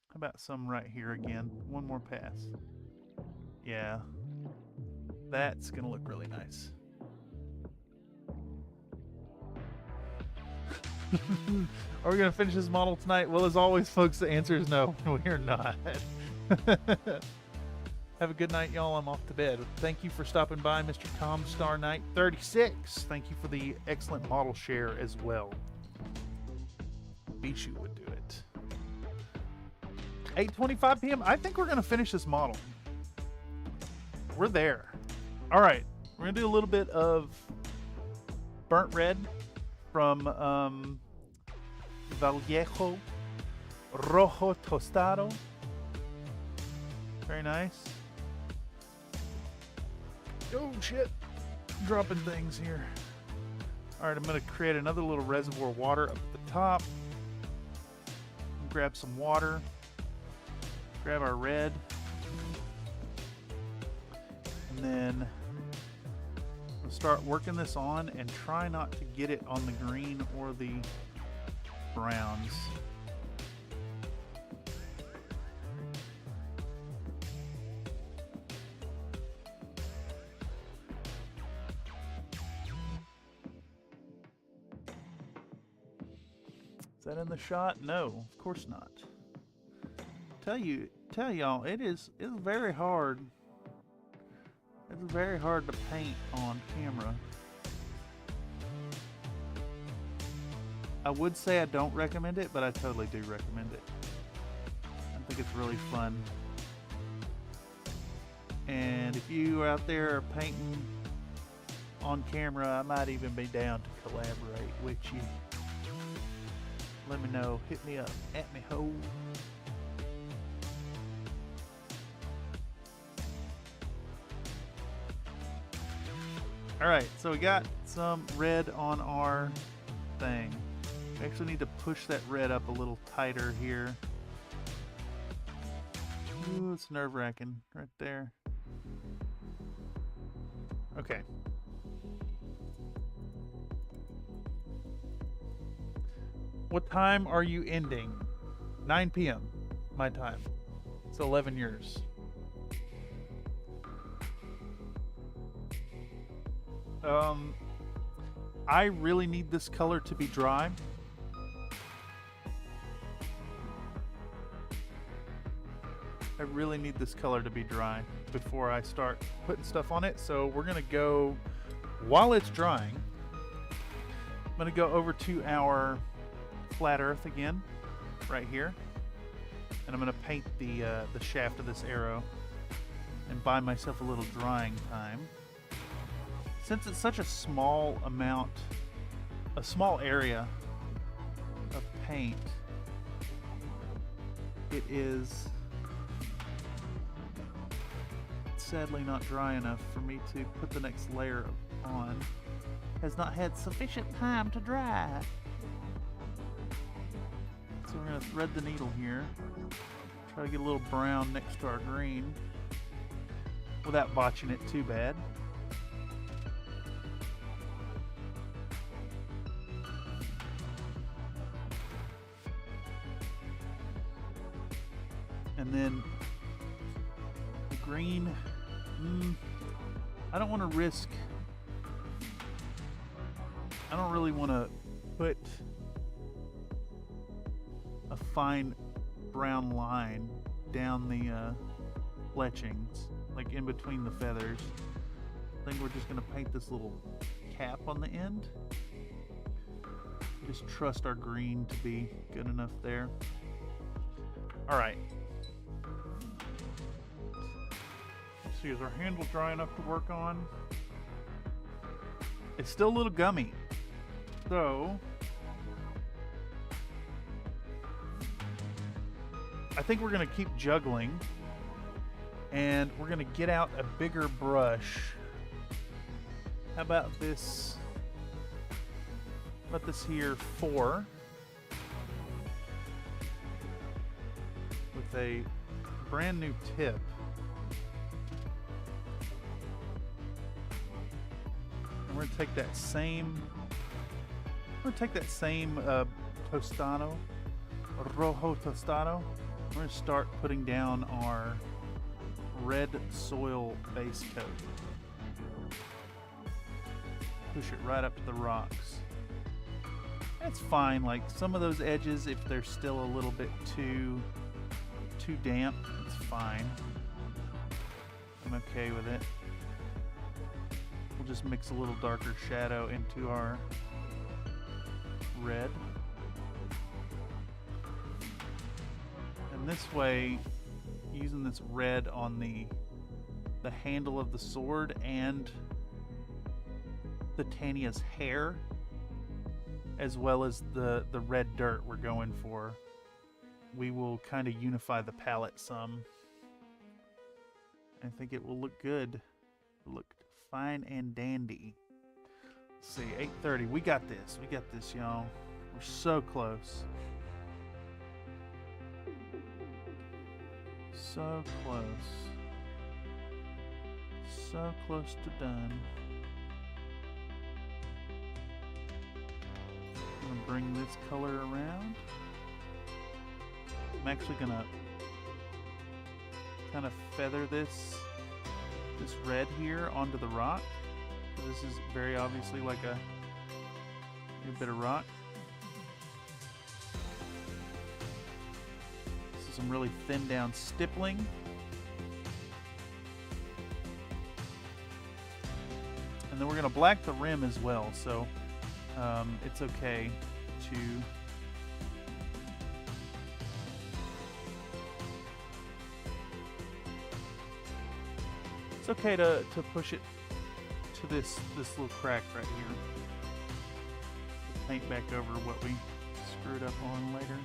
How about some right here again? One more pass. Yeah. That's gonna look really nice. Are we gonna finish this model tonight? Well, as always, folks, the answer is no. We're not. Have a good night, y'all. I'm off to bed. Thank you for stopping by, Mr. Tom Star Knight 36. Thank you for the excellent model share as well. Bishu would do it. 8:25 p.m. I think we're gonna finish this model. We're there. All right, we're gonna do a little bit of burnt red from Vallejo Rojo Tostado. Very nice. Oh shit, dropping things here. All right, I'm gonna create another little reservoir water up at the top. Grab some water. Grab our red. And then we'll start working this on and try not to get it on the green or the browns. Is that in the shot? No, of course not. Tell y'all, it's very hard. It's very hard to paint on camera. I would say I don't recommend it, but I totally do recommend it. I think it's really fun. And if you out there are painting on camera, I might even be down to collaborate with you. Let me know. Hit me up. At me ho. Alright, so we got some red on our thing. We actually need to push that red up a little tighter here. Ooh, it's nerve-wracking right there. Okay. What time are you ending? 9 p.m. my time. It's 11 yours. I really need this color to be dry. I really need this color to be dry before I start putting stuff on it. So we're gonna go, while it's drying, I'm gonna go over to our flat earth again, right here. And I'm gonna paint the shaft of this arrow and buy myself a little drying time. Since it's such a small amount, a small area paint, it is sadly not dry enough for me to put the next layer on. Has not had sufficient time to dry. So we're going to thread the needle here. Try to get a little brown next to our green without botching it too bad. And then the green, I don't want to risk, I don't really want to put a fine brown line down the fletchings, like in between the feathers. I think we're just going to paint this little cap on the end. Just trust our green to be good enough there. All right. Let's see, is our handle dry enough to work on? It's still a little gummy, so I think we're going to keep juggling, and we're going to get out a bigger brush. How about this? How about this here, 4, with a brand new tip. And we're going to take that same. We're going to take that same tostado, rojo tostado. We're going to start putting down our red soil base coat. Push it right up to the rocks. That's fine, like some of those edges, if they're still a little bit too damp, it's fine. I'm okay with it. We'll just mix a little darker shadow into our red. And this way, using this red on the handle of the sword and the Tania's hair, as well as the red dirt we're going for, we will kind of unify the palette some. I think it will look good. Look fine and dandy. Let's see, 8:30. We got this. We got this, y'all. We're so close. So close. So close to done. I'm gonna bring this color around. I'm actually gonna kind of feather this red here onto the rock. This is very obviously like a bit of rock. This is some really thin down stippling. And then we're gonna black the rim as well, so it's okay to push it to this little crack right here. Paint back over what we screwed up on later.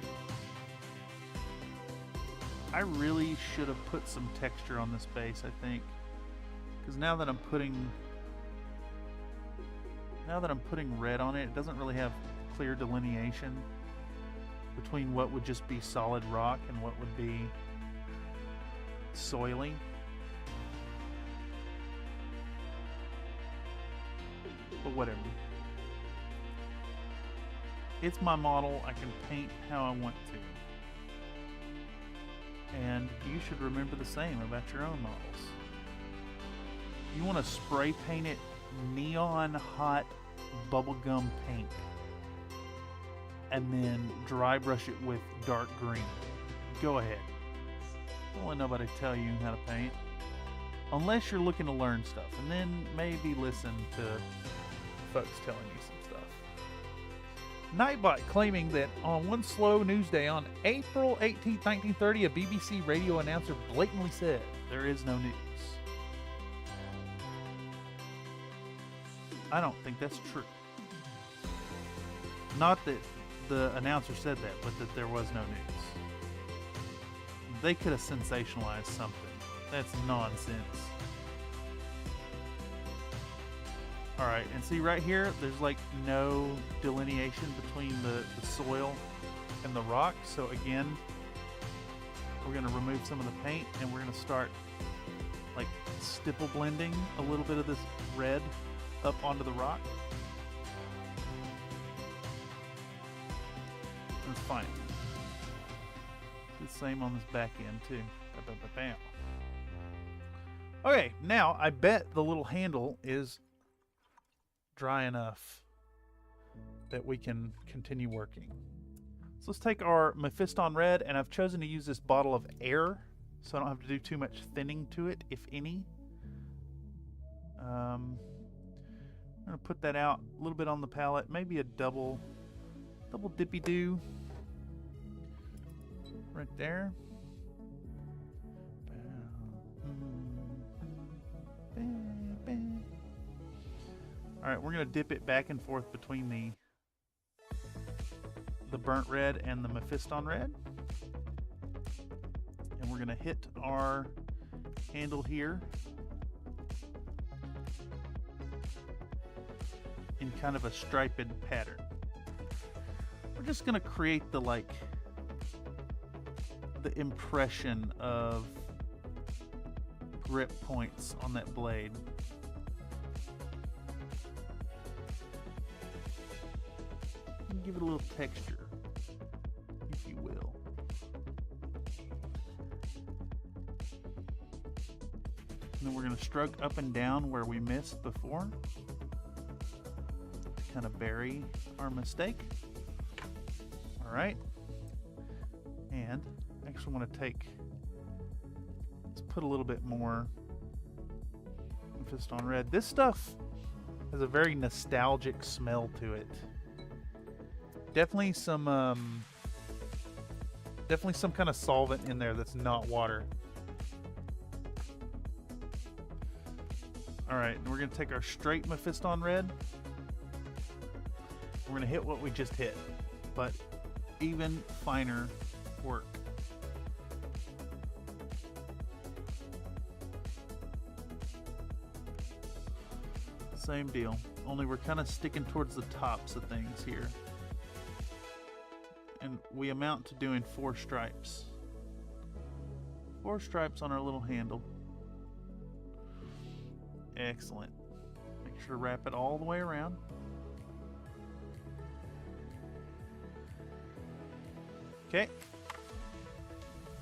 I really should have put some texture on this base, I think, because now that I'm putting red on it, it doesn't really have clear delineation between what would just be solid rock and what would be soily. But whatever. It's my model. I can paint how I want to. And you should remember the same about your own models. You want to spray paint it neon hot bubblegum paint and then dry brush it with dark green. Go ahead. Don't let nobody tell you how to paint. Unless you're looking to learn stuff, and then maybe listen to folks telling you some stuff. Nightbot claiming that on one slow news day on April 18th, 1930, a BBC radio announcer blatantly said, "There is no news." I don't think that's true. Not that the announcer said that, but that there was no news. They could have sensationalized something. That's nonsense. Alright, and see right here, there's like no delineation between the soil and the rock. So again, we're going to remove some of the paint and we're going to start like stipple blending a little bit of this red up onto the rock. That's fine. The same on this back end too. Bam. Okay, now I bet the little handle is dry enough that we can continue working. So let's take our Mephiston Red, and I've chosen to use this bottle of air so I don't have to do too much thinning to it, if any. I'm going to put that out a little bit on the palette, maybe a double dippy do right there. Alright, we're going to dip it back and forth between the burnt red and the Mephiston red. And we're going to hit our handle here in kind of a striped pattern. We're just going to create the impression of grip points on that blade. Give it a little texture, if you will. And then we're going to stroke up and down where we missed before to kind of bury our mistake. All right. And I actually want to let's put a little bit more Mephiston Red. This stuff has a very nostalgic smell to it. Definitely some kind of solvent in there that's not water. All right, we're gonna take our straight Mephiston Red. We're gonna hit what we just hit, but even finer work. Same deal, only we're kind of sticking towards the tops of things here. And we amount to doing 4 stripes. 4 stripes on our little handle. Excellent. Make sure to wrap it all the way around. Okay.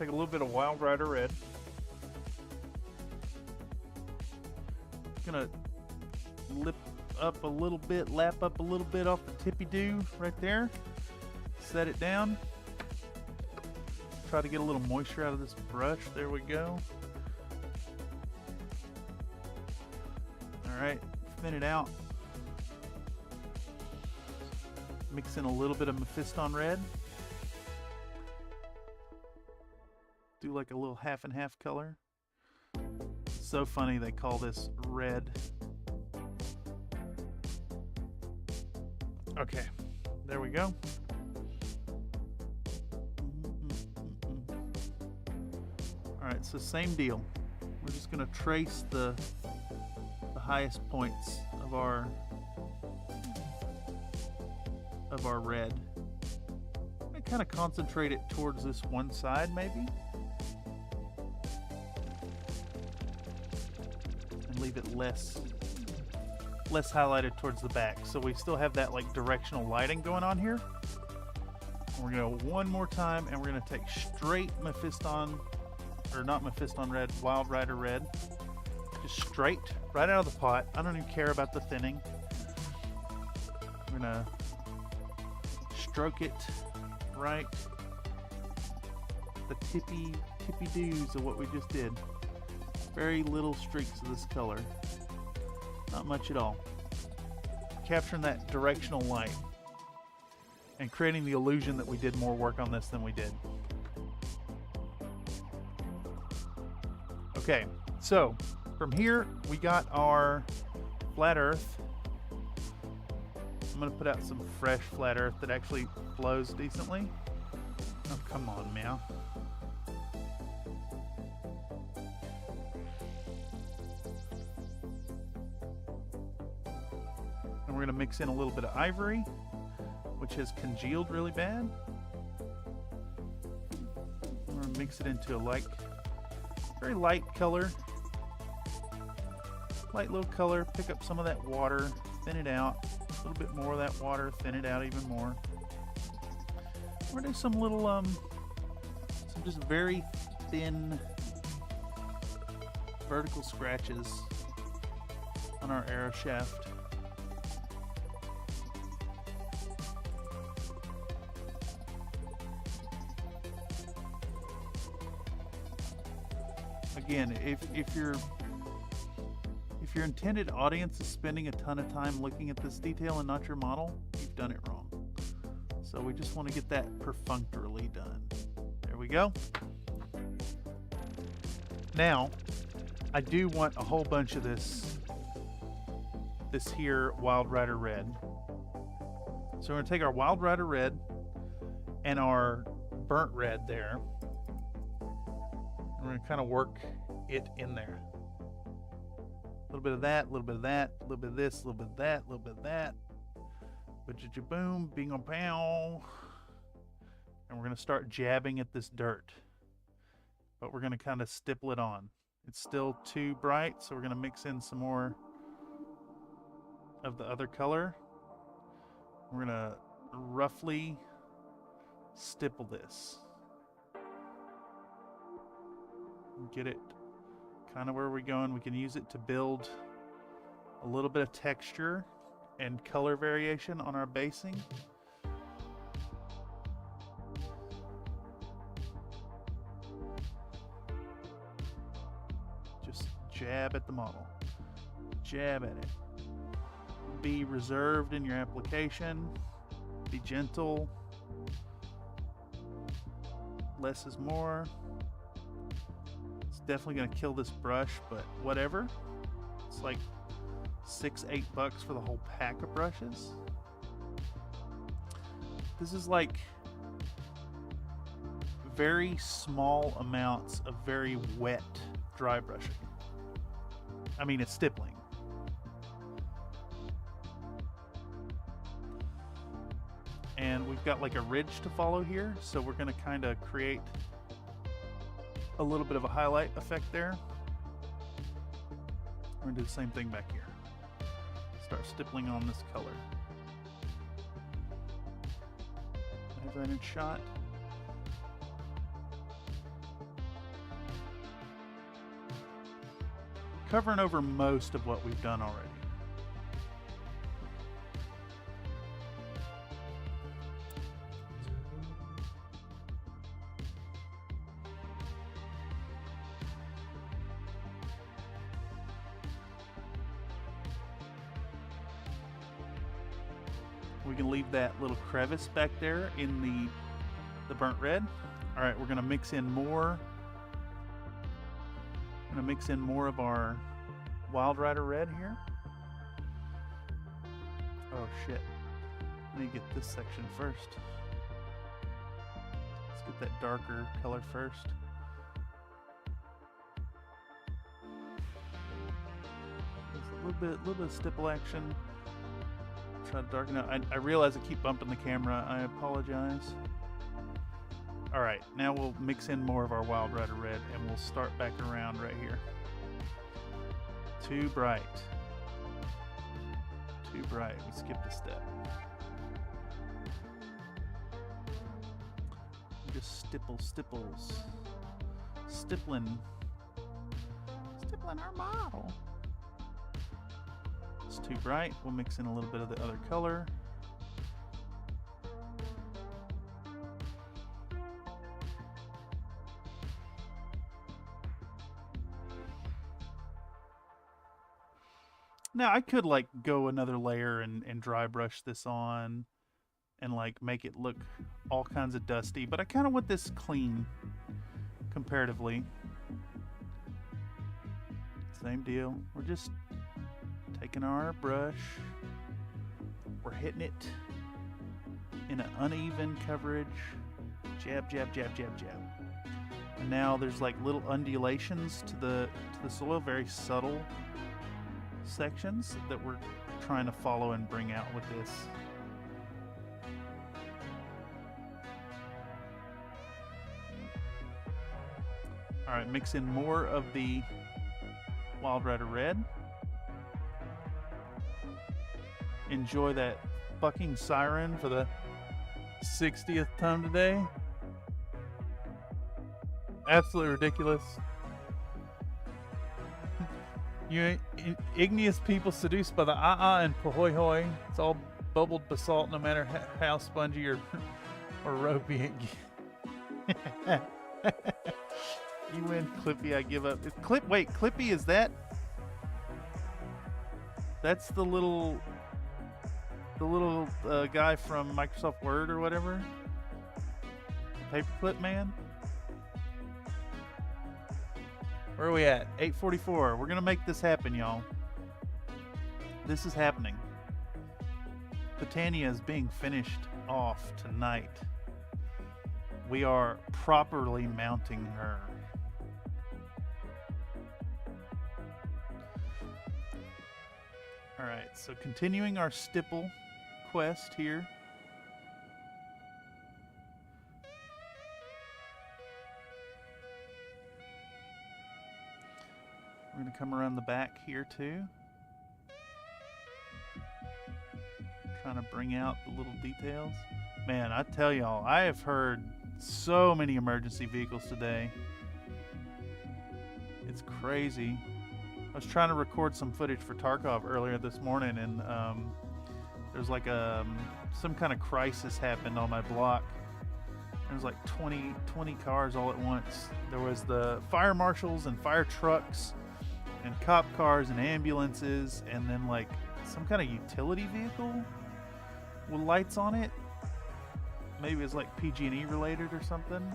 Take a little bit of Wild Rider Red. Gonna lap up a little bit off the tippy-do right there. Set it down. Try to get a little moisture out of this brush. There we go. Alright, thin it out. Mix in a little bit of Mephiston Red. Do like a little half and half color. So funny they call this red. Okay, there we go. Alright, so same deal. We're just going to trace the highest points of our red. I'm going to kind of concentrate it towards this one side maybe. And leave it less highlighted towards the back. So we still have that like directional lighting going on here. And we're going to go one more time and we're going to take straight Mephiston, or not Mephiston Red, Wild Rider Red. Just straight, right out of the pot. I don't even care about the thinning. I'm gonna stroke it right. The tippy doos of what we just did. Very little streaks of this color. Not much at all. Capturing that directional light and creating the illusion that we did more work on this than we did. Okay, so from here we got our flat earth I'm gonna put out some fresh flat earth that actually flows decently. Oh, come on, meow. And we're gonna mix in a little bit of ivory, which has congealed really bad. We're gonna mix it into a very light color. Light little color, pick up some of that water, thin it out. A little bit more of that water, thin it out even more. We're gonna do some little, some just very thin vertical scratches on our arrow shaft. Again, if your intended audience is spending a ton of time looking at this detail and not your model, you've done it wrong. So we just want to get that perfunctorily done. There we go. Now, I do want a whole bunch of this here Wild Rider red. So we're going to take our Wild Rider red and our burnt red there. We're going to kind of work it in there. A little bit of that, a little bit of that, a little bit of this, a little bit of that, a little bit of that. Boom, bing a pow. And we're going to start jabbing at this dirt. But we're going to kind of stipple it on. It's still too bright, so we're going to mix in some more of the other color. We're going to roughly stipple this. Get it kind of where we're going. We can use it to build a little bit of texture and color variation on our basing. Just jab at the model. Jab at it. Be reserved in your application. Be gentle. Less is more. Definitely gonna kill this brush, but whatever. It's like $6-8 for the whole pack of brushes. This is like very small amounts of very wet dry brushing. I mean, it's stippling. And we've got like a ridge to follow here, so we're gonna kind of create a little bit of a highlight effect there. We're gonna do the same thing back here. Start stippling on this color. Have that in shot. Covering over most of what we've done already. We can leave that little crevice back there in the burnt red. All right, we're gonna mix in more. I'm gonna mix in more of our Wild Rider red here. Oh shit, let me get this section first. Let's get that darker color first. There's a little bit of stipple action. Try to darken out. I realize I keep bumping the camera. I apologize. All right, now we'll mix in more of our Wild Rider red and we'll start back around right here. Too bright. Too bright. We skipped a step. Just stipples. Stippling our model. It's too bright. We'll mix in a little bit of the other color. Now I could like go another layer and dry brush this on and like make it look all kinds of dusty, but I kind of want this clean comparatively. Same deal. We're just taking our brush, We're hitting it in an uneven coverage. Jab, jab, jab, jab, jab. And now there's like little undulations to the soil, very subtle sections that we're trying to follow and bring out with this. All right, mix in more of the Wild Rider Red. Enjoy that fucking siren for the 60th time today. Absolutely ridiculous. You igneous people seduced by the and pohoi hoi. It's all bubbled basalt, no matter how spongy or ropey it You win, Clippy. I give up. Wait, Clippy, is that? That's the little guy from Microsoft Word or whatever. Paperclip man. Where are we at? 8:44. We're gonna make this happen, y'all. This is happening. Titania is being finished off tonight. We are properly mounting her. Alright, so continuing our stipple quest here. We're going to come around the back here too. Trying to bring out the little details. Man, I tell y'all, I have heard so many emergency vehicles today. It's crazy. I was trying to record some footage for Tarkov earlier this morning, and there's like some kind of crisis happened on my block. There was like 20 cars all at once. There was the fire marshals and fire trucks and cop cars and ambulances, and then like some kind of utility vehicle with lights on it. Maybe it's like PG&E related or something.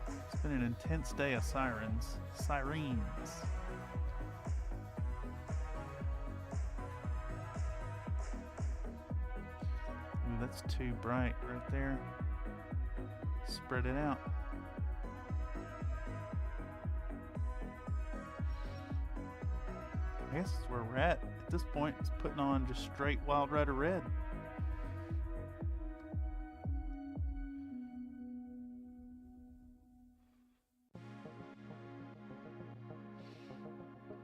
It's been an intense day of sirens. Ooh, that's too bright right there. Spread it out. I guess that's where we're at this point. It's putting on just straight Wild Rider Red.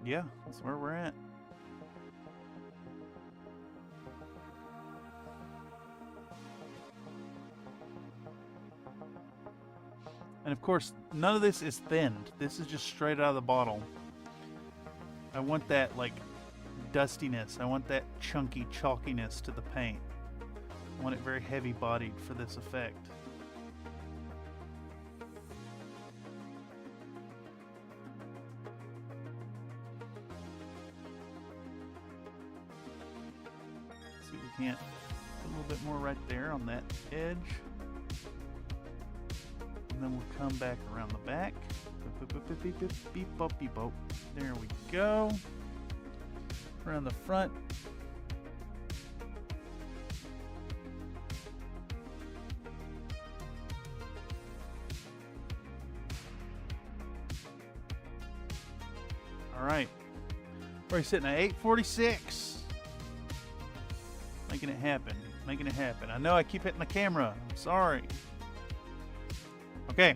Yeah, that's where we're at. And of course, none of this is thinned. This is just straight out of the bottle. I want that like dustiness. I want that chunky chalkiness to the paint. I want it very heavy bodied for this effect. Let's see if we can't put a little bit more right there on that edge. And then we'll come back around the back. Beep, bop, beep, bop. There we go. Around the front. All right. We're sitting at 8:46. Making it happen. Making it happen. I know I keep hitting the camera. I'm sorry. Okay.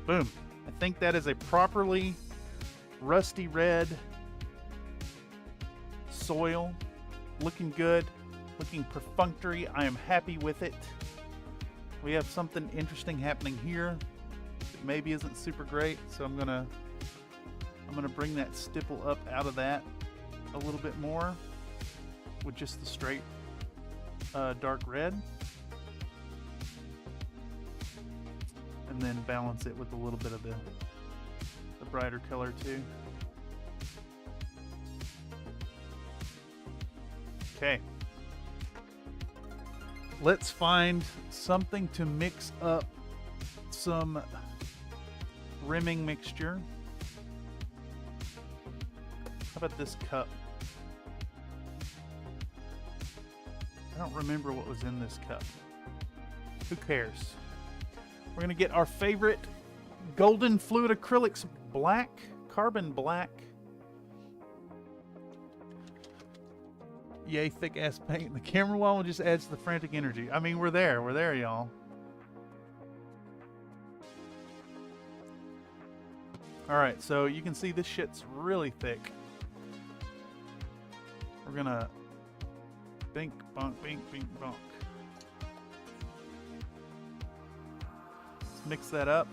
Boom. I think that is a properly rusty red soil. Looking good. Looking perfunctory. I am happy with it. We have something interesting happening here that maybe isn't super great, so I'm gonna bring that stipple up out of that a little bit more with just the straight dark red. And then balance it with a little bit of the brighter color too. Okay. Let's find something to mix up some rimming mixture. How about this cup? don't remember what was in this cup. Who cares? We're going to get our favorite golden fluid acrylics black, carbon black. Yay, thick ass paint. The camera wall just adds to the frantic energy. I mean, we're there, y'all. Alright, so you can see this shit's really thick. We're gonna bink, bonk, bink, bink, bonk. Let's mix that up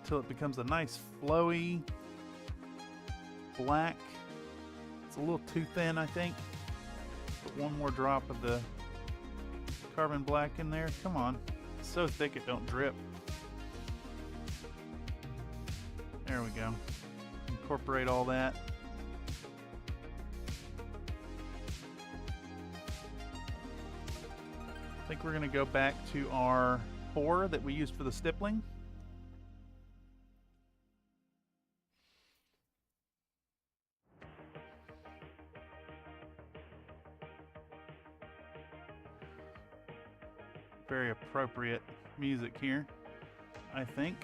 until it becomes a nice flowy black. It's a little too thin, I think. Put one more drop of the carbon black in there. Come on. It's so thick it don't drip. There we go. Incorporate all that. I think we're going to go back to our pour that we used for the stippling. Very appropriate music here, I think.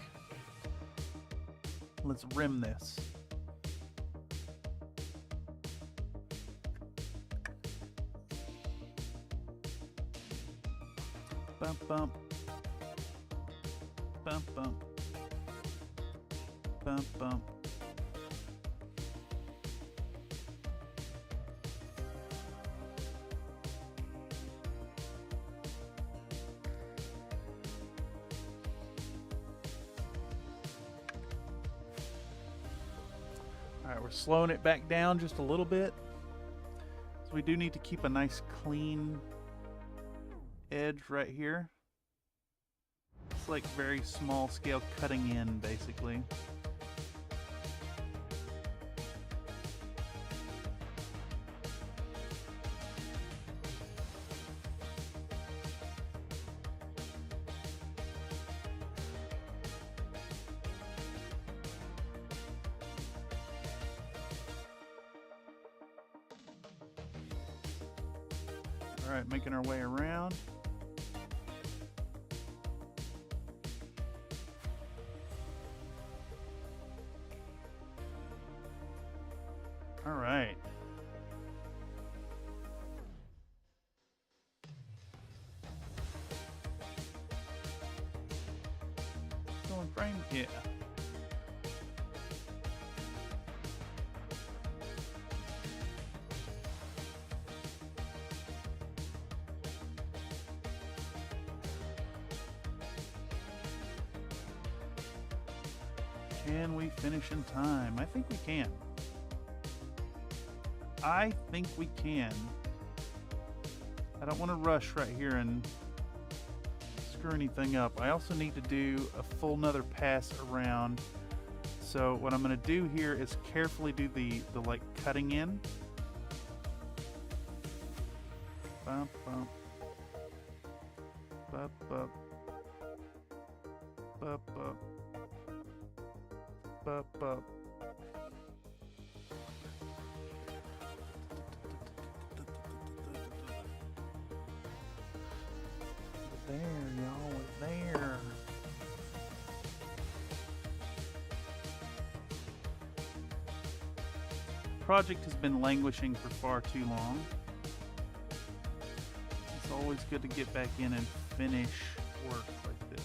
Let's rim this. Bump, bump. Bump, bump. Bump, bump. Alright, we're slowing it back down just a little bit. So we do need to keep a nice clean edge right here. It's like very small scale cutting in, basically. All right, making our way around. All right. Still in frame? Yeah. Can we finish in time? I think we can. I think we can. I don't want to rush right here and screw anything up. I also need to do a full another pass around. So what I'm going to do here is carefully do the like cutting in. Bump, bump. Bump, bump. Bump, bump. Bump, bump. There, y'all, we're there. Project has been languishing for far too long. It's always good to get back in and finish work like this.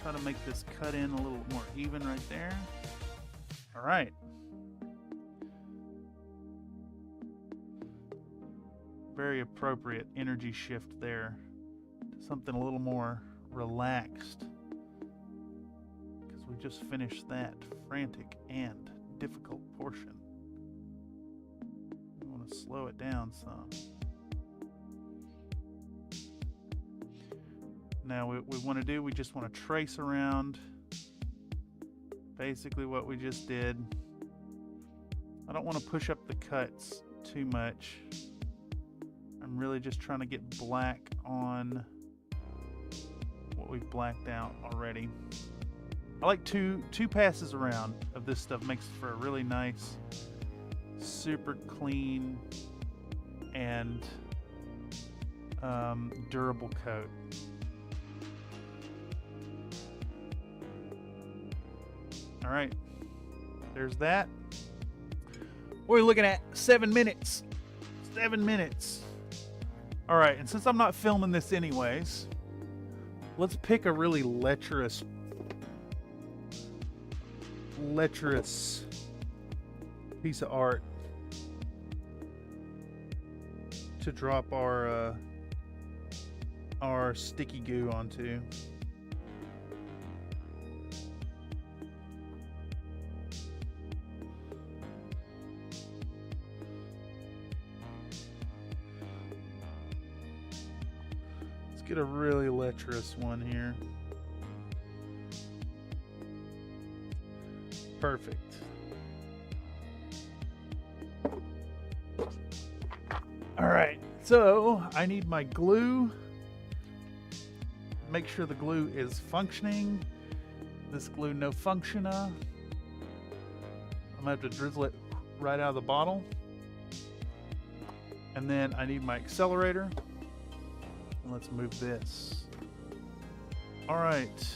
Try to make this cut in a little more even right there. All right. Very appropriate energy shift there to something a little more relaxed, because we just finished that frantic and difficult portion. I want to slow it down some. Now what we want to do, we just want to trace around basically what we just did. I don't want to push up the cuts too much. I'm really just trying to get black on what we've blacked out already. I like two passes around of this stuff. Makes for a really nice super clean and durable coat. All right, there's that. We're looking at 7 minutes. 7 minutes. All right, and since I'm not filming this anyways, let's pick a really lecherous piece of art to drop our sticky goo onto. Let's get a really lecherous one here. Perfect. All right, so I need my glue. Make sure the glue is functioning. This glue no functiona. I'm gonna have to drizzle it right out of the bottle. And then I need my accelerator. And let's move this. All right.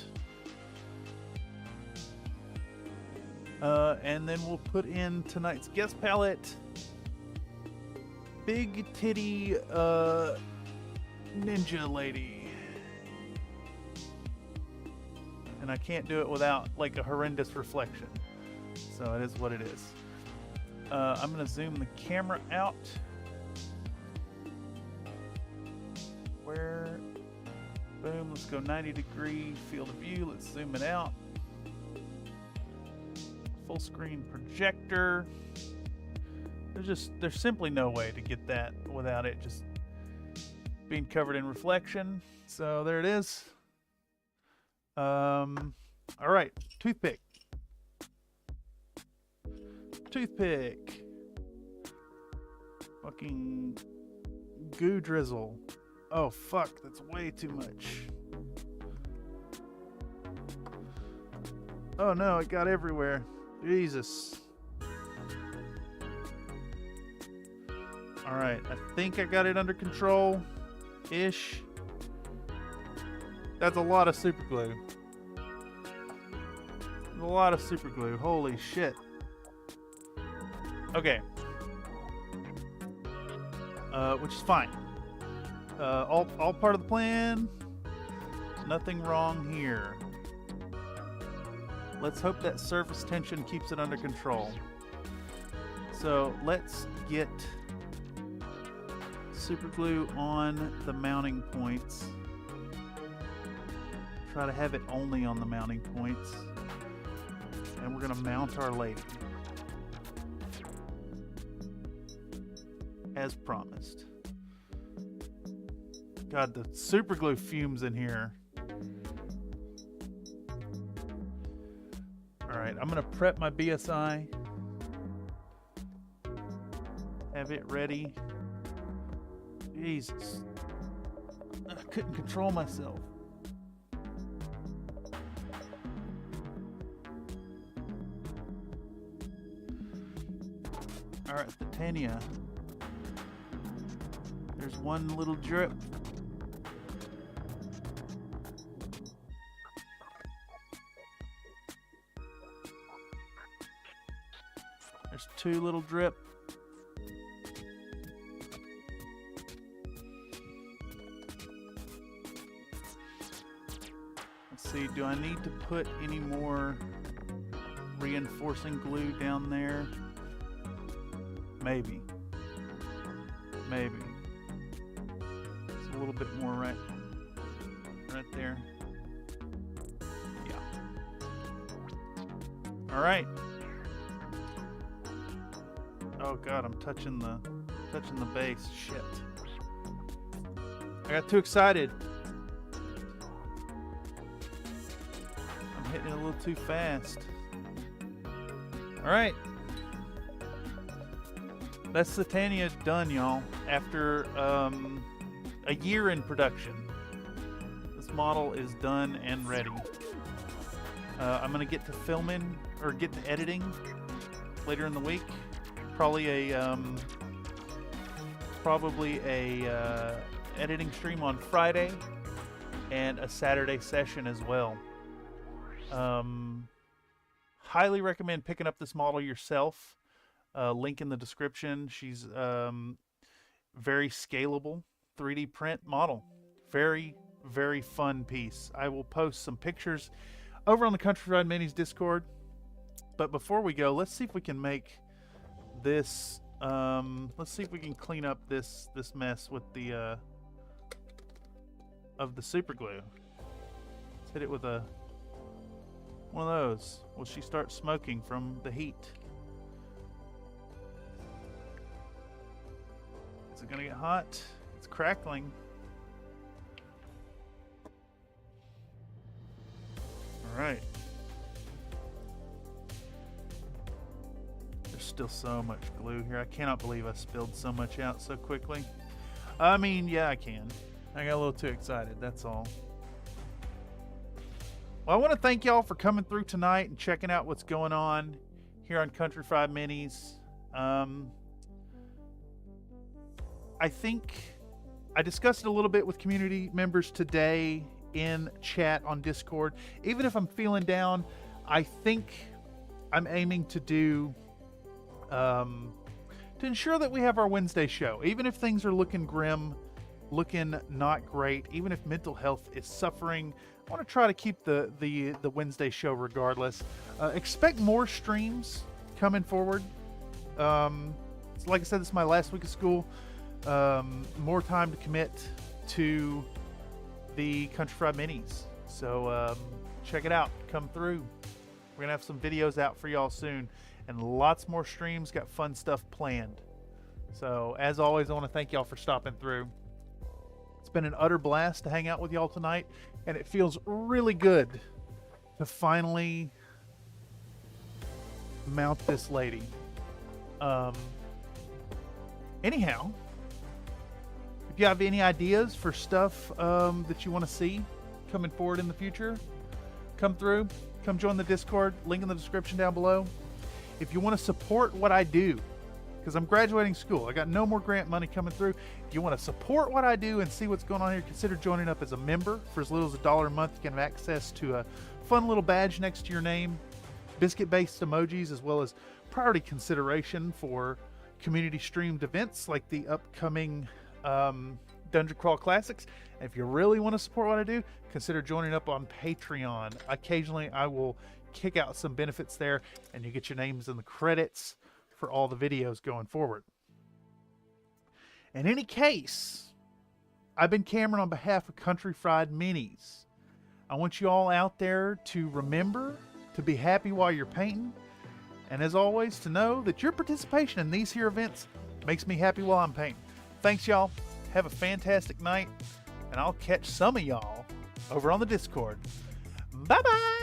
And then we'll put in tonight's guest palette. Big titty ninja lady. And I can't do it without like a horrendous reflection. So it is what it is. I'm gonna zoom the camera out. Where? Boom, let's go 90-degree field of view. Let's zoom it out. Full screen projector. There's simply no way to get that without it just being covered in reflection. So there it is. All right, toothpick. Fucking goo drizzle. Oh fuck, that's way too much. Oh no, it got everywhere. Jesus. All right, I think I got it under control-ish. That's a lot of super glue. A lot of super glue. Holy shit. Okay. Which is fine. All part of the plan. Nothing wrong here. Let's hope that surface tension keeps it under control. So let's get super glue on the mounting points. Try to have it only on the mounting points. And we're gonna mount our lady. As promised. God, the super glue fumes in here. Alright, I'm gonna prep my BSI. Have it ready. Jesus. I couldn't control myself. Alright, Titania. There's one little drip. There's two little drip. Let's see, do I need to put any more reinforcing glue down there? Maybe. Maybe. It's a little bit more right there. Yeah. All right. Oh God, I'm touching the base. Shit. I got too excited. I'm hitting it a little too fast. All right. That's Titania done, y'all. After a year in production, this model is done and ready. I'm gonna get to filming or get to editing later in the week. Probably a editing stream on Friday and a Saturday session as well. Highly recommend picking up this model yourself. Link in the description. She's very scalable 3D print model. Very, very fun piece. I will post some pictures over on the Country Fried Minis Discord. But before we go, let's see if we can make this. Let's see if we can clean up this mess with the of the super glue. Let's hit it with one of those. Will she start smoking from the heat? Is it gonna get hot? It's crackling. All right. There's still so much glue here. I cannot believe I spilled so much out so quickly. I mean, yeah, I can. I got a little too excited, that's all. Well, I want to thank y'all for coming through tonight and checking out what's going on here on Country Fried Minis. I think I discussed it a little bit with community members today in chat on Discord. Even if I'm feeling down, I think I'm aiming to do to ensure that we have our Wednesday show. Even if things are looking grim, looking not great, even if mental health is suffering, I want to try to keep the Wednesday show regardless. Expect more streams coming forward. Like I said, this is my last week of school. More time to commit to the Country Fried Minis. So check it out. Come through. We're going to have some videos out for y'all soon. And lots more streams. Got fun stuff planned. So as always, I want to thank y'all for stopping through. It's been an utter blast to hang out with y'all tonight. And it feels really good to finally mount this lady. Anyhow, if you have any ideas for stuff that you want to see coming forward in the future, come through. Come join the Discord. Link in the description down below. If you want to support what I do, because I'm graduating school, I got no more grant money coming through. If you want to support what I do and see what's going on here, consider joining up as a member. For as little as $1 a month, you can have access to a fun little badge next to your name, biscuit-based emojis, as well as priority consideration for community streamed events like the upcoming Dungeon Crawl Classics. And if you really want to support what I do, consider joining up on Patreon. Occasionally, I will kick out some benefits there, and you get your names in the credits for all the videos going forward. In any case, I've been Cameron on behalf of Country Fried Minis. I want you all out there to remember to be happy while you're painting, and as always, to know that your participation in these here events makes me happy while I'm painting. Thanks, y'all. Have a fantastic night, and I'll catch some of y'all over on the Discord. Bye-bye!